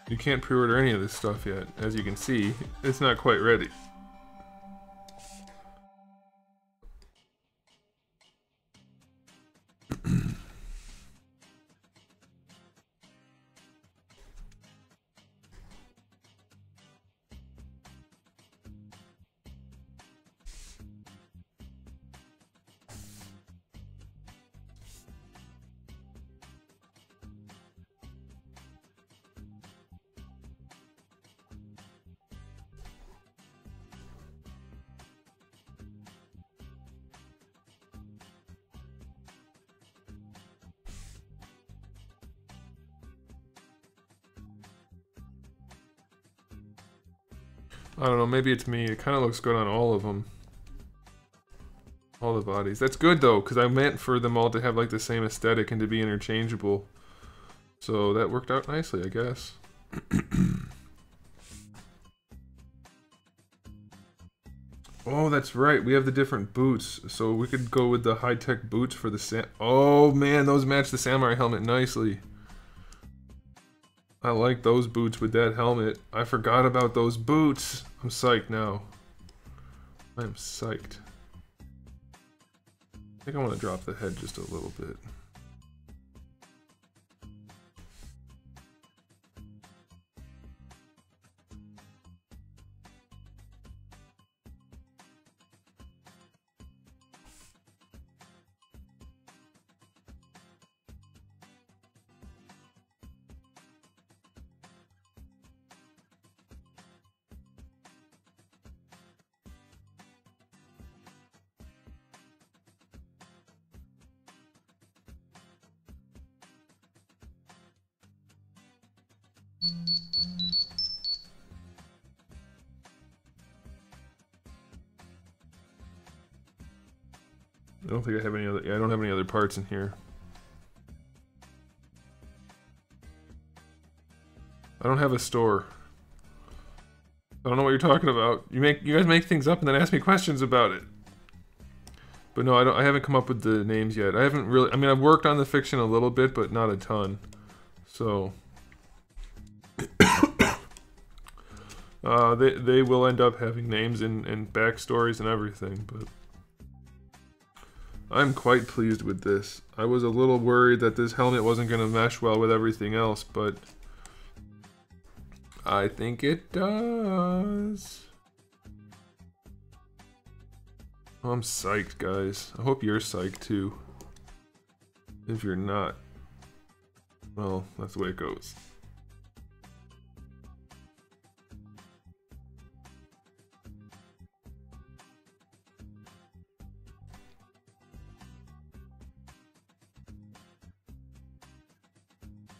You can't pre-order any of this stuff yet. As you can see, it's not quite ready. I don't know, maybe it's me. It kind of looks good on all of them. All the bodies. That's good though, because I meant for them all to have like the same aesthetic and to be interchangeable. So that worked out nicely, I guess. Oh, that's right. We have the different boots. So we could go with the high-tech boots for the Oh man, those match the samurai helmet nicely. I like those boots with that helmet. I forgot about those boots. I'm psyched now. I am psyched. I think I want to drop the head just a little bit. I don't think I have any other. Yeah, I don't have any other parts in here. I don't have a store. I don't know what you're talking about. You guys make things up and then ask me questions about it. But no, I haven't come up with the names yet. I haven't really. I mean, I've worked on the fiction a little bit, but not a ton. So they will end up having names and backstories and everything. But I'm quite pleased with this. I was a little worried that this helmet wasn't going to mesh well with everything else, but I think it does. I'm psyched, guys. I hope you're psyched too. If you're not, well, that's the way it goes.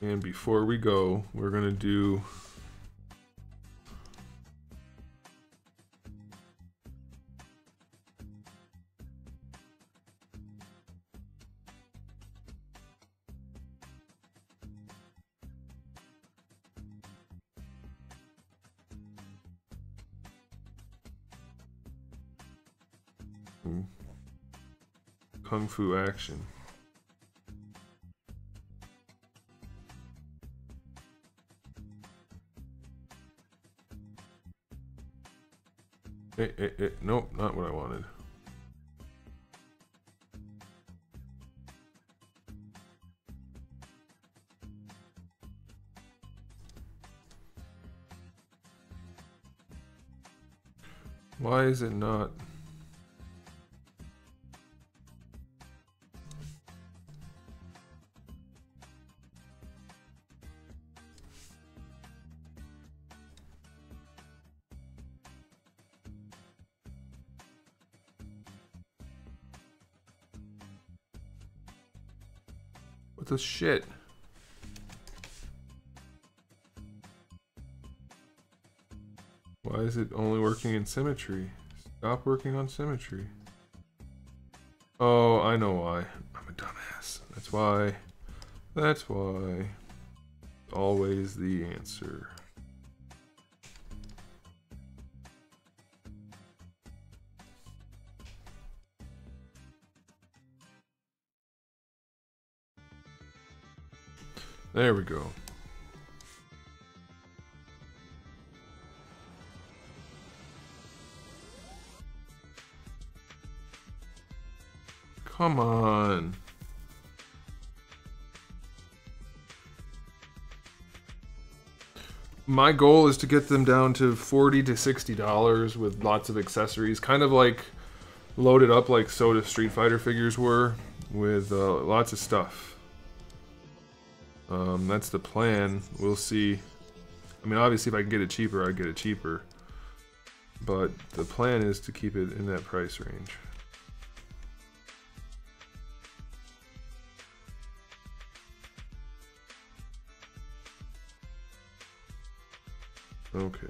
And before we go, we're gonna do Kung Fu action. Nope, not what I wanted. Why is it not? What the shit? Why is it only working in symmetry? Stop working on symmetry. Oh, I know why. I'm a dumbass. That's why. That's why. Always the answer. There we go. Come on. My goal is to get them down to $40 to $60 with lots of accessories, kind of like loaded up like Soda Street Fighter figures were, with lots of stuff. That's the plan. We'll see. I mean, obviously if I can get it cheaper, I'd get it cheaper. But the plan is to keep it in that price range. Okay.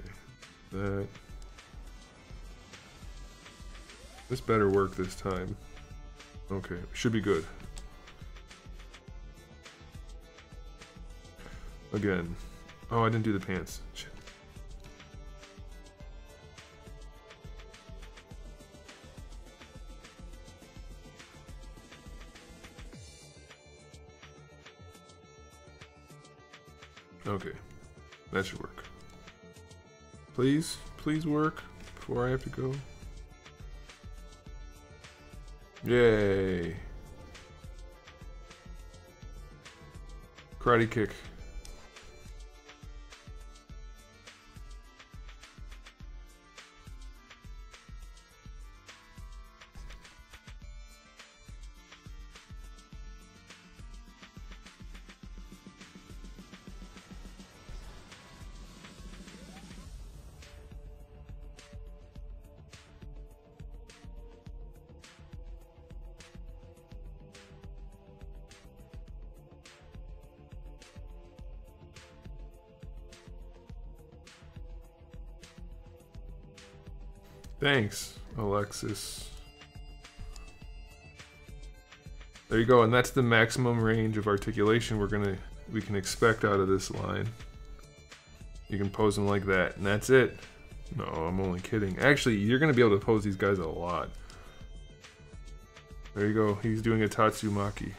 This better work this time. Okay, should be good. Again. Oh, I didn't do the pants. Shit. Okay. That should work. Please, please work before I have to go. Yay. Karate kick. Thanks, Alexis. There you go, and that's the maximum range of articulation we can expect out of this line. You can pose them like that, and that's it. No, I'm only kidding. Actually, you're going to be able to oppose these guys a lot. There you go. He's doing a Tatsumaki.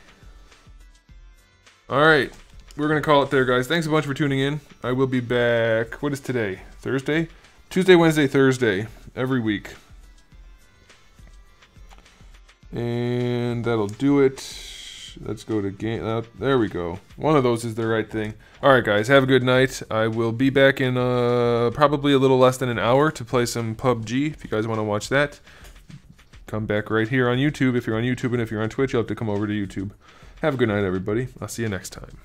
Alright. We're going to call it there, guys. Thanks a bunch for tuning in. I will be back. What is today? Thursday? Tuesday, Wednesday, Thursday. Every week. And that'll do it. Let's go to game. There we go. One of those is the right thing. Alright, guys. Have a good night. I will be back in probably a little less than an hour to play some PUBG. If you guys want to watch that, come back right here on YouTube. If you're on YouTube, and if you're on Twitch, you'll have to come over to YouTube. Have a good night, everybody. I'll see you next time.